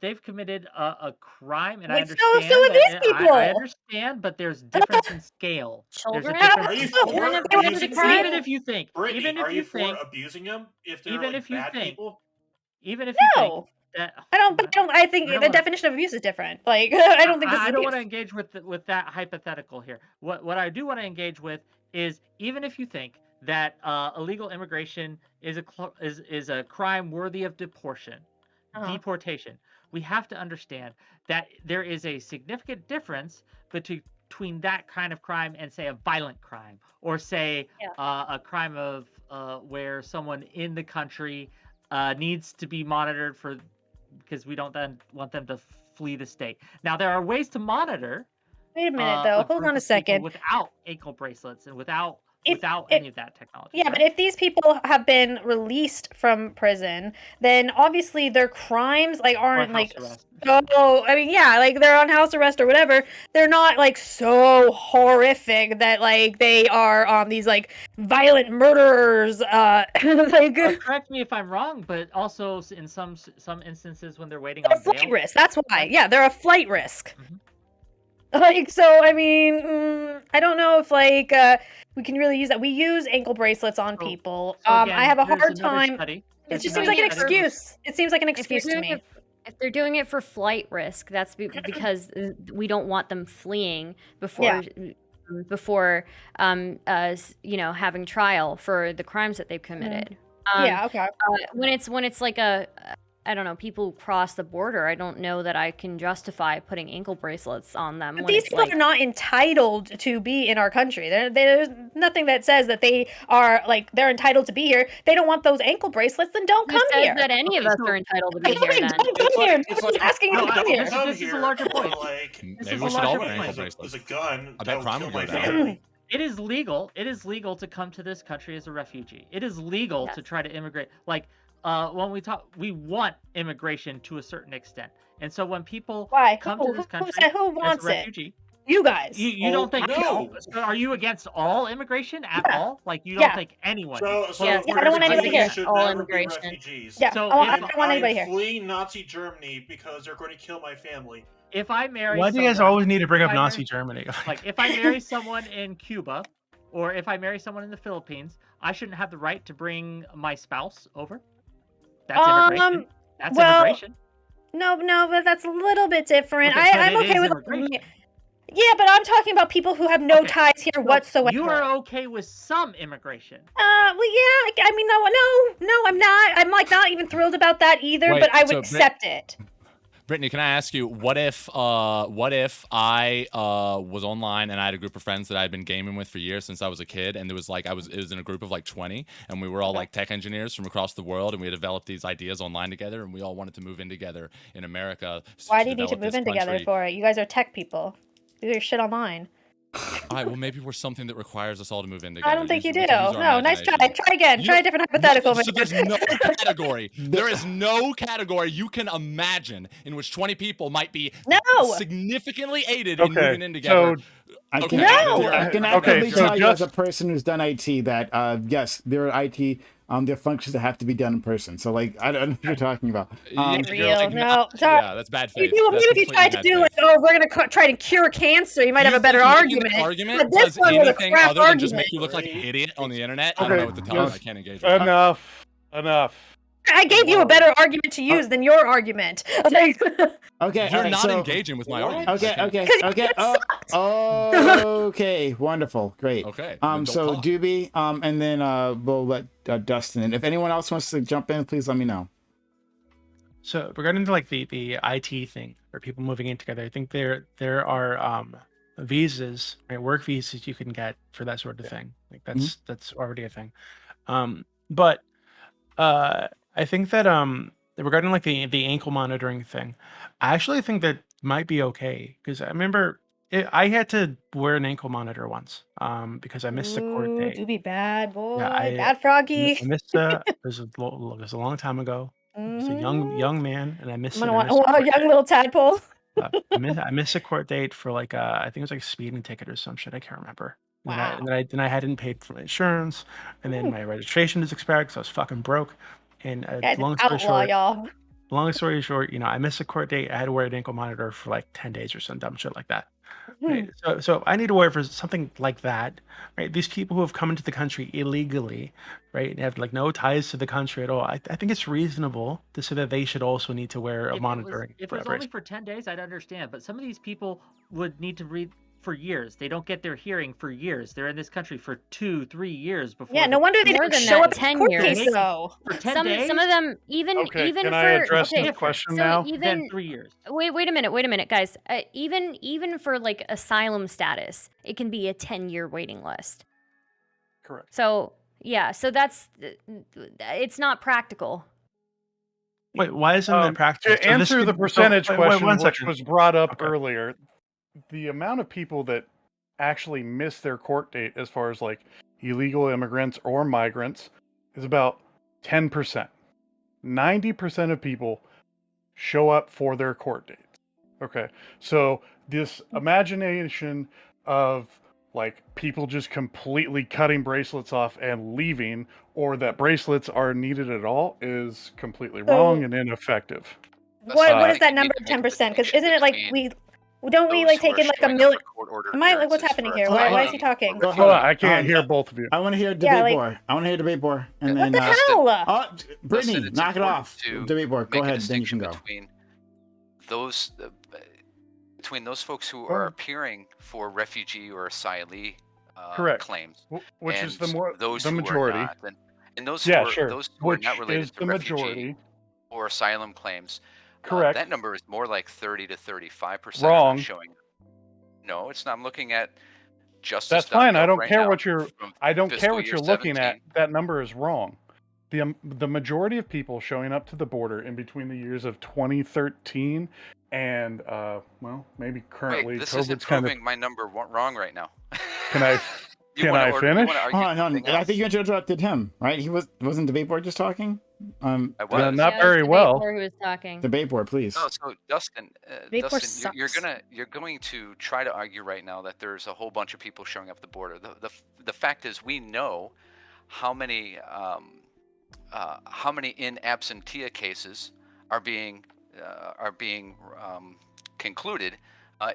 They've committed a crime, and I understand. So are these people. I understand, but there's difference in scale. Children. Even if you think, abusing them, if they're even like if you bad think, people? even if you think. I think the definition of abuse is different. Like, I don't think this is I don't abuse. want to engage with that hypothetical here. What I do want to engage with is even if you think that illegal immigration is a crime worthy of deportation, we have to understand that there is a significant difference between that kind of crime and say a violent crime, or say a crime of where someone in the country needs to be monitored because we don't then want them to flee the state. Now there are ways to monitor. Wait a minute, though. Hold on a second. Without ankle bracelets and without any of that technology. Yeah, but if these people have been released from prison, then obviously their crimes aren't like. Oh, I mean, yeah, like they're on house arrest or whatever. They're not like so horrific that like they are these like violent murderers. Correct me if I'm wrong, but also in some instances when they're waiting on flight risk. That's why. Yeah, they're a flight risk. Like, so I mean, I don't know if like we can really use that. We use ankle bracelets on people. Again, I have a hard time. Study. It just seems like an excuse. It seems like an excuse to me. If they're doing it for flight risk, that's because we don't want them fleeing before having trial for the crimes that they've committed. Okay. When it's like I don't know, people who cross the border, I don't know that I can justify putting ankle bracelets on them. But these people are not entitled to be in our country. There's nothing that says that they are like they're entitled to be here. They don't want those ankle bracelets, then don't come here. That any of us are entitled to be here. Then don't come here. Asking you to come here. This is a larger point. Maybe we should all wear ankle bracelets. There's a gun. I bet crime would go down. Family. It is legal. It is legal to come to this country as a refugee. It is legal to try to immigrate. Like. When we want immigration to a certain extent, and so when people come to this country who wants as a refugee, you guys. You don't think? No. So are you against all immigration at all? Like you don't think anyone? So I don't want anybody here. All immigration. Refugees. Yeah. So I don't want anybody here. I'm fleeing Nazi Germany because they're going to kill my family. if I marry Why do you guys someone- always need to bring if up I Nazi marry- Germany? Like, if I marry someone in Cuba, or if I marry someone in the Philippines, I shouldn't have the right to bring my spouse over. That's immigration. That's immigration. No, but that's a little bit different. Okay, but I'm it okay is with. immigration. Yeah, but I'm talking about people who have no ties here So whatsoever. You are okay with some immigration. Well, yeah. I mean, no, I'm not. I'm like not even thrilled about that either. Wait, but I would so accept it. Brittany, can I ask you, what if I was online and I had a group of friends that I had been gaming with for years since I was a kid, and there was like it was in a group of like 20, and we were all like tech engineers from across the world, and we had developed these ideas online together, and we all wanted to move in together in America. Why do you need to develop move this in together country. for it? You guys are tech people. Do your shit online. All right, well maybe we're something that requires us all to move in together. I don't think you do. We can use our No, nice try. imagination. Try again. Try a different hypothetical. So there's no category. There is no category you can imagine in which 20 people might be significantly aided in moving in together. I can, Okay. I can actively tell you as a person who's done IT that yes, there are IT there are functions that have to be done in person. So like I don't know what you're talking about. Real, no. Yeah, that's bad faith. Maybe That's if you tried to completely do bad like, oh, we're gonna try to cure cancer, you might have a better argument. But this does one was a anything crap other than argument. just make you look like an idiot on the internet? I don't know what to tell you. I can't engage with Enough. I gave you a better argument to use than your argument. Okay, You're alright, not so- engaging with my argument. Okay. Okay, wonderful, great. Okay, then so don't talk. Doobie, and then we'll let Dustin in. If anyone else wants to jump in, please let me know. So regarding to like the IT thing or people moving in together, I think there are visas, right, work visas you can get for that sort of thing. Like that's already a thing. But I think that regarding like the ankle monitoring thing, I actually think that might be okay because I remember I had to wear an ankle monitor once because I missed a court date. Do be bad boy, Yeah, bad froggy. I missed it was a long time ago. I was a young man, and I missed I'm it. gonna I missed want a young little tadpole. I missed a court date for like I think it was like a speeding ticket or some shit. I can't remember. Wow. And then I hadn't paid for my insurance, and then my registration is expired because I was fucking broke. And Guys, long outlaw, story short, y'all. long story short, I missed a court date. I had to wear an ankle monitor for like 10 days or some dumb shit like that. Right? So I need to wear it for something like that, right? These people who have come into the country illegally, right, and have like no ties to the country at all. I think it's reasonable to say that they should also need to wear a monitoring. If it was only for 10 days, I'd understand. But some of these people would need to read for years. They don't get their hearing for years. They're in this country for 2-3 years before. Yeah, no wonder they don't show up to 10 court years. case though. For 10 some days? of them even Okay, even can for I address okay, the question so now? even Then 3 years. wait a minute guys, even for like asylum status it can be a 10-year waiting list. Correct. So yeah, so that's it's not practical. Wait, why isn't that practical? To answer the percentage question, one which second. was brought up earlier, the amount of people that actually miss their court date as far as like illegal immigrants or migrants is about 10%. 90% of people show up for their court dates. Okay, so this imagination of like people just completely cutting bracelets off and leaving, or that bracelets are needed at all, is completely wrong and ineffective. What is that number of 10%? Because isn't it like we like take in like a million? Am I like what's happening here? Why is he talking? Hold on, I can't hear both of you. I want to hear debate Yeah, like- board. I want to hear debate board, and What then the hell? oh, Brittany, Listen, it's knock it important off. to Debate board, go make a ahead. Then you can distinction go. between those folks who are appearing for refugee or asylee Correct. claims, Which and is the those the who majority. Are not. And those Yeah, who are, sure. those who are Which not related is to the refugee majority. or asylum claims, Correct. that number is more like 30 to 35%. Wrong. Showing. No, it's not. I'm looking at justice. That's fine. I don't right care now what you're. from I don't care fiscal what year you're looking 17. at. That number is wrong. The majority of people showing up to the border in between the years of 2013 and well, maybe currently Wait, this COVID's isn't kind of. proving my number wrong right now. Can I? You Can wanna I argue- you finish? wanna argue Hold on. something I else? think you interrupted him, right? He wasn't debate board just talking. I Yeah, was. not Yeah, very debate well. board who was talking. Debate board, please. No, so Dustin, Debate board Dustin, you're sucks. going to try to argue right now that there's a whole bunch of people showing up at the border. The fact is, we know how many in absentia cases are being concluded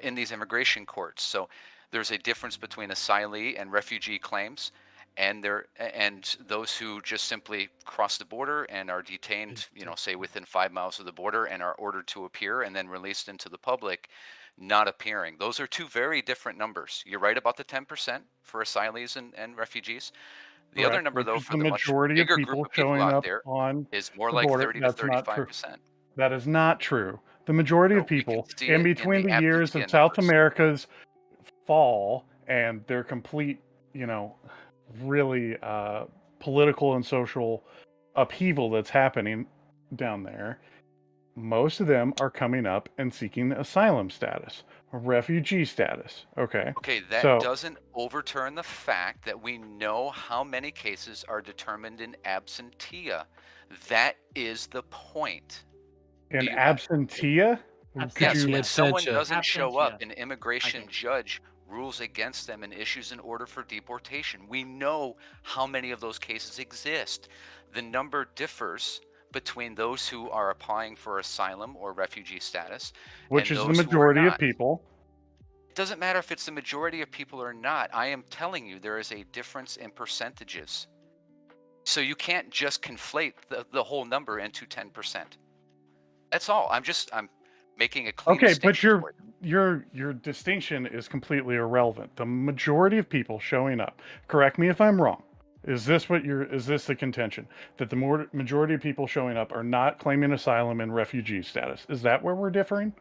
in these immigration courts. So there's a difference between asylee and refugee claims, and those who just simply cross the border and are detained, say within 5 miles of the border, and are ordered to appear and then released into the public, not appearing. Those are two very different numbers. You're right about the 10% for asylees and refugees. The other number, though, for the majority of people showing up on is more the like border. 30 to 35%. That is not true. The majority of people, in between the years of South America's fall and their complete, really political and social upheaval that's happening down there, most of them are coming up and seeking asylum status, refugee status. Okay. Okay, that doesn't overturn the fact that we know how many cases are determined in absentia. That is the point. In absentia? Yes, when someone doesn't show up, an immigration judge rules against them and issues an order for deportation. We know how many of those cases exist. The number differs between those who are applying for asylum or refugee status, which is the majority of people. It doesn't matter if it's the majority of people or not. I am telling you, there is a difference in percentages. So you can't just conflate the whole number into 10%. That's all. I'm making a clean distinction. But your distinction is completely irrelevant. The majority of people showing up, correct me if I'm wrong, is this the contention? That the majority of people showing up are not claiming asylum and refugee status? Is that where we're differing?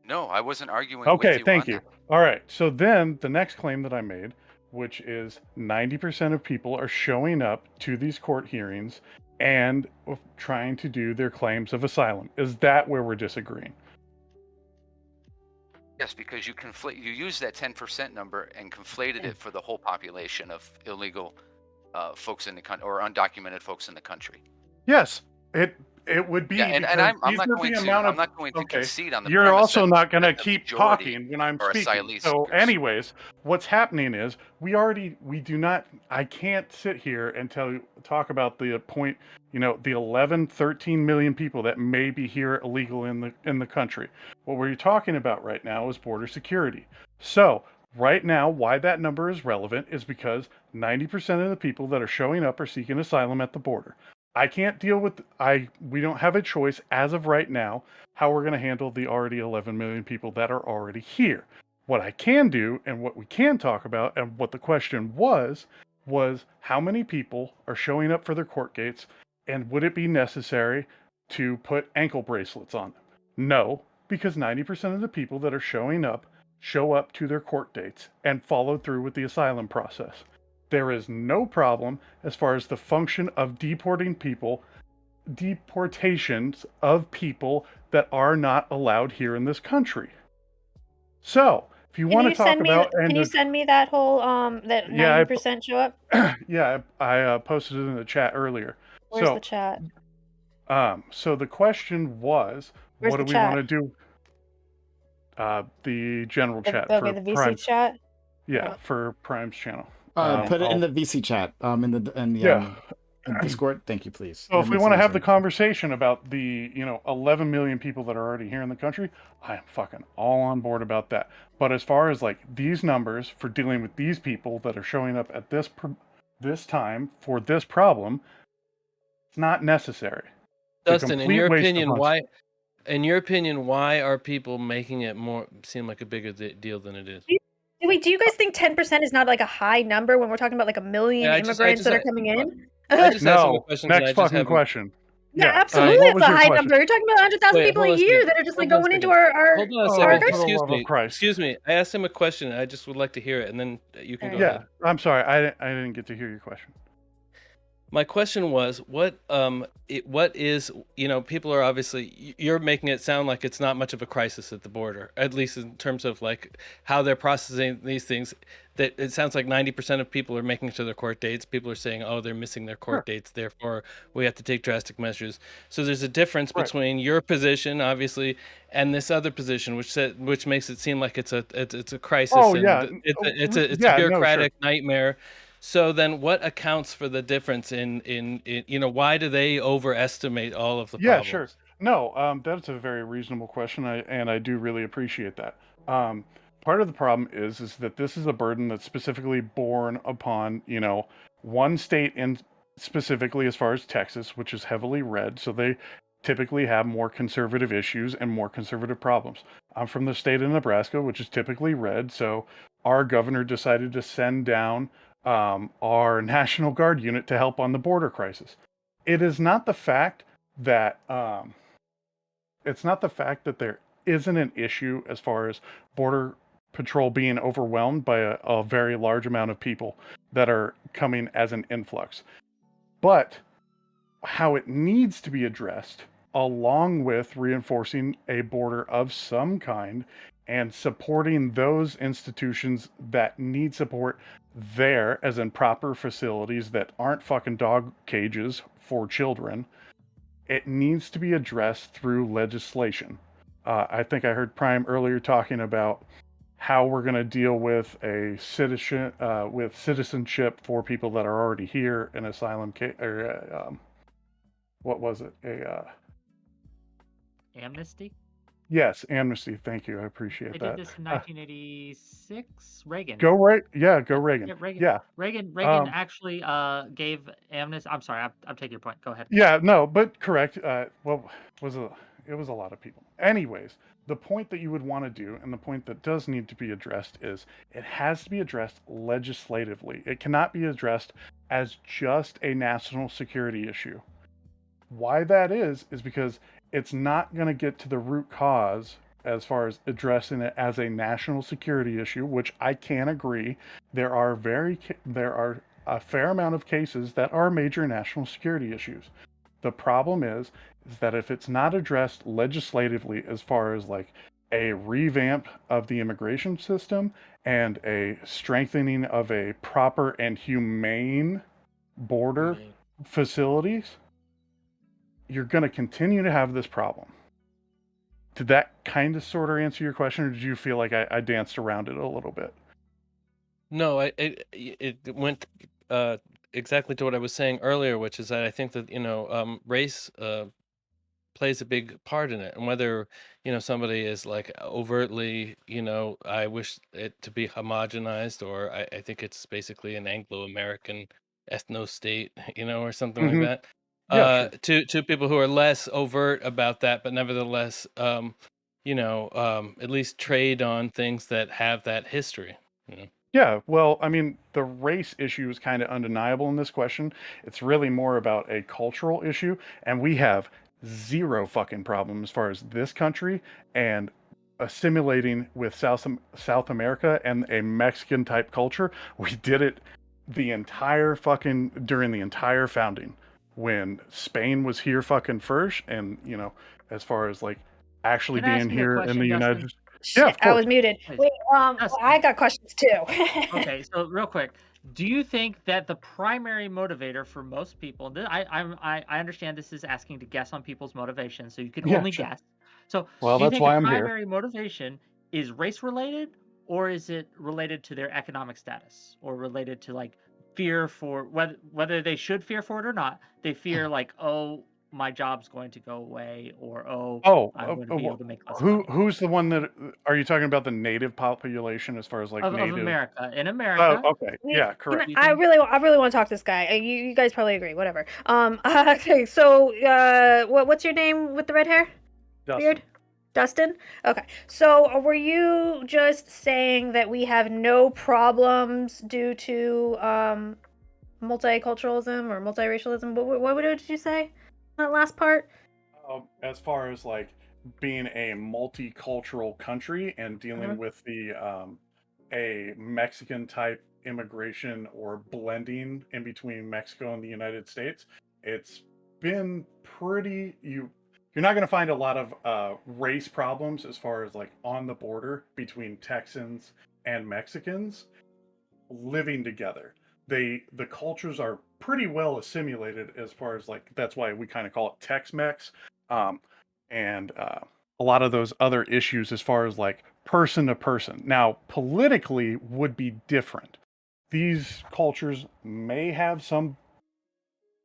No, I wasn't arguing with you. Okay, thank you. All right. So then the next claim that I made, which is 90% of people are showing up to these court hearings and trying to do their claims of asylum. Is that where we're disagreeing? Yes, because you use that 10% number and conflated it for the whole population of illegal folks in the country or undocumented folks in the country. Yes, it would be. Yeah, and I'm not going to concede on the. You're also not going to keep talking when I'm speaking. So, anyways, what's happening is I can't sit here and talk about the point. The 11, 13 million people that may be here illegal in the country. What we're talking about right now is border security. So right now, why that number is relevant is because 90% of the people that are showing up are seeking asylum at the border. I can't deal with. We don't have a choice as of right now how we're going to handle the already 11 million people that are already here. What I can do and what we can talk about and what the question was how many people are showing up for their court gates. And would it be necessary to put ankle bracelets on them? No, because 90% of the people that are showing up show up to their court dates and follow through with the asylum process. There is no problem as far as the function of deportations of people that are not allowed here in this country. So, if you want to talk about... Can you send me that whole, that 90% show up? Yeah, I posted it in the chat earlier. Where's the chat? So the question was, what do we want to do? The general chat. Okay, the VC chat? Yeah, for Prime's channel. Put it in the VC chat. In Discord. Thank you, please. So if we want to have the conversation about the 11 million people that are already here in the country, I am fucking all on board about that. But as far as these numbers for dealing with these people that are showing up at this time for this problem, it's not necessary. Dustin, in your opinion, why are people making it seem like a bigger deal than it is? Do you guys think 10% is not a high number when we're talking about 1 million immigrants that are coming in? No. Next fucking question. Yeah, absolutely, it's a high number. You're talking about 100,000 people a year that are just going into our. Hold on a second. Excuse me. I asked him a question. I just would like to hear it, and then you can go ahead. I'm sorry. I didn't get to hear your question. My question was, what is, people are obviously, you're making it sound like it's not much of a crisis at the border, at least in terms of how they're processing these things. That it sounds like 90% of people are making it to their court dates. People are saying, oh, they're missing their court dates, therefore we have to take drastic measures. So there's a difference between your position, obviously, and this other position, which makes it seem like it's a crisis. Oh, and yeah. It's a bureaucratic nightmare. So then what accounts for the difference in why do they overestimate all of the problems? Yeah, sure. No, that's a very reasonable question, and I do really appreciate that. Part of the problem is that this is a burden that's specifically borne upon, one state in specifically as far as Texas, which is heavily red, so they typically have more conservative issues and more conservative problems. I'm from the state of Nebraska, which is typically red, so our governor decided to send down our National Guard unit to help on the border crisis. It is not the fact that there isn't an issue as far as border patrol being overwhelmed by a very large amount of people that are coming as an influx, but how it needs to be addressed, along with reinforcing a border of some kind and supporting those institutions that need support there, as in proper facilities that aren't fucking dog cages for children. It needs to be addressed through legislation. I think I heard Prime earlier talking about how we're going to deal with citizenship for people that are already here in asylum what was it? Amnesty? Yes, amnesty. Thank you. I appreciate They that. did this in 1986. Reagan. Go right. Yeah, go Reagan. Yeah, Reagan. Yeah. Reagan actually gave amnesty. I'm sorry. I'm taking your point. Go ahead. Yeah, no, but correct. Well, it was a lot of people. Anyways, the point that you would want to do, and the point that does need to be addressed, is it has to be addressed legislatively. It cannot be addressed as just a national security issue. Why that is because it's not going to get to the root cause as far as addressing it as a national security issue, which I can agree. There are a fair amount of cases that are major national security issues. The problem is that if it's not addressed legislatively as far as like a revamp of the immigration system and a strengthening of a proper and humane border facilities, you're going to continue to have this problem. Did that kind of sort of answer your question, or did you feel like I danced around it a little bit? No, it went exactly to what I was saying earlier, which is that I think that race plays a big part in it, and whether somebody is like overtly I wish it to be homogenized, or I think it's basically an Anglo-American ethno state, or something like that. Yeah, sure. To people who are less overt about that, but nevertheless, at least trade on things that have that history. Yeah, well, I mean, the race issue is kind of undeniable in this question. It's really more about a cultural issue, and we have zero fucking problem as far as this country and assimilating with South America and a Mexican type culture. We did it during the entire founding, when Spain was here fucking first, and as far as like actually Can I ask being you a here in question, the United Dustin? States. Yeah, of I was course. muted. Please. Wait, Dustin. I got questions too. Okay, so real quick, do you think that the primary motivator for most people, and I understand this is asking to guess on people's motivations, so you can Yeah, only sure. guess. So Well, do you that's think the why I'm here. primary motivation is race related, or is it related to their economic status, or related to like fear for whether they should fear for it or not? They fear like, oh, my job's going to go away, or I'm going to be able to make less money. Who's the one that are you talking about? The native population as far as like Of native? America. In Oh, America. okay. Yeah, correct. Do you I think- really want to talk to this guy. You guys probably agree. Whatever. Okay. So, what's your name with the red hair? Dustin. Beard? Dustin? Okay. So, were you just saying that we have no problems due to multiculturalism or multiracialism? What did you say? That last part? As far as like being a multicultural country and dealing with the a Mexican type immigration or blending in between Mexico and the United States, it's been pretty you're not going to find a lot of race problems as far as like on the border between Texans and Mexicans living together. The cultures are pretty well assimilated as far as like, that's why we kind of call it Tex-Mex, and a lot of those other issues as far as like person to person. Now, politically would be different. These cultures may have some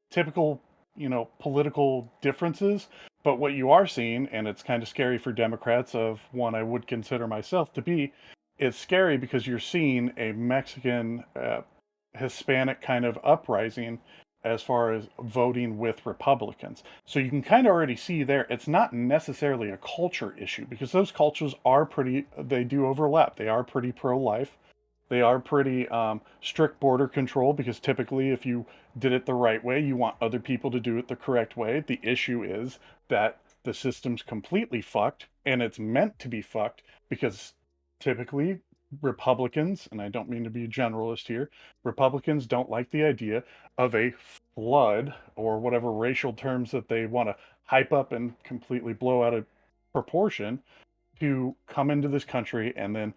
typical, political differences, But what you are seeing, and it's kind of scary for Democrats, of one I would consider myself to be, it's scary because you're seeing a Mexican, Hispanic kind of uprising as far as voting with Republicans. So you can kind of already see there, it's not necessarily a culture issue because those cultures are they do overlap. They are pretty pro-life. They are pretty strict border control because typically if you did it the right way, you want other people to do it the correct way. The issue is that the system's completely fucked, and it's meant to be fucked because typically Republicans, and I don't mean to be a generalist here, Republicans don't like the idea of a flood or whatever racial terms that they want to hype up and completely blow out of proportion to come into this country and then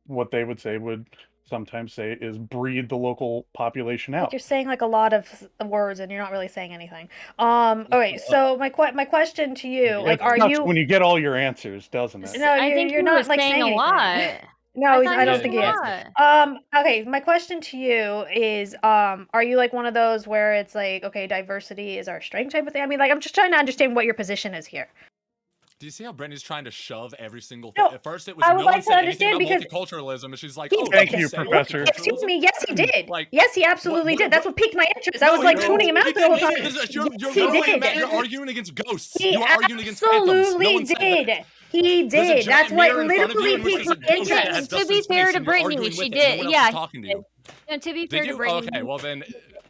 what they would sometimes say is breed the local population Like out. you're saying like a lot of words and you're not really saying anything. Okay, so my question to you, like, It are sucks you? when you get all your answers, doesn't it? No, I think you're he not was like saying saying a anything. lot. No, I don't think he is. lot. Okay, my question to you is, are you like one of those where it's like, okay, diversity is our strength type of thing? I mean, like, I'm just trying to understand what your position is here. Do you see how Brittany's trying to shove every single No, thing? At first, it was I would no one like to said anything understand about because multiculturalism, and she's like, he "Oh, did. Thank don't you, say Professor. Excuse me. Yes, he did. Like, yes, he absolutely did. That's what piqued my interest. I No, was like he tuning him out didn't. the whole He time. didn't. You're Yes, he literally did. you're arguing against ghosts. He You are arguing against phantoms. No absolutely one said that. did. He There's a did. That's giant what mirror in front of you literally in which piqued there's my a ghost that interest. has To be Dustin's fair face, to and you're Brittany, arguing she with it, and no did. one else Yeah, is talking to you. no, to be Did fair to you? Brittany, Okay, well then.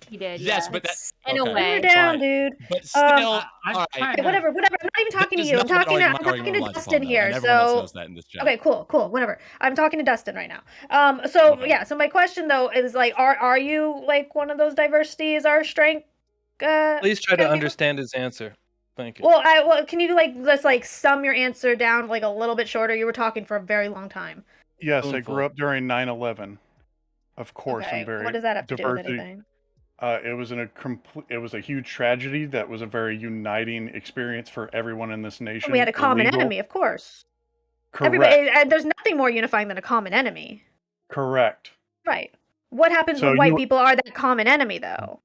he did. Yes, but that. in a Okay, way. Simmer down, dude. But still, all right. Okay, whatever. I'm not even talking to This is you. I'm not talking my to argument on lines of Dustin phone, though, here. and everyone else So knows that in this chat. okay, cool, whatever. I'm talking to Dustin right now. So yeah. So my question though is like, are you like one of those diversity is our strength? Please try to understand his answer. Thank you. Well, can you like let's like sum your answer down like a little bit shorter? You were talking for a very long time. Yes, I grew up during 9/11. Of course, Okay, I'm very what does that have to do with diversity. anything? It was a huge tragedy that was a very uniting experience for everyone in this nation. We had a common Illegal- enemy, of course. Correct. Everybody, there's nothing more unifying than a common enemy. Correct. Right. What happens So when white you- people are that common enemy, though?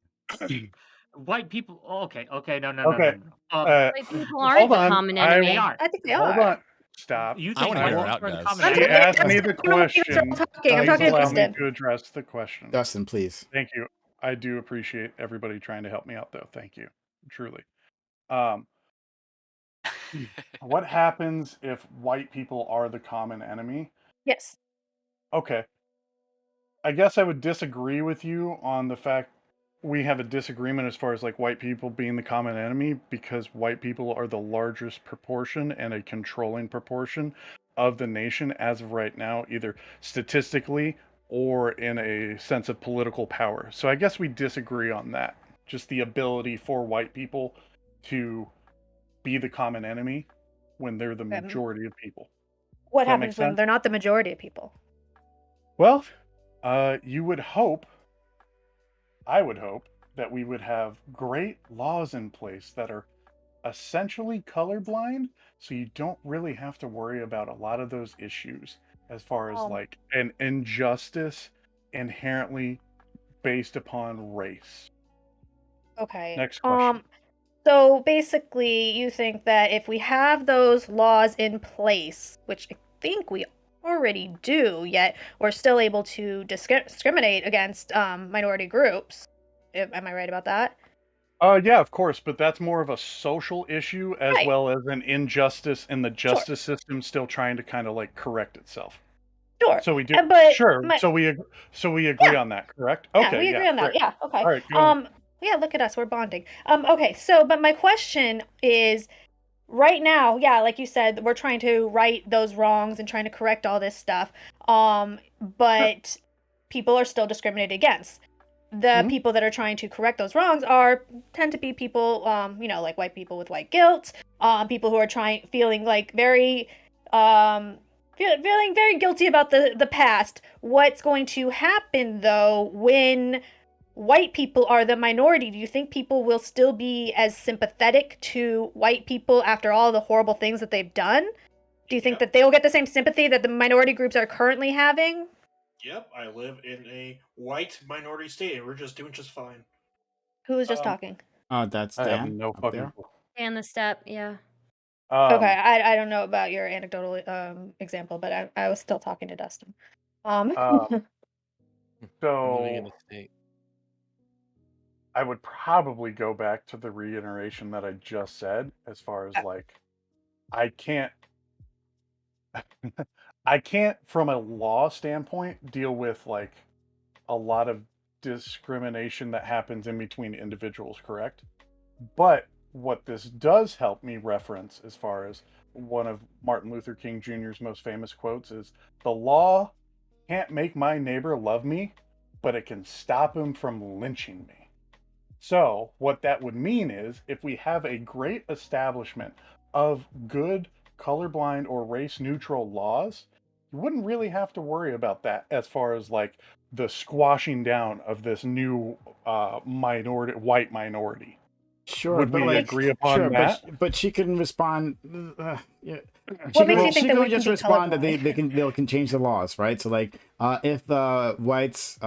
White people. Okay. No. Okay. White people aren't the common enemy. They are. I think they Hold are. on. Stop. You I think wanna white hear her people out, are the guys. common I'm You enemy? talking to asked me Dustin. the You know what? question. I'm talking to Please allow me Dustin. to address the question. Dustin, please. Thank you. I do appreciate everybody trying to help me out, though. Thank you. Truly. What happens if white people are the common enemy? Yes. Okay. I guess I would disagree with you on the fact we have a disagreement as far as like white people being the common enemy because white people are the largest proportion and a controlling proportion of the nation as of right now, either statistically or in a sense of political power. So I guess we disagree on that. Just the ability for white people to be the common enemy when they're the majority of people. What Does that make happens when sense? they're not the majority of people? Well, you would hope, I would hope, that we would have great laws in place that are essentially colorblind, so you don't really have to worry about a lot of those issues as far as like an injustice inherently based upon race. Okay. Next question. So basically, you think that if we have those laws in place, which I think we already do, yet we're still able to discriminate against minority groups. Am I right about that? Yeah, of course, but that's more of a social issue as Right. well as an injustice in the justice system still trying to kind of like correct itself. Sure. So we do. But Sure. my- So we agree on that, correct? Yeah, Okay. we agree on that. great. Yeah, okay. All right. Go on. Yeah, look at us, we're bonding. Okay, so but my question is right now, yeah, like you said, we're trying to right those wrongs and trying to correct all this stuff. But people are still discriminated against. The people that are trying to correct those wrongs tend to be people, like white people with white guilt, people who are feeling like very feeling very guilty about the past. What's going to happen though when white people are the minority? Do you think people will still be as sympathetic to white people after all the horrible things that they've done? Do you think that they will get the same sympathy that the minority groups are currently having? Yep, I live in a white minority state, and we're just doing just fine. Who was just talking? Oh, that's I have Dan. no up fucking there. clue. And the step, yeah. Okay, I don't know about your anecdotal example, but I was still talking to Dustin. Living in So a state. I would probably go back to the reiteration that I just said, as far as like, I can't, I can't, from a law standpoint, deal with like a lot of discrimination that happens in between individuals, correct? But what this does help me reference, as far as one of Martin Luther King Jr.'s most famous quotes, is the law can't make my neighbor love me, but it can stop him from lynching me. So, what that would mean is, if we have a great establishment of good colorblind or race neutral laws, you wouldn't really have to worry about that as far as like the squashing down of this new white minority. Sure, Would but we like, agree upon sure, that? but she can respond. Yeah. What makes you think She that can we just can be respond that they colorblind? can change the laws, right? So like, if the whites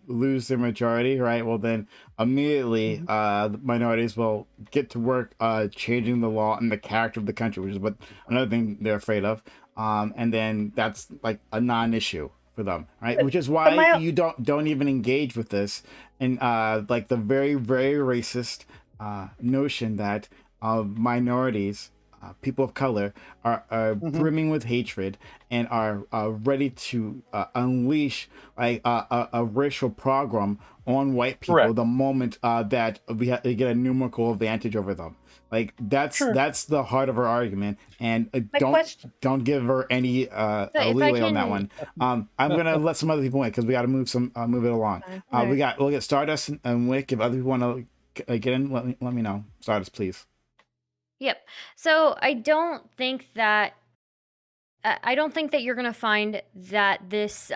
lose their majority, right? Well, then immediately the minorities will get to work changing the law and the character of the country, which is what another thing they're afraid of. And then that's like a non-issue for them, right? Which is why you don't even engage with this, and like the very racist notion that minorities, people of color, are brimming with hatred and are ready to unleash like a racial pogrom on white people. Correct. The moment that we get a numerical advantage over them. Like that's the heart of her argument, and don't give her any leeway on that one. I'm gonna let some other people in because we got to move it along. We'll get Stardust and Wick. If other people want to get in, let me know. Stardust, please. Yep. So I don't think that you're going to find that this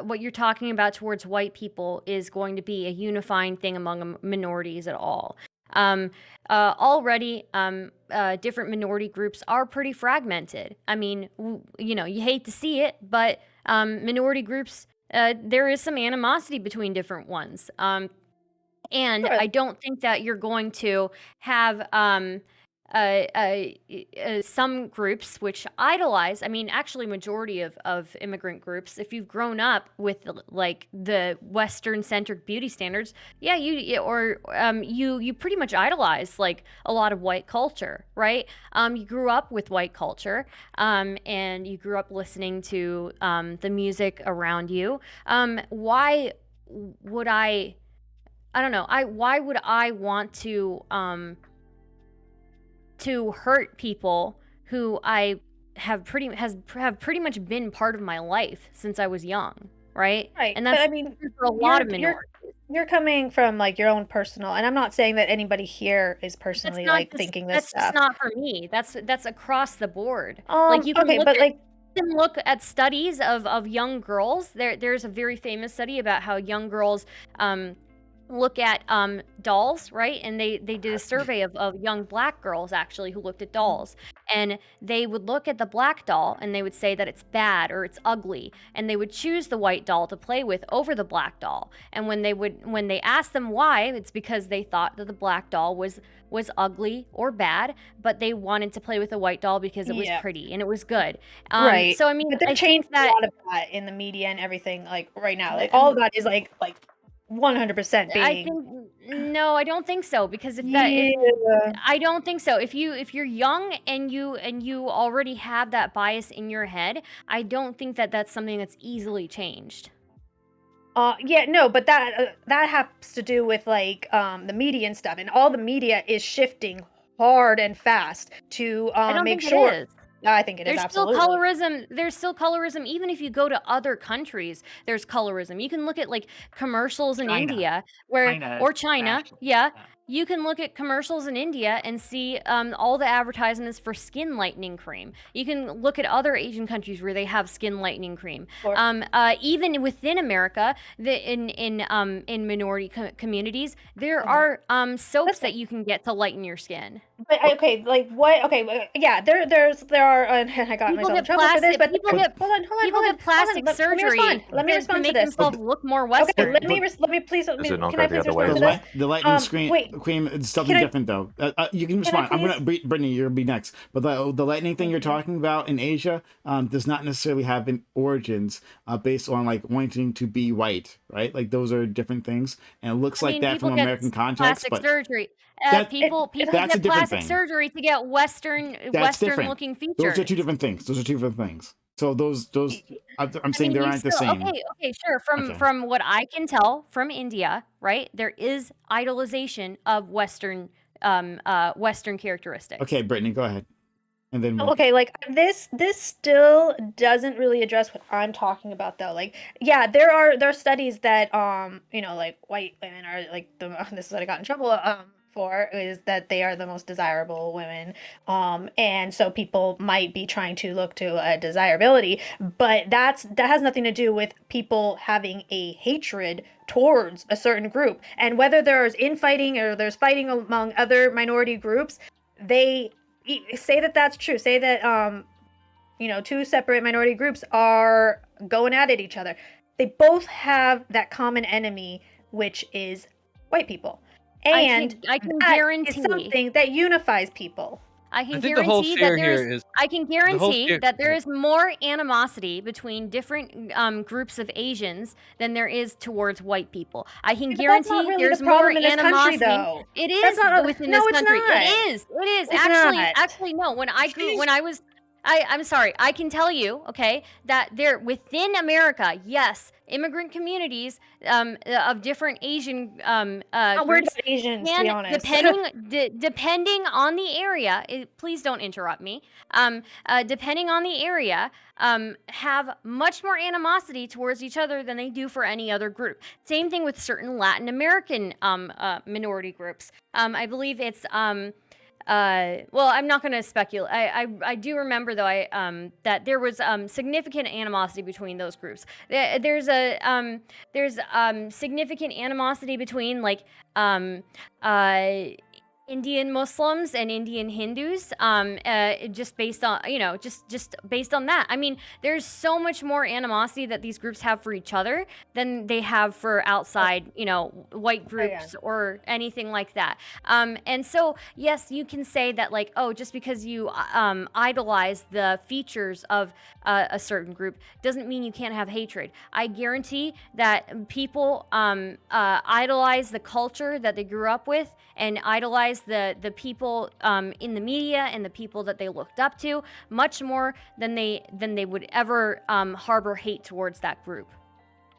what you're talking about towards white people is going to be a unifying thing among minorities at all. Already, different minority groups are pretty fragmented. I mean, you hate to see it, but minority groups, there is some animosity between different ones. And I don't think that you're going to have some groups which idolize. I mean, actually, majority of immigrant groups, if you've grown up with like the Western-centric beauty standards, you pretty much idolize like a lot of white culture, right? You grew up with white culture, and you grew up listening to the music around you. Why would I don't know. Why would I want to hurt people who I have pretty much been part of my life since I was young, right? Right. And that's but I mean, for a lot of minorities. You're coming from like your own personal, and I'm not saying that anybody here is personally like thinking this stuff. That's not for me. That's across the board. Like you can look at studies of young girls. There's a very famous study about how young girls look at dolls, right? And they did a survey of young black girls actually who looked at dolls, and they would look at the black doll and they would say that it's bad or it's ugly, and they would choose the white doll to play with over the black doll. And when they asked them why, it's because they thought that the black doll was ugly or bad, but they wanted to play with the white doll because it was pretty and it was good. Right. So I mean, but they're changing a lot of that in the media and everything. Like right now, like all of that is like 100% being. I don't think so, because I don't think so. If you're young and you already have that bias in your head, I don't think that that's something that's easily changed. But that has to do with like the media and stuff, and all the media is shifting hard and fast to make sure. It is. I think it is absolutely. There's still colorism. Even if you go to other countries, there's colorism. You can look at like commercials in India China. Yeah. You can look at commercials in India and see all the advertisements for skin lightening cream. You can look at other Asian countries where they have skin lightening cream. Even within America, in minority communities, there are soaps that you can get to lighten your skin. But okay, like what? Okay, yeah, there are. And I got myself in trouble for this, but people get plastic surgery. Let me respond to to make this. themselves look more Western. Okay, let me please. Can I please respond to this? The lightning screen. Wait. Queen, it's something different though. You can respond. I'm gonna, Brittany, you'll be next. But the lightning thing you're talking about in Asia does not necessarily have an origins based on like wanting to be white, right? Like those are different things, and it looks like that from American context. But surgery. that's People a get different plastic thing. surgery to get Western Different. looking features. Those are two different things. So those I'm saying they aren't the same. Okay, sure. From what I can tell from India, right? There is idolization of Western characteristics. Okay, Brittany, go ahead. And then okay, like this still doesn't really address what I'm talking about though. Like, yeah, there are studies that like white women are like this is what I got in trouble for, is that they are the most desirable women, and so people might be trying to look to desirability, but that has nothing to do with people having a hatred towards a certain group. And whether there's infighting or there's fighting among other minority groups, they say that that's true. Say that two separate minority groups are going at each other. They both have that common enemy, which is white people. And I can guarantee it's something that unifies people. I can guarantee that there is more animosity between different groups of Asians than there is towards white people. I can guarantee there's more animosity. It is within this country. It is. Actually, no. I'm sorry. I can tell you, okay, that there within America, yes, immigrant communities of different Asian we're just Asians, to be honest. Depending on the area, please don't interrupt me. Depending on the area, have much more animosity towards each other than they do for any other group. Same thing with certain Latin American minority groups. I believe it's well, I'm not going to speculate. I do remember though that there was significant animosity between those groups. There's significant animosity between like Indian Muslims and Indian Hindus, just based on just based on that. I mean, there's so much more animosity that these groups have for each other than they have for outside, white groups or anything like that. And so, yes, you can say that like, oh, just because you idolize the features of a certain group doesn't mean you can't have hatred. I guarantee that people idolize the culture that they grew up with and idolize the people in the media and the people that they looked up to much more than they would ever harbor hate towards that group.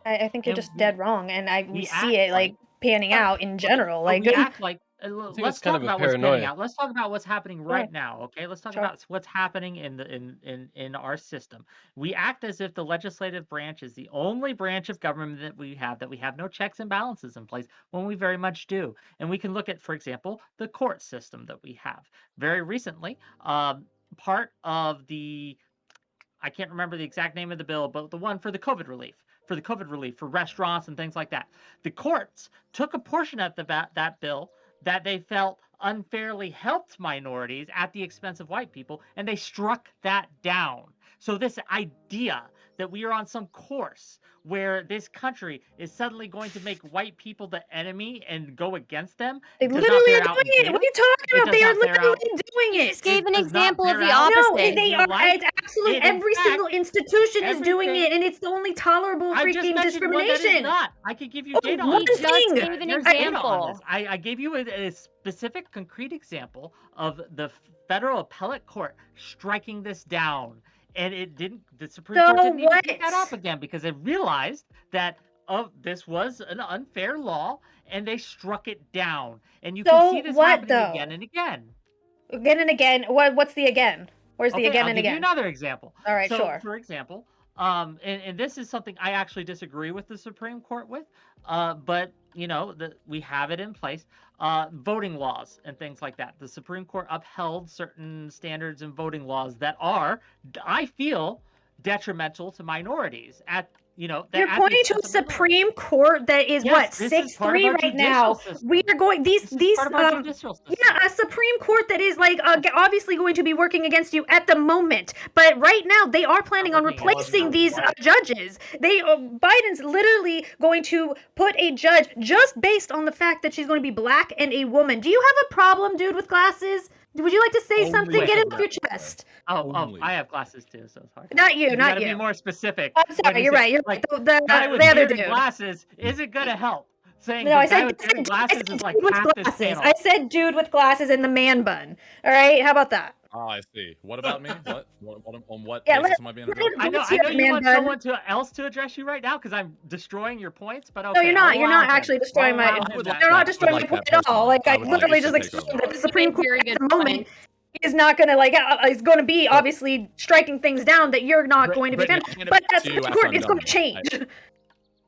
I think you're just dead wrong, and we see it like panning out in general. Like we act like let's talk about what's panning out. Let's talk about what's happening right now. Okay, let's talk about what's happening in our system. We act as if the legislative branch is the only branch of government that we have no checks and balances in place, when we very much do. And we can look at, for example, the court system that we have. Very recently, part of the, I can't remember the exact name of the bill, but the one for the COVID relief. For restaurants and things like that. The courts took a portion of that bill that they felt unfairly helped minorities at the expense of white people, and they struck that down. So this idea that we are on some course where this country is suddenly going to make white people the enemy and go against them. They literally are doing it. What are you talking about? They are literally doing it. Just gave an example of the opposite. No, they are. It's absolutely every single institution is doing it, and it's the only tolerable freaking discrimination. I could give you data on this. Just gave an example. I gave you a specific, concrete example of the federal appellate court striking this down. And it didn't. The Supreme Court didn't even pick that up again because they realized that this was an unfair law, and they struck it down. And you can see this happening again and again. Again and again. What's the again? Where's the again and again? I'll give you another example. All right, sure. For example, and this is something I actually disagree with the Supreme Court with, but we have it in place. Voting laws and things like that. The Supreme Court upheld certain standards in voting laws that are, I feel, detrimental to minorities at You're pointing to a Supreme Court that is what 6-3 right now. We are going a Supreme Court that is like obviously going to be working against you at the moment. But right now they are planning on replacing these judges. Biden's literally going to put a judge just based on the fact that she's going to be black and a woman. Do you have a problem, dude, with glasses? Would you like to say something? Get it off your chest. Oh, I have glasses too, so it's hard. Not you, not gotta you. Be more specific. I'm sorry, you're right. You're like, right. The other dude. Glasses isn't gonna help. Saying No, I the guy said with bearded glasses is like dude with half this glasses. panel. I said dude with glasses and the man bun. All right, how about that? Oh, I see. What about me? On what Yeah, basis am I being addressed? I know you want someone else to address you right now because I'm destroying your points, but okay. No, you're not. You're not actually destroying my. You're not destroying my point at all. Like I literally just explained that the Supreme Court at the moment is not going to is going to be obviously striking things down that you're not going to be. But that's the Supreme Court. It's going to change.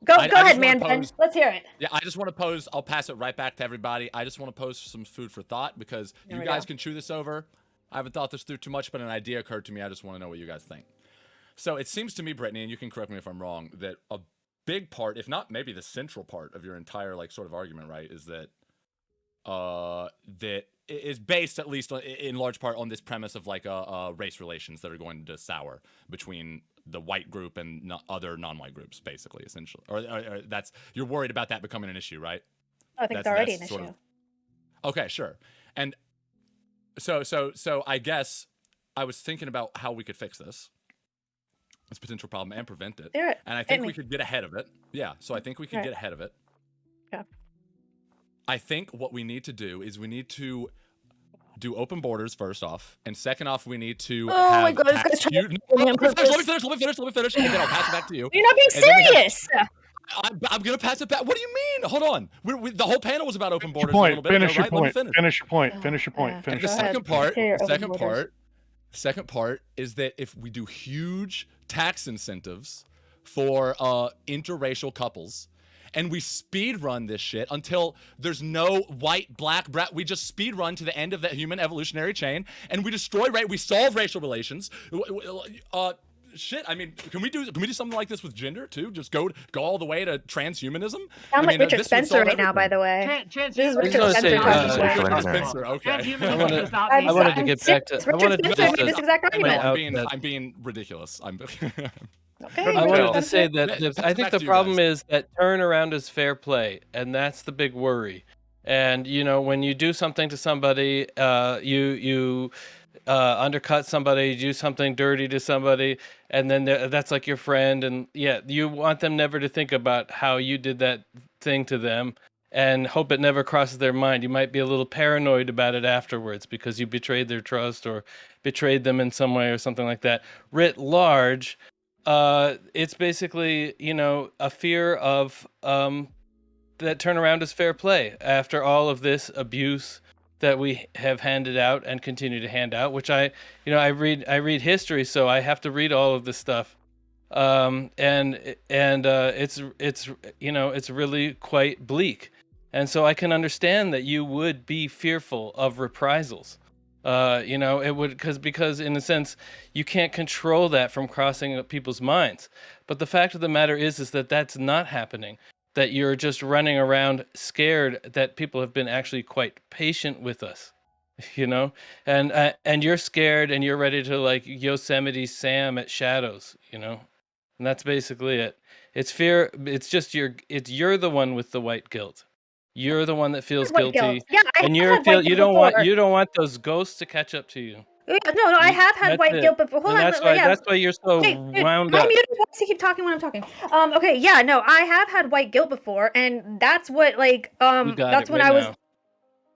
Go ahead, man. Let's hear it. Yeah, I just want to pose. I'll pass it right back to everybody. I just want to pose some food for thought because you guys can chew this over. I haven't thought this through too much, but an idea occurred to me. I just want to know what you guys think. So it seems to me, Brittany, and you can correct me if I'm wrong, that a big part, if not maybe the central part of your entire sort of argument, right, is that that is based at least in large part on this premise of race relations that are going to sour between the white group and other non-white groups, basically, essentially, or that's you're worried about that becoming an issue, right? I think it's already an issue. Okay, sure, and. So I guess I was thinking about how we could fix this potential problem and prevent it. And I think we could get ahead of it. Yeah, so I think we could get ahead of it. Yeah. I think what we need to do is we need to do open borders first off, and second off, we need to have my God, this guy's trying to let me finish, and then I'll pass it back to you. You're not being serious. I'm gonna pass it back. What do you mean? Hold on. The whole panel was about open borders. Finish your point. Finish your point. The second part is that if we do huge tax incentives for interracial couples, and we speed run this shit until there's no white, black, we just speed run to the end of that human evolutionary chain, and we destroy we solve racial relations. Shit, I mean, can we do something like this with gender too? Just go all the way to transhumanism? I'm like Richard Spencer right now, by the way. This is Richard Spencer. Okay. I wanted to get back to. Richard Spencer made this exact argument. I'm being ridiculous. Okay. I wanted to say that I think the problem is that turnaround is fair play, and that's the big worry. And when you do something to somebody, you undercut somebody, you do something dirty to somebody, and then that's like your friend, and you want them never to think about how you did that thing to them and hope it never crosses their mind. You might be a little paranoid about it afterwards because you betrayed their trust or betrayed them in some way or something like that. Writ large, it's basically a fear of that turnaround is fair play after all of this abuse that we have handed out and continue to hand out, which I read history, so I have to read all of this stuff, and it's really quite bleak, and so I can understand that you would be fearful of reprisals. It would because in a sense you can't control that from crossing people's minds, but the fact of the matter is that that's not happening. That you're just running around scared that people have been actually quite patient with us, and you're scared and you're ready to like Yosemite Sam at Shadows, and that's basically it. It's fear. It's just you're the one with the white guilt. You're the one that feels guilty, and you don't want those ghosts to catch up to you. No, I have had white guilt before. Hold on, that's why you're so wound up. I'm muted. Why does he keep talking when I'm talking? Okay, yeah, no, I have had white guilt before, and that's what that's when I was.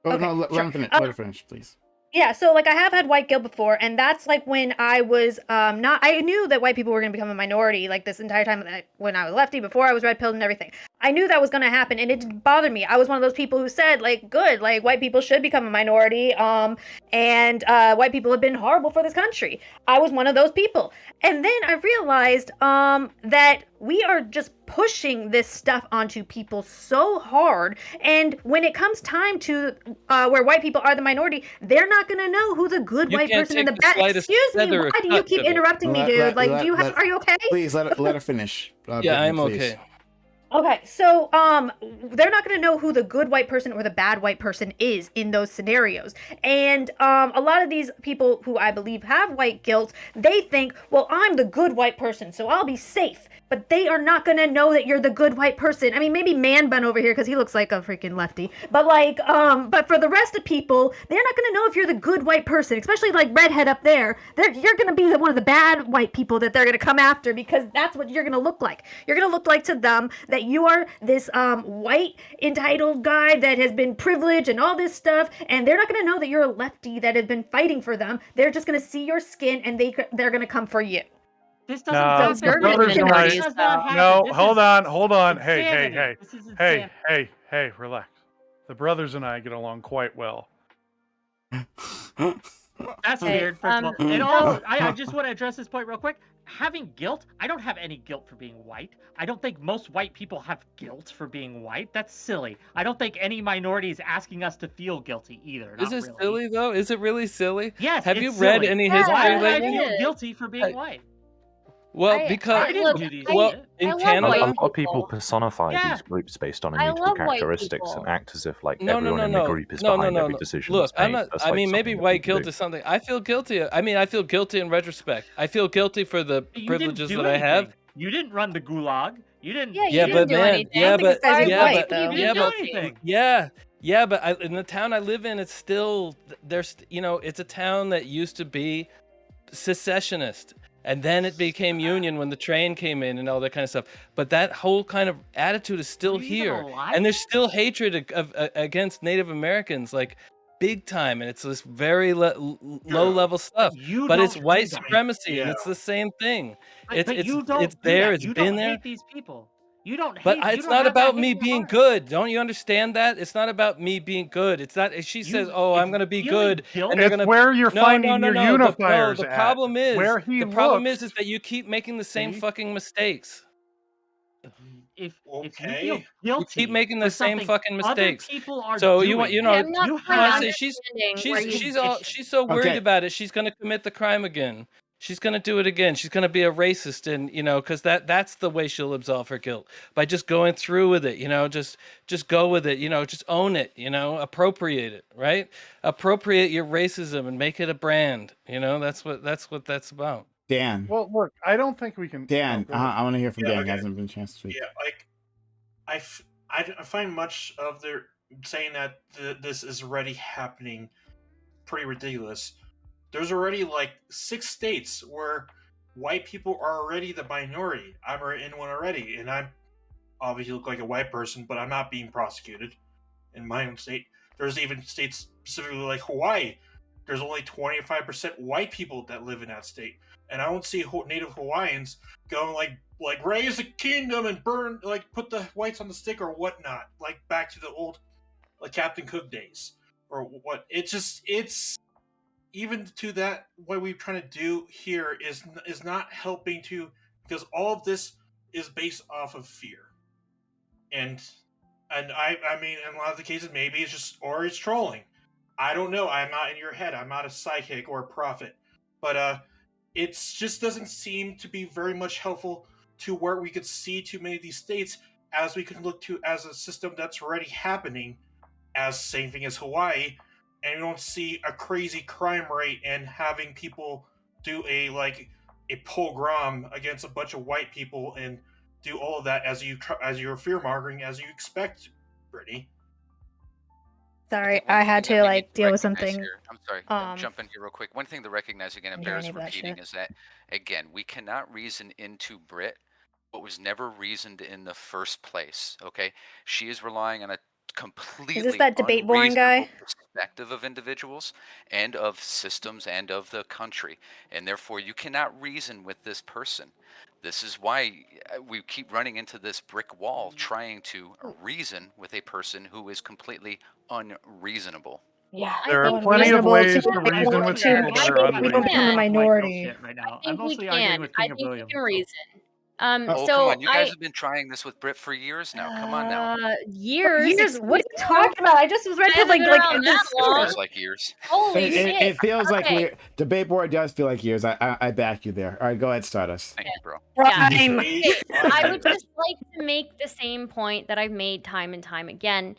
Let her finish, please. Yeah, so I have had white guilt before, and that's when I was I knew that white people were going to become a minority this entire time when I was lefty, before I was red pilled and everything. I knew that was going to happen, and it didn't bother me. I was one of those people who said good, white people should become a minority, and white people have been horrible for this country. I was one of those people. And then I realized that we are just pushing this stuff onto people so hard, and when it comes time to where white people are the minority, they're not going to know who the good white person and the bad. Excuse me, why do you keep interrupting me, dude? Like, do you have? Are you okay? Please let her finish. Yeah, Brittany, I'm please. okay. Okay, so they're not going to know who the good white person or the bad white person is in those scenarios. And a lot of these people who I believe have white guilt, they think, well, I'm the good white person, so I'll be safe. But they are not going to know that you're the good white person. I mean, maybe Man Bun over here, because he looks like a freaking lefty. But like, but for the rest of people, they're not going to know if you're the good white person, especially like Redhead up there. You're going to be one of the bad white people that they're going to come after, because that's what you're going to look like. You're going to look like to them that you are this white entitled guy that has been privileged and all this stuff, and they're not going to know that you're a lefty that has been fighting for them. They're just going to see your skin, and they're going to come for you. This doesn't the brothers and I. No, hold on. Hey, relax. The brothers and I get along quite well. That's weird. First of all, and also, I just want to address this point real quick. Having guilt, I don't have any guilt for being white. I don't think most white people have guilt for being white. That's silly. I don't think any minority is asking us to feel guilty either. Is it silly though? Is it really silly? Yes. Have you read any history Why would I lately? feel guilty for being white? Well, because in Canada, a lot of people personify these groups based on immutable characteristics and act as if like everyone in the group is behind every decision. Look, I'm not. I mean, maybe white guilt is something. I feel guilty. I mean, I feel guilty in retrospect. I feel guilty for the privileges that I have. You didn't run the gulag. You didn't. Yeah, but man, but in the town I live in, it's still there's it's a town that used to be secessionist. And then it became Union when the train came in and all that kind of stuff. But that whole kind of attitude is still here. And there's still hatred against Native Americans, like big time. And it's this very low level stuff. But it's white supremacy, and it's the same thing. It's there. It's been there. Hate these people. You don't hate, but it's not about me being good. Don't you understand that? It's not about me being good. It's not. She says, "Oh, I'm going to be good," and they're going to. Where you're finding your unifiers. The problem is, the problem is that you keep making the same fucking mistakes. If you feel guilty, you keep making the same fucking mistakes. Are so doing. you want, to say she's so worried about it. She's going to commit the crime again. She's going to do it again. She's going to be a racist, and because that's the way she'll absolve her guilt, by just going through with it. Just go with it. Just own it. Appropriate it. Right? Appropriate your racism and make it a brand. That's what that's about. Dan. Well, look, I don't think we can. Dan, I want to hear from Dan. Hasn't been a chance to speak. Yeah, like I find much of their saying that this is already happening pretty ridiculous. There's already like 6 states where white people are already the minority. I'm in one already, and I obviously look like a white person, but I'm not being prosecuted in my own state. There's even states specifically like Hawaii. There's only 25% white people that live in that state, and I don't see Native Hawaiians going like raise a kingdom and burn, like put the whites on the stick or whatnot, like back to the old like Captain Cook days or what. It's even to that, what we're trying to do here is not helping to, because all of this is based off of fear, and I mean in a lot of the cases maybe it's just, or it's trolling. I don't know. I'm not in your head. I'm not a psychic or a prophet, but it just doesn't seem to be very much helpful to where we could see too many of these states as we can look to as a system that's already happening, as same thing as Hawaii. And you don't see a crazy crime rate and having people do a pogrom against a bunch of white people and do all of that as you're fear mongering as you expect, Brittany. Sorry, I had to deal with something. Here. I'm sorry, jump in here real quick. One thing to recognize again, and bears repeating, is that again we cannot reason into Brit what was never reasoned in the first place. Okay, she is relying on a completely is this that debate boring guy perspective of individuals and of systems and of the country, and therefore you cannot reason with this person. This is why we keep running into this brick wall trying to reason with a person who is completely unreasonable. Yeah, there are plenty of ways to reason with people that are we don't become a minority right now. I think we can. I think we can reason. Oh, come on. You guys have been trying this with Brit for years now. Come on now. Years. What are you talking about? I just was ready to like It feels like years. Holy shit. It feels like we're debate board does feel like years. I back you there. All right, go ahead, Stardust. Thank you, bro. Yeah. I would just like to make the same point that I've made time and time again.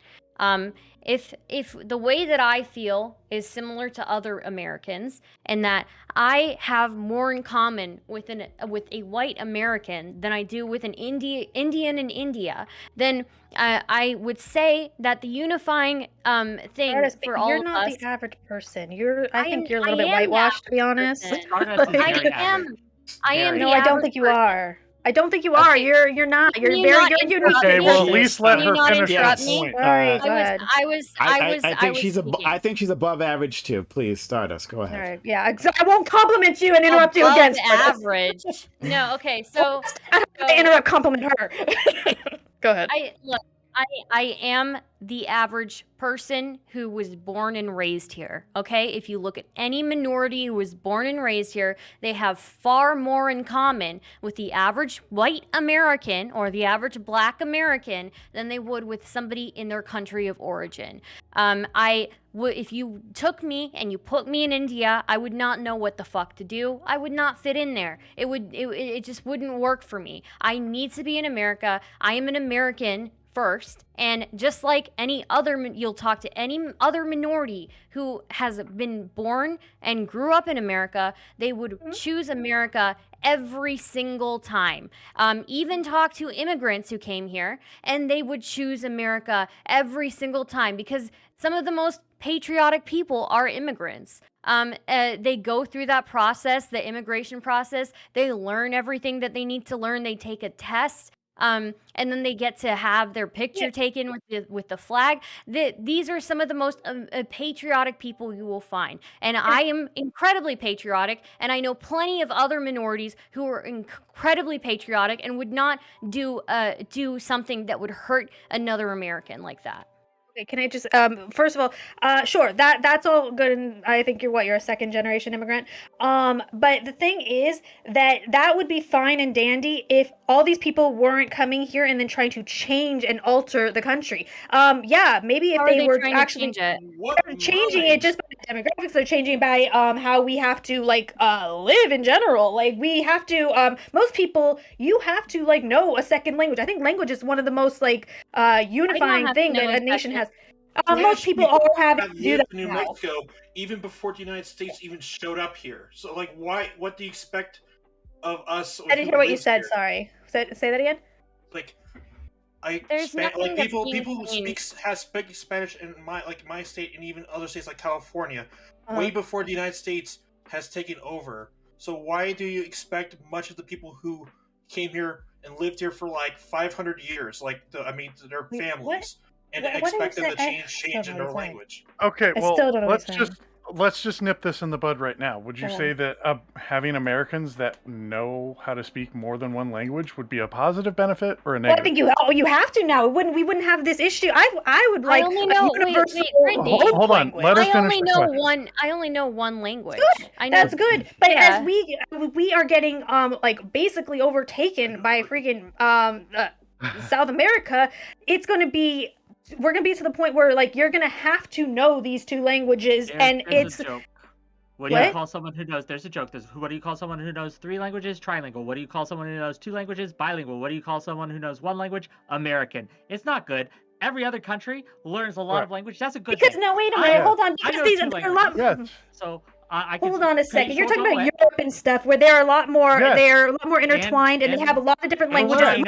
If the way that I feel is similar to other Americans, and that I have more in common with a white American than I do with an Indian in India, then I would say that the unifying thing for all you're of not us. the average person. I think you're a little I bit am the whitewashed, to be honest. I am. No, I don't think you are. I don't think you are. You're not. You're Can you very not good. interrupt Okay, me? well, at least let Can you her not finish her interrupt me? point. All right, go ahead. I think she's above average too. Please, Stardust. Go ahead. All right, yeah. So I won't compliment you and interrupt you again. Stardust. Average. No, okay. So I interrupt, compliment her. Go ahead. I am the average person who was born and raised here. Okay, if you look at any minority who was born and raised here, they have far more in common with the average white American or the average black American than they would with somebody in their country of origin. If you took me and you put me in India, I would not know what the fuck to do. I would not fit in there. It just wouldn't work for me. I need to be in America. I am an American first, and just like any other, you'll talk to any other minority who has been born and grew up in America, they would choose America every single time. Even talk to immigrants who came here, and they would choose America every single time, because some of the most patriotic people are immigrants. They go through that process, the immigration process. They learn everything that they need to learn. They take a test. And then they get to have their picture taken with the flag. These are some of the most patriotic people you will find. And I am incredibly patriotic, and I know plenty of other minorities who are incredibly patriotic and would not do something that would hurt another American like that. Okay, can I just first of all, sure, that's all good, and I think you're a second generation immigrant. But the thing is that would be fine and dandy if all these people weren't coming here and then trying to change and alter the country. Yeah, maybe if they were actually changing it just by the demographics, they're changing by how we have to live in general. Like we have to most people, you have to know a second language. I think language is one of the most unifying thing that a nation has. Most people all have to do that in New Mexico even before the United States even showed up here. So why? What do you expect of us? I didn't hear what you said. Here? Sorry. Say that again. People who speak Spanish in my state and even other states like California, way before the United States has taken over. So why do you expect much of the people who came here and lived here for 500 years, their families, and expect them to change in their language? Okay, well, let's just nip this in the bud right now. Would you say that having Americans that know how to speak more than one language would be a positive benefit or a negative? Well, I think you have to now. We wouldn't have this issue. I would like only know, a universal hold on. Let us finish the question. I only know one language. Good. That's good. But as we are getting basically overtaken by freaking South America, we're gonna be to the point where you're gonna have to know these two languages, it's a joke. What do you call someone who knows? There's a joke. What do you call someone who knows 3 languages? Trilingual. What do you call someone who knows 2 languages? Bilingual. What do you call someone who knows 1 language? American. It's not good. Every other country learns a lot of language. That's a good thing. No, wait a minute. Hold on. Because these are a lot. So hold on a second. You're talking about Europe and stuff, where they're a lot more. They're a lot more intertwined, and they have a lot of different languages. Hold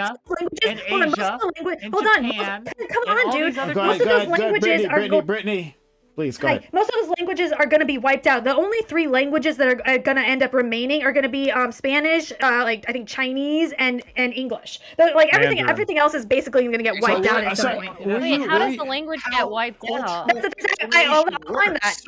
on. Come on, dude. Most of those languages are. Brittany, please go ahead. Most of those languages are going to be wiped out. The only 3 languages that are going to end up remaining are going to be Spanish, I think Chinese, and English. Everything else is basically going to get wiped out at some point. Wait, how does the language get wiped out? I'll find that.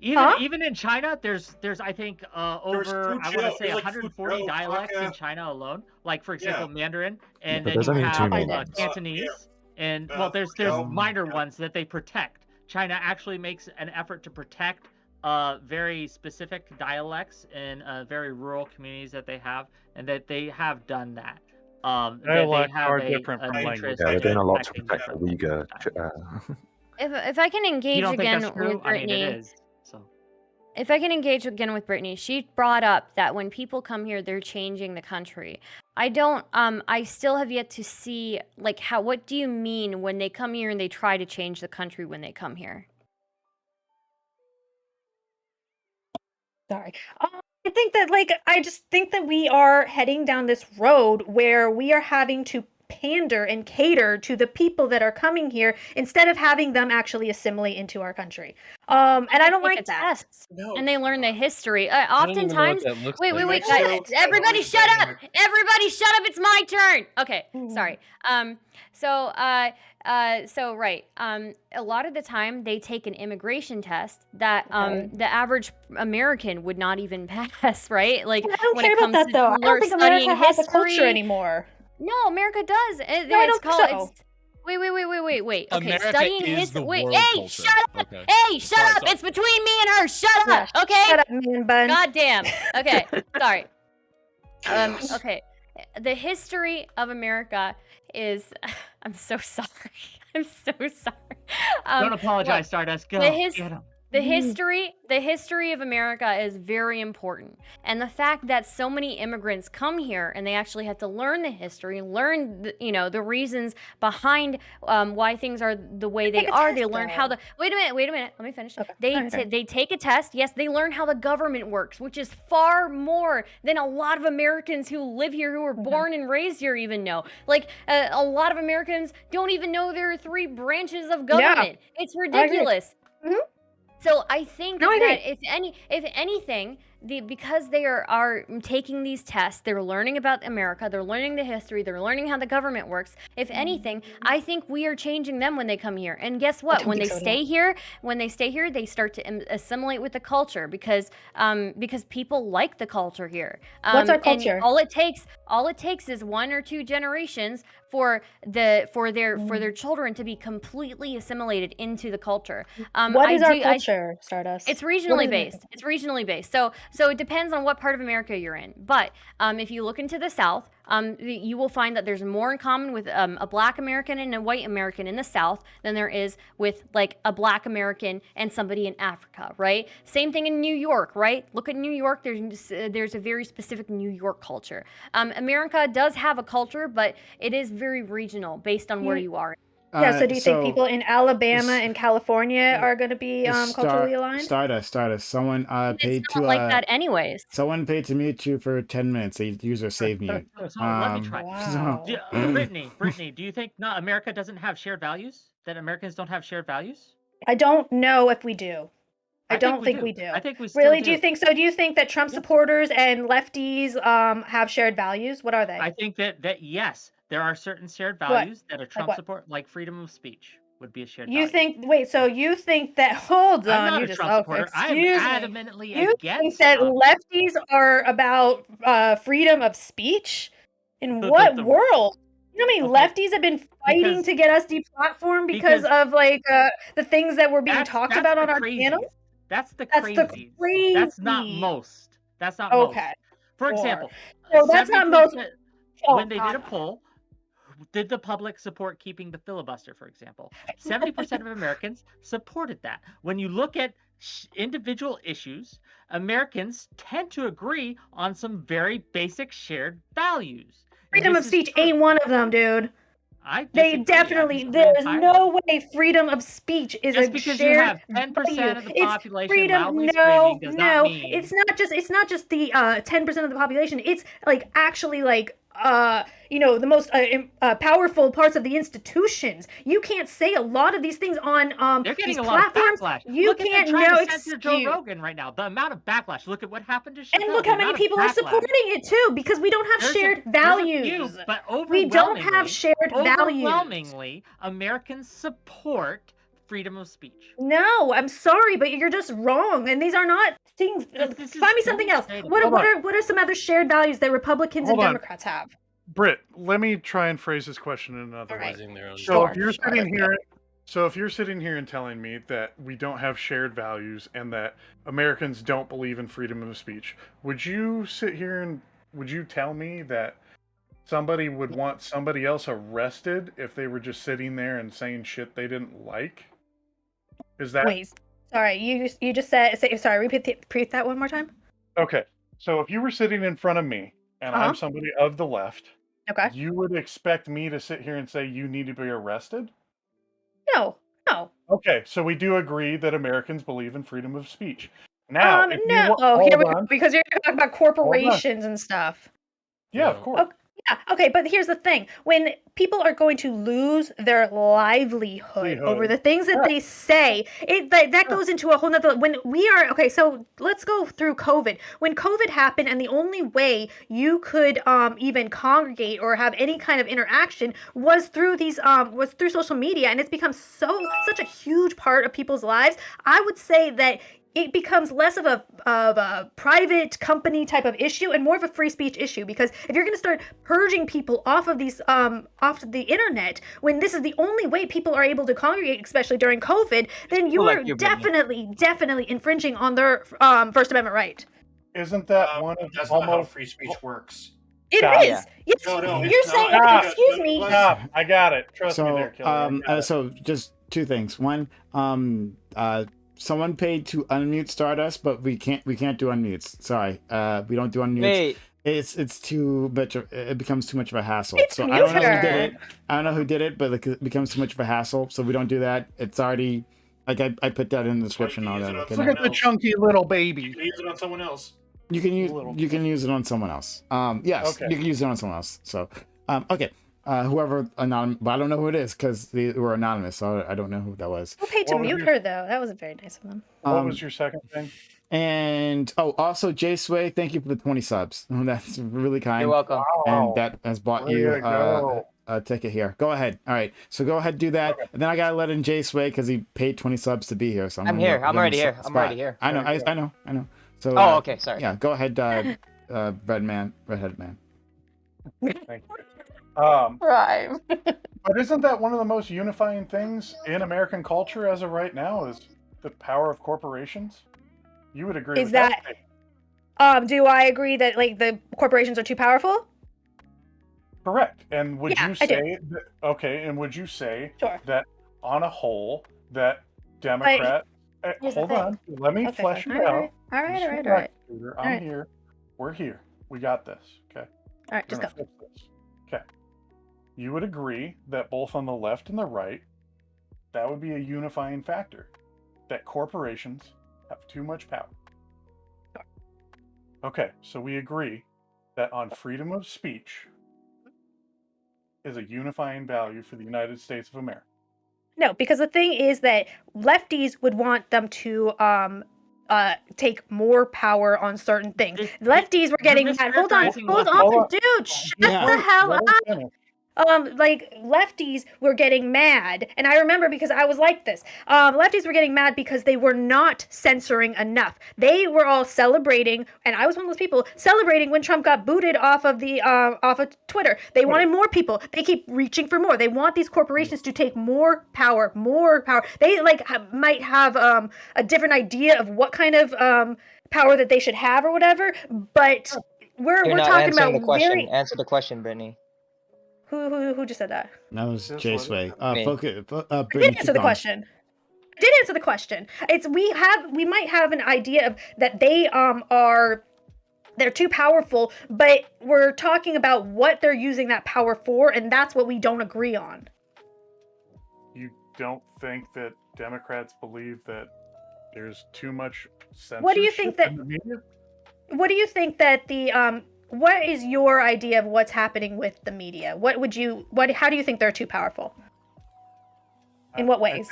Even in China, there's I think over 140 dialects in China alone. Like for example, Mandarin, and then you have Cantonese, and there's minor ones that they protect. China actually makes an effort to protect very specific dialects in very rural communities that they have, and that they have done that. Dialects have are a, different an from interest language. Yeah, they're doing in a lot to protecting protect the different Uyghur. If I can You engage don't think that's again true? with I mean, it Brittany, is. So if I can engage again with Brittany, she brought up that when people come here, they're changing the country. I don't. I still have yet to see like how. What do you mean when they come here and they try to change the country when they come here? Sorry. I think that, like, I just think that we are heading down this road where we are having to pander and cater to the people that are coming here instead of having them actually assimilate into our country. And I don't like that. Tests and they learn the history. I don't even know what Oftentimes, that looks wait, like. wait, Mexico guys, has everybody always shut been up! Everybody shut up! It's my turn. Okay, sorry. So right. A lot of the time they take an immigration test that the average American would not even pass, right? Like I don't when care it about comes that to though. I don't think America studying has a culture history anymore. No, America does. No, I don't think so. Wait. Okay, America studying is history. the Wait, world hey, culture. shut up! Okay. Hey, shut Sorry, up! sorry. It's between me and her. Shut up. Yeah, Okay. shut up, man bun. God damn. Okay, sorry. Okay. The history of America is. I'm so sorry. I'm so sorry. don't apologize, Look, Stardust. Go. the Get him. the history of America is very important. And the fact that so many immigrants come here and they actually have to learn the history, learn the reasons behind why things are the way they are. They learn how the Wait a minute. Let me finish. Okay. They take a test. Yes, they learn how the government works, which is far more than a lot of Americans who live here, who were born and raised here, even know. Like a lot of Americans don't even know there are 3 branches of government. It's ridiculous. So I think that if anything, because they are taking these tests, they're learning about America, they're learning the history, they're learning how the government works. If anything, I think we are changing them when they come here. And guess what? When they stay here, they start to assimilate with the culture because people like the culture here. What's our culture? And all it takes is 1 or 2 generations for their children to be completely assimilated into the culture. What is our culture, Stardust? It's regionally based. It's regionally based. So it depends on what part of America you're in. But if you look into the South, you will find that there's more in common with a Black American and a white American in the South than there is with like a Black American and somebody in Africa, right? Same thing in New York, right? Look at New York. There's a very specific New York culture. America does have a culture, but it is very regional based on where you are. Yeah, so do you think people in Alabama and California are going to be culturally aligned? Stardust. Someone paid It's not like that anyways. Someone paid to mute you for 10 minutes. A user saved mute. So let me try. Wow. Brittany, do you think America doesn't have shared values? That Americans don't have shared values? I don't know if we do. I don't think we do. I think we still really do. Do you think so? Do you think that Trump supporters and lefties have shared values? What are they? I think that yes, there are certain shared values that a Trump support, like freedom of speech, would be a shared value. So you think that? Hold on, I'm not a Trump supporter. I'm adamantly against think that lefties are about freedom of speech? In what world? You know how many lefties have been fighting to get us deplatformed because of like the things that were being talked about on our channel? That's the crazy. That's not most. That's not okay. most. For example, so that's not most. When they did a poll, did the public support keeping the filibuster, for example? 70% of Americans supported that. When you look at individual issues, Americans tend to agree on some very basic shared values. Freedom of speech ain't one of them, dude. There is no way freedom of speech is just a because shared you have 10% of the population freedom. loudly screaming does not mean it's not just the 10% of the population. It's like actually like the most powerful parts of the institutions. You can't say a lot of these things on they're getting these a lot platforms. of backlash. You look can't know. Censor Joe Rogan right now. The amount of backlash. Look at what happened to Chappelle. And look how many people are supporting it too, because we don't have shared values. But we don't have shared values. Overwhelmingly, Americans support freedom of speech. No, I'm sorry, but you're just wrong, and these are not things. Find me something else. What are some other shared values that Republicans and Democrats have? Britt, let me try and phrase this question in another way. So if you're sitting here and telling me that we don't have shared values and that Americans don't believe in freedom of speech, would you sit here and would you tell me that somebody would want somebody else arrested if they were just sitting there and saying shit they didn't like? Is that Wait? Sorry, you just said. Sorry, repeat that one more time. okay? So if you were sitting in front of me and I'm somebody of the left, okay, you would expect me to sit here and say you need to be arrested? No. Okay, so we do agree that Americans believe in freedom of speech. Now, if you no. wa- Here hold we go, on. because you're talking about corporations and stuff. Yeah, of course. Okay, but here's the thing: when people are going to lose their livelihood over the things that they say, that goes into a whole nother. When we are okay, so let's go through COVID. When COVID happened, and the only way you could even congregate or have any kind of interaction was through social media, and it's become such a huge part of people's lives. I would say that it becomes less of a private company type of issue and more of a free speech issue, because if you're going to start purging people off of these off the internet when this is the only way people are able to congregate, especially during COVID, then you are definitely infringing on their First Amendment right. Isn't that one of that's not how free speech works? It is. Yes. No, you're saying. Excuse me. Stop. I got it. Trust me So, there, Killer. I got it. so just two things. One, someone paid to unmute Stardust, but we can't do unmutes. Sorry, we don't do unmutes. Wait. It's too much. It becomes too much of a hassle. It's So I don't know who muter. did it. I don't know who did it, but it becomes too much of a hassle. So we don't do that. It's already like I put that in the description. All that. Okay, Look at the chunky little baby. You can use it on someone else. You can use it on someone else. Yes, you can use it on someone else. So, okay. Whoever anonymous, but I don't know who it is because they were anonymous, so I don't know who that was. Who paid to mute her though? That wasn't very nice of them. What was your second thing? And also Jay Sway, thank you for the 20 subs. That's really kind. You're welcome. And that has bought Way you to go. a ticket here. Go ahead. All right. So go ahead, do that. And then I gotta let in Jay Sway because he paid 20 subs to be here. So I'm here. I'm already here. I'm already here. I know. I know. So. Oh, okay. Sorry. Yeah. Go ahead, redheaded man. Thank you. Rhyme. But isn't that one of the most unifying things in American culture as of right now is the power of corporations? You would agree Is with that? Do I agree that like the corporations are too powerful? Correct. And would Yeah, you I do. say and would you say Sure. that on a whole that Democrat here's the hold thing. on, let me Okay, flesh it all out. right. All right. Just All right. relax, All right. Peter. All I'm right. here. We're here. We got this. Okay. All right. Just We're go. gonna fix this. Okay. You would agree that both on the left and the right, that would be a unifying factor. That corporations have too much power. Okay, so we agree that on freedom of speech is a unifying value for the United States of America. No, because the thing is that lefties would want them to take more power on certain things. Lefties were getting mad. Hold on, dude, shut the hell up. Like lefties were getting mad, and I remember because I was like this. Lefties were getting mad because they were not censoring enough. They were all celebrating, and I was one of those people celebrating when Trump got booted off of Twitter. They wanted more people. They keep reaching for more. They want these corporations to take more power, more power. They might have a different idea of what kind of power that they should have or whatever, but we're talking about the question. Answer the question, Brittany. Who just said that? That was Jay Sway. Me. Focus. I did answer the question. I did answer the question. We might have an idea of that they're too powerful, but we're talking about what they're using that power for, and that's what we don't agree on. You don't think that Democrats believe that there's too much censorship What do you think that? in the media? What do you think that the what is your idea of what's happening with the media? How do you think they're too powerful? In what ways?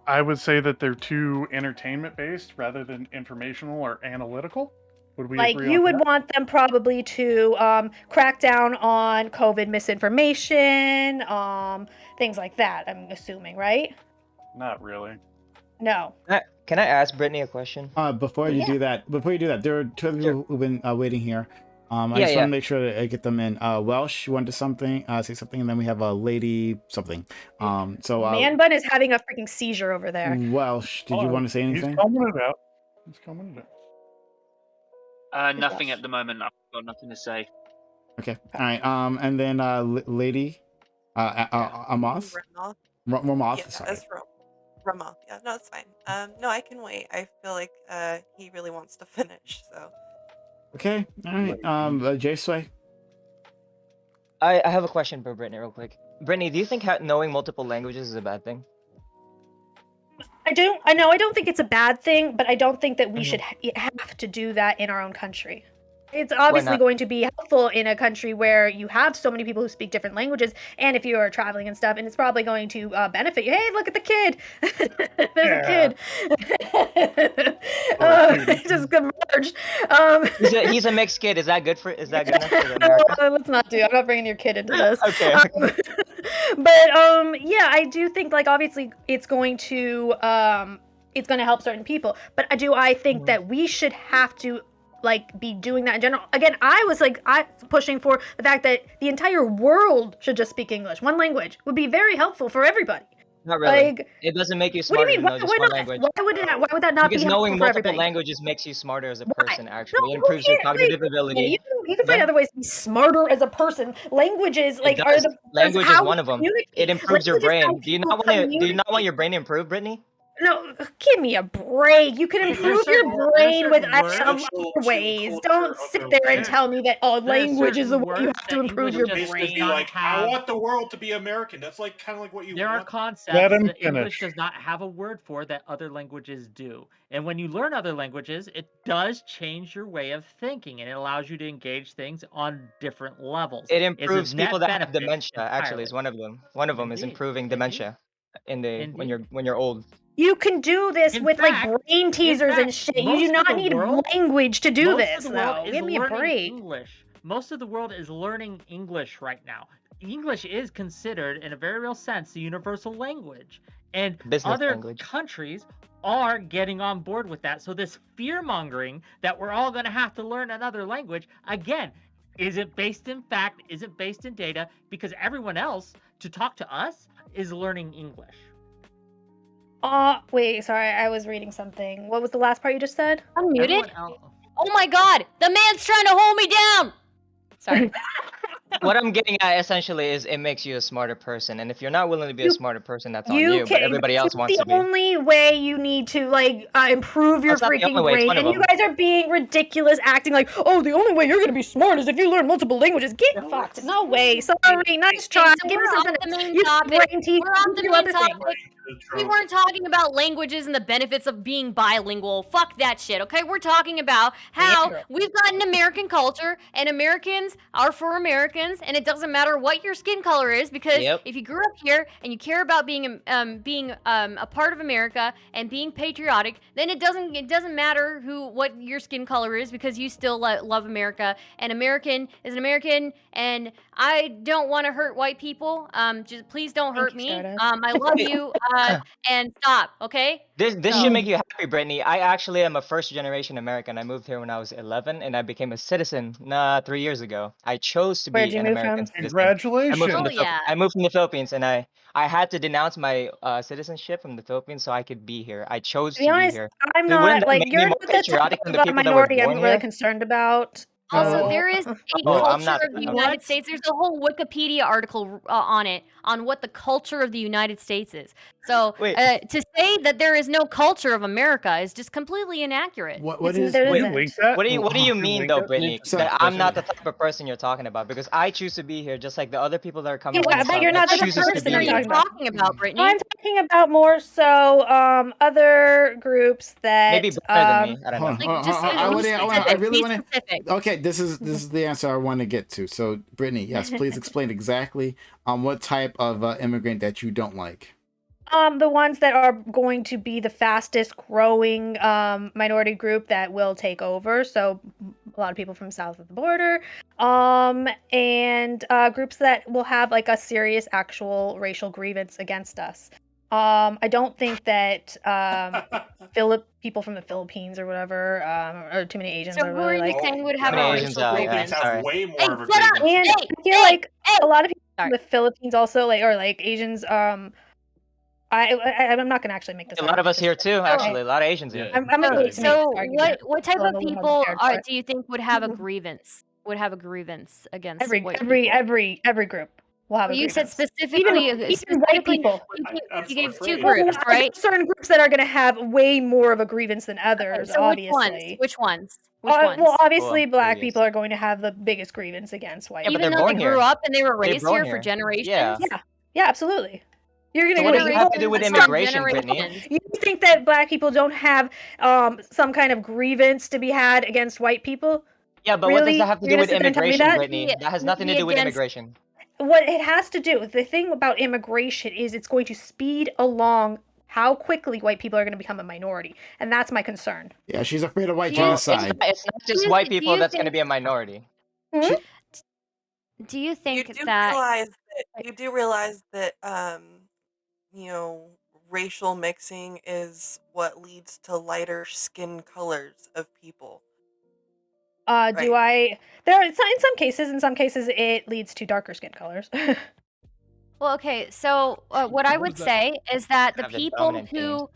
I would say that they're too entertainment based rather than informational or analytical. Would we Like agree you on would that? want them probably to crack down on COVID misinformation, things like that. I'm assuming, right? Not really. No. Can I ask Brittany a question? Before you do that, there are two of you who've been waiting here. I just want to make sure that I get them in. Welsh, you want to say something, and then we have a lady something. Man Bun is having a freaking seizure over there. Welsh, did you want to say anything? He's coming it out. He's coming it out. Nothing at the moment. I've got nothing to say. Okay. All right. And then Lady Amoth. Ramoth. Yeah, Sorry. that's Rama. Yeah, no, it's fine. No, I can wait. I feel like he really wants to finish, so. Okay. All right. J Sway. I have a question for Brittany real quick. Brittany, do you think knowing multiple languages is a bad thing? I know I don't think it's a bad thing, but I don't think that we should have to do that in our own country. It's obviously going to be helpful in a country where you have so many people who speak different languages, and if you are traveling and stuff, and it's probably going to benefit you. Hey, look at the kid! There's a kid. Just converged. He's a mixed kid. Is that good enough for America? Let's not do. I'm not bringing your kid into this. Okay. But yeah, I do think like obviously it's going to help certain people, but I think that we should have to like be doing that in general. Again, I was pushing for the fact that the entire world should just speak English. One language would be very helpful for everybody. Not really. Like, it doesn't make you what do smarter you mean? to know just one not? language. Why would that not Because be knowing helpful for multiple everybody? languages makes you smarter as a person. Actually, No, it improves your cognitive Yeah, ability. you can find other ways to be smarter as a person. Languages Language is one of them. communicate. It improves your Language is how brain. Do you not want people Do you not want your brain to improve, Brittany? No, give me a break. You can improve your brain with some Social other ways. culture Don't of sit the there and land. tell me that language is the way you have to improve your Basically brain. be like, I want the world to be American. That's like kind of like what you There are want. concepts Let him that English finish. does not have a word for that other languages do. And when you learn other languages, it does change your way of thinking, and it allows you to engage things on different levels. It It's a improves net people that have benefit dementia. Actually, entirely. is one of them. One of them is Indeed. improving dementia when you're old. You can do this In with fact- like brain teasers and fact, shit. You most do of not the need world- language to do Most this, of the world though. is Give me a learning break. English. Most of the world is learning English right now. English is considered, in a very real sense, the universal language. And Business other language. countries are getting on board with that. So this fear-mongering that we're all going to have to learn another language, again, isn't based in fact, isn't based in data, because everyone else, to talk to us, is learning English. Wait, sorry, I was reading something. What was the last part you just said? Unmuted? Oh my god! The man's trying to hold me down! Sorry. What I'm getting at essentially is it makes you a smarter person, and if you're not willing to be a smarter person, that's on you. But everybody else wants to the be. only way you need to improve your That's not the freaking only way, it's brain, one of and you them. guys are being ridiculous, acting like, oh, the only way you're gonna be smart is if you learn multiple languages. Get fucked. No way. Sorry. Nice try. so Give me we're something. off the main You topic. brain teeth. We're off the do main other things. topic. We weren't talking about languages and the benefits of being bilingual. Fuck that shit, okay? We're talking about how we've got an American culture, and Americans are for Americans, and it doesn't matter what your skin color is, because if you grew up here and you care about being a part of America and being patriotic, then it doesn't matter what your skin color is, because you still love America, and American is an American, and I don't want to hurt white people. Just please don't hurt me. I love you. And stop, okay? This should make you happy, Brittany. I actually am a first-generation American. I moved here when I was 11, and I became a citizen 3 years ago. I chose to Where'd be you an move American from? citizen. Congratulations. I moved from the Philippines, and I had to denounce my citizenship from the Philippines so I could be here. I chose To be to honest, be here. I'm Wouldn't not that like make me you're more not the type patriotic than the of people that were minority I'm born really here? concerned about. Also, So- there is a Oh, I'm culture not- of the I'm- United States. There's a whole Wikipedia article on what the culture of the United States is. So to say that there is no culture of America is just completely inaccurate. What What do you mean though, Brittany? That I'm not the type of person you're talking about, because I choose to be here just like the other people that are coming. Yeah, but you're not the chooses to person be I'm here. talking about, Brittany. I'm talking about more so other groups that Maybe better than me. I don't know. Hold on. I really want to. Okay, this is the answer I want to get to. So, Brittany, yes, please explain exactly what type of immigrant that you don't like. The ones that are going to be the fastest growing minority group that will take over. So a lot of people from south of the border, and groups that will have like a serious actual racial grievance against us. I don't think that people from the Philippines or whatever, or too many Asians So are who really are you like. saying would have a racial grievance? have way more of a shut up! grievance. And I feel like a lot of people from the Philippines also or Asians. I'm not gonna actually make this. A lot of us here too, actually. A lot of Asians here. I'm gonna So what type of people do you think would have a Mhm. grievance? would have a grievance against Every white people. every group will have But a you said grievance. specifically, even white people. you gave two Well, groups, there's right? certain groups that are going to have way more of a grievance than others, So obviously. which ones? Which Well, ones? obviously, black people are going to have the biggest grievance against white. Yeah, but Even they're though they born grew here. up and they were They're raised born here for here. generations. Yeah. Yeah, absolutely. You're So gonna what go does it have to do with Some immigration, Brittany? generations. You think that black people don't have some kind of grievance to be had against white people? Yeah, but really? what does that have to You're do with gonna sit there and tell me immigration, that? Brittany? That has nothing to do with immigration. What it has to do, the thing about immigration is it's going to speed along how quickly white people are going to become a minority, and that's my concern. Yeah, she's afraid of white Well, it's genocide. not just white people that's going to be a minority. Do you think You do that realize that you know, racial mixing is what leads to lighter skin colors of people. Do I? There are in some cases. In some cases, it leads to darker skin colors. Well, okay, so what I would say is that the Have the people dominant who,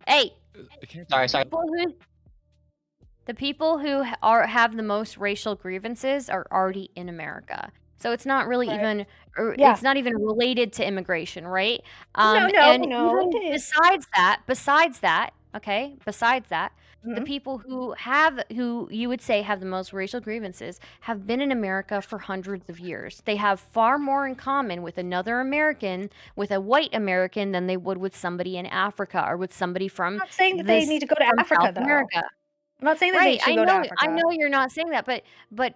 hey, Sorry. the people who have the most racial grievances are already in America. So it's not really even, Yeah. it's not even related to immigration, right? No, and no, even it is. besides that, Mm-hmm. the people who you would say have the most racial grievances have been in America for hundreds of years. They have far more in common with another American, with a white American, than they would with somebody in Africa or with somebody from. I'm not saying that they need to go to Africa, South though. America. I'm not saying that they should go to Africa. I know you're not saying that, but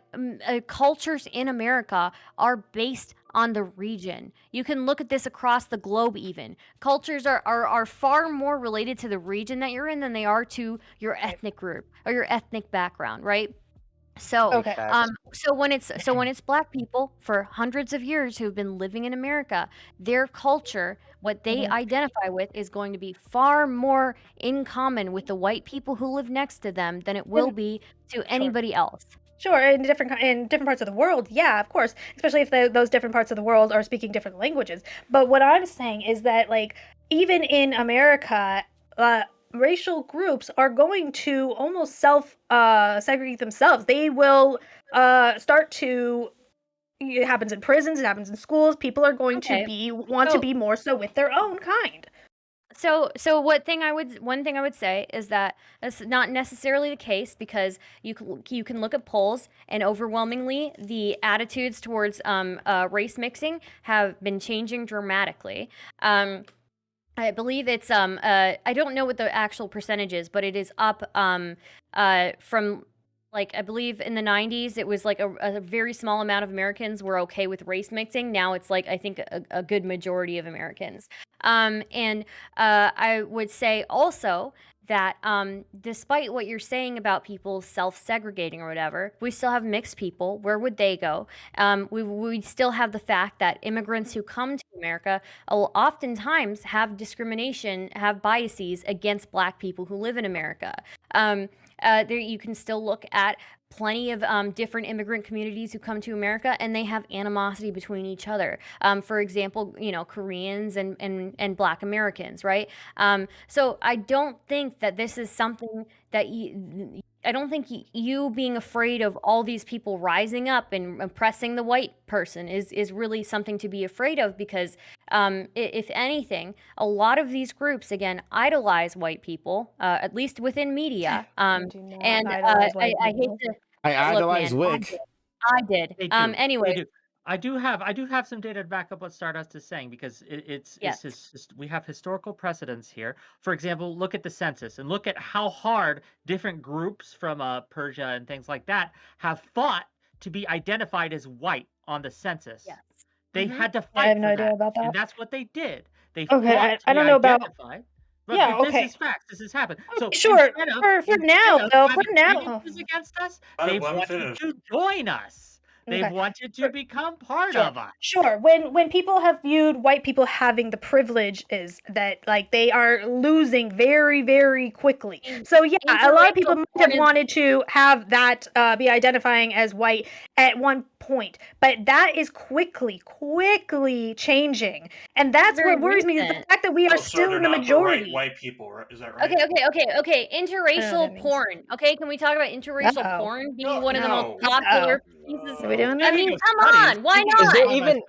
cultures in America are based on the region. You can look at this across the globe even. Cultures are far more related to the region that you're in than they are to your ethnic group or your ethnic background, right? So, so when it's black people for hundreds of years who've been living in America, their culture, what they identify with, is going to be far more in common with the white people who live next to them than it will be to anybody else. Sure, in different parts of the world, yeah, of course. Especially if those different parts of the world are speaking different languages. But what I'm saying is that, like, even in America, racial groups are going to almost segregate themselves. They will start to. It happens in prisons. It happens in schools. People are going to want to be more so with their own kind. So one thing I would say is that that's not necessarily the case, because you can look at polls, and overwhelmingly the attitudes towards race mixing have been changing dramatically. I believe it's I don't know what the actual percentage is, but it is up from, like, I believe in the 90s it was like a very small amount of Americans were okay with race mixing. Now it's like, I think, a good majority of Americans. And I would say also that despite what you're saying about people self-segregating or whatever, we still have mixed people. Where would they go? We still have the fact that immigrants who come to America oftentimes have discrimination, have biases against black people who live in America. There you can still look at plenty of different immigrant communities who come to America, and they have animosity between each other. For example, Koreans and Black Americans, right? So I don't think that this is something that I don't think you being afraid of all these people rising up and oppressing the white person is really something to be afraid of, because if anything, a lot of these groups, again, idolize white people, at least within media. And I hate to. I idolize Wick. I did. They do. Anyway. They do. I do have some data to back up what Stardust is saying, because we have historical precedents here. For example, look at the census and look at how hard different groups from Persia and things like that have fought to be identified as white on the census. Yes. They had to fight I have no for idea that, about that. and that's what they did. They Okay, fought to I be don't know about. identified. But Yeah, this okay. is facts. This has happened. So Sure, instead for now, of though, having for now. grievances against us, Let they've me wanted finish. to join us. They've Okay. wanted to become part of us. Sure. When people have viewed white people having the privilege is that, like, they are losing very, very quickly. So yeah, a lot of people might have wanted to have that be identifying as white at one point, but that is quickly changing, and that's Very what worries me, is the recent. fact that we are So still they're in the not majority. the right white people, right? Is that right? Okay. Interracial means. porn. Okay, can we talk about interracial Uh-oh. porn being one of the most No. popular Jesus. Are we doing I that? mean, come on. Why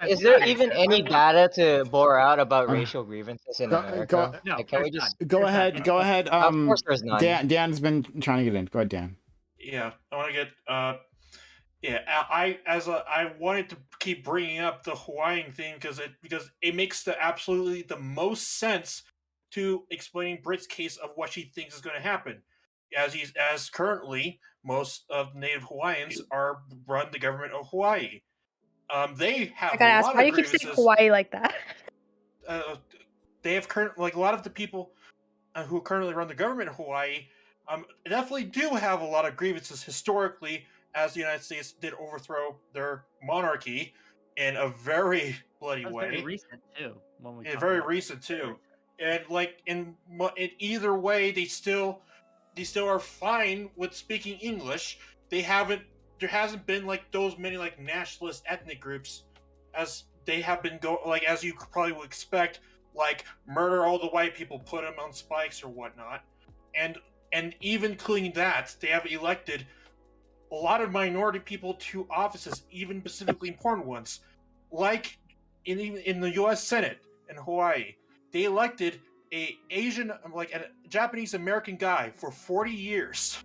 Is there not? even any data to bore out about racial grievances in Go, America? No, Like, can we just go ahead. Go ahead. Of course, there's none. Dan's been trying to get in. Go ahead, Dan. Yeah, I want to get. I wanted to keep bringing up the Hawaiian thing because it makes absolutely the most sense to explaining Brit's case of what she thinks is going to happen. As currently most of Native Hawaiians run the government of Hawaii. They have I gotta ask, why do you keep saying Hawaii like that? They have a lot of the people who currently run the government of Hawaii definitely do have a lot of grievances historically, as the United States did overthrow their monarchy in a very bloody way. Very recent too. Very recent too, and like in either way, they still are fine with speaking English. There hasn't been like those many like nationalist ethnic groups as they have been as you probably would expect, like murder all the white people, put them on spikes or whatnot, and even including that, they have elected a lot of minority people to offices, even specifically important ones, like in the U.S. Senate in Hawaii. They elected a Japanese American guy for 40 years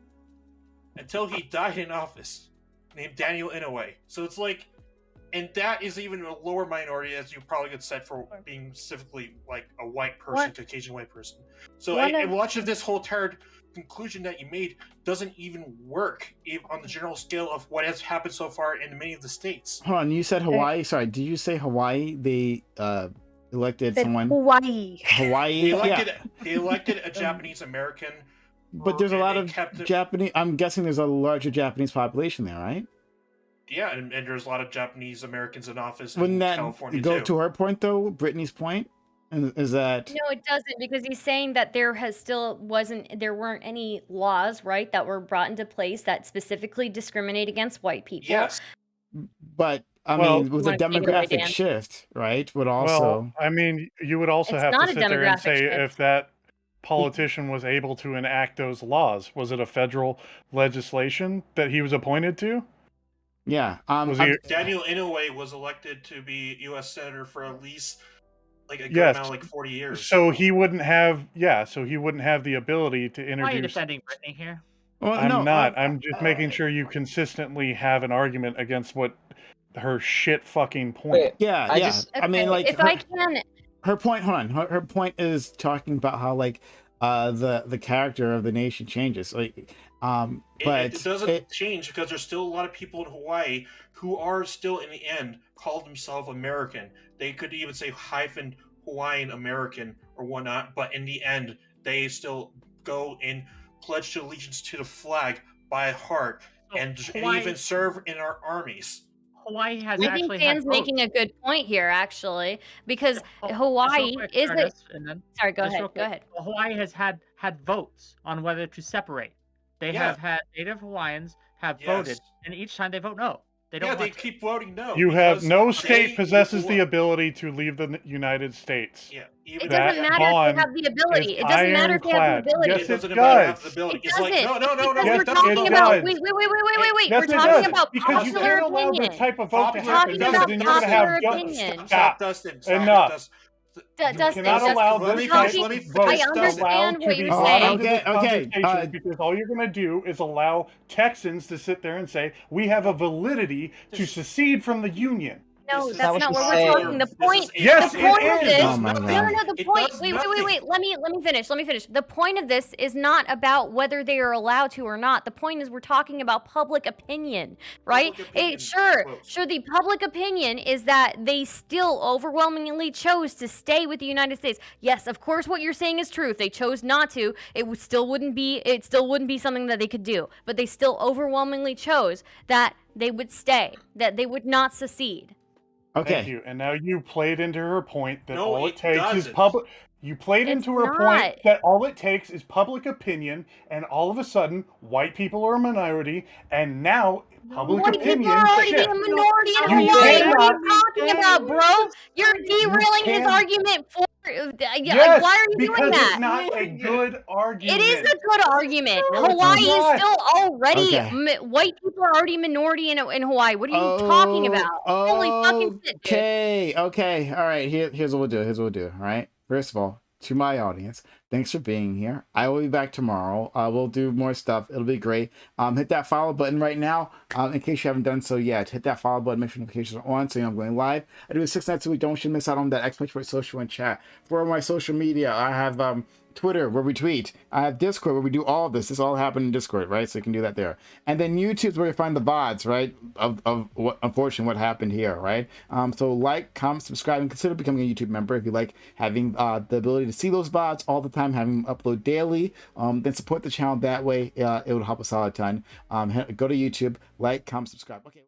until he died in office, named Daniel Inouye. So it's like, and that is even a lower minority, as you probably get set for being specifically like a white person, Caucasian white person. So much of this whole entire conclusion that you made doesn't even work on the general scale of what has happened so far in many of the states. Hold on, you said Hawaii. Sorry, did you say Hawaii? They elected someone. Hawaii. They elected a Japanese American. But there's a lot of Japanese. I'm guessing there's a larger Japanese population there, right? Yeah, and there's a lot of Japanese Americans in office Wouldn't in California go too. to her point though? Brittany's point is that No, it doesn't, because he's saying that there weren't any laws, right, that were brought into place that specifically discriminate against white people. Yes, but I mean, with a demographic shift, right? Would also. Well, I mean, you would also It's have not to a sit there and demographic say shift. if that politician was able to enact those laws, was it a federal legislation that he was appointed to? Yeah. Daniel Inouye was elected to be U.S. Senator for at least like a good amount, like 40 years. So he wouldn't have, the ability to Why are you introduce. defending Brittany here? Well, I'm not. I'm just making sure you consistently have an argument against what her shit fucking point. I mean, like, if I can. Her point. Hold on. Her point is talking about how like the character of the nation changes. Like, but it doesn't change because there's still a lot of people in Hawaii who are still, in the end, call themselves American. They could even say hyphen Hawaiian American or whatnot, but in the end, they still go and pledge to allegiance to the flag by heart and even serve in our armies. Hawaii has I think Dan's making a good point here, actually, because Hawaii is it. Sorry, go ahead. Go ahead. Hawaii has had votes on whether to separate. They have had Native Hawaiians have voted, and each time they vote no. They don't. They keep voting no. You have no state possesses the ability to leave the United States. Yeah, it doesn't matter if they have the ability. It doesn't matter if they have the ability. Yes, it does. It doesn't. No. We're talking about. Wait. We're talking about popular opinion. Type of vote to happen. Talking about Then you're going to have opinion. Stop, Dustin. Enough. Dustin, cannot allow let me votes I understand what you're saying. Okay. Because all you're going to do is allow Texans to sit there and say, we have a validity to secede from the Union. No, that's not what we're talking. The point. Yes, the point of it is. this. Oh my No. God. The point. Wait. Let me finish. The point of this is not about whether they are allowed to or not. The point is we're talking about public opinion, right? Sure. The public opinion is that they still overwhelmingly chose to stay with the United States. Yes, of course, what you're saying is true. If they chose not to, it still wouldn't be something that they could do. But they still overwhelmingly chose that they would stay, that they would not secede. Okay. Thank you. And now you played into her point that No, all it it takes is doesn't. public. You played into her point that all it takes is public opinion, and all of a sudden, white people are a minority, and now public White opinion. people are already a minority in Hawaii. What are you talking about, bro? You're derailing his argument for Like, why are you because doing that? it's not a good argument. It is a good argument. No, it's Hawaii is not. still already Okay. white people are already minority in Hawaii. What are you talking about? Holy fucking shit, dude. Okay. All right. Here's what we'll do. All right. First of all, to my audience, thanks for being here. I will be back tomorrow. We'll do more stuff. It'll be great. Hit that follow button right now. In case you haven't done so yet, hit that follow button. Make sure notifications are on so you know I'm going live. I do it 6 nights a week. Don't you miss out on that exclamation point social and chat. For my social media, I have Twitter where we tweet. I have Discord where we do all of this. This all happened in Discord, right? So you can do that there. And then YouTube's where you find the VODs, right? Of what, unfortunately, what happened here, right? So like, comment, subscribe, and consider becoming a YouTube member if you like having the ability to see those VODs all the time, having them upload daily. Then support the channel that way. It would help us out a ton. Go to YouTube, like, comment, subscribe. Okay.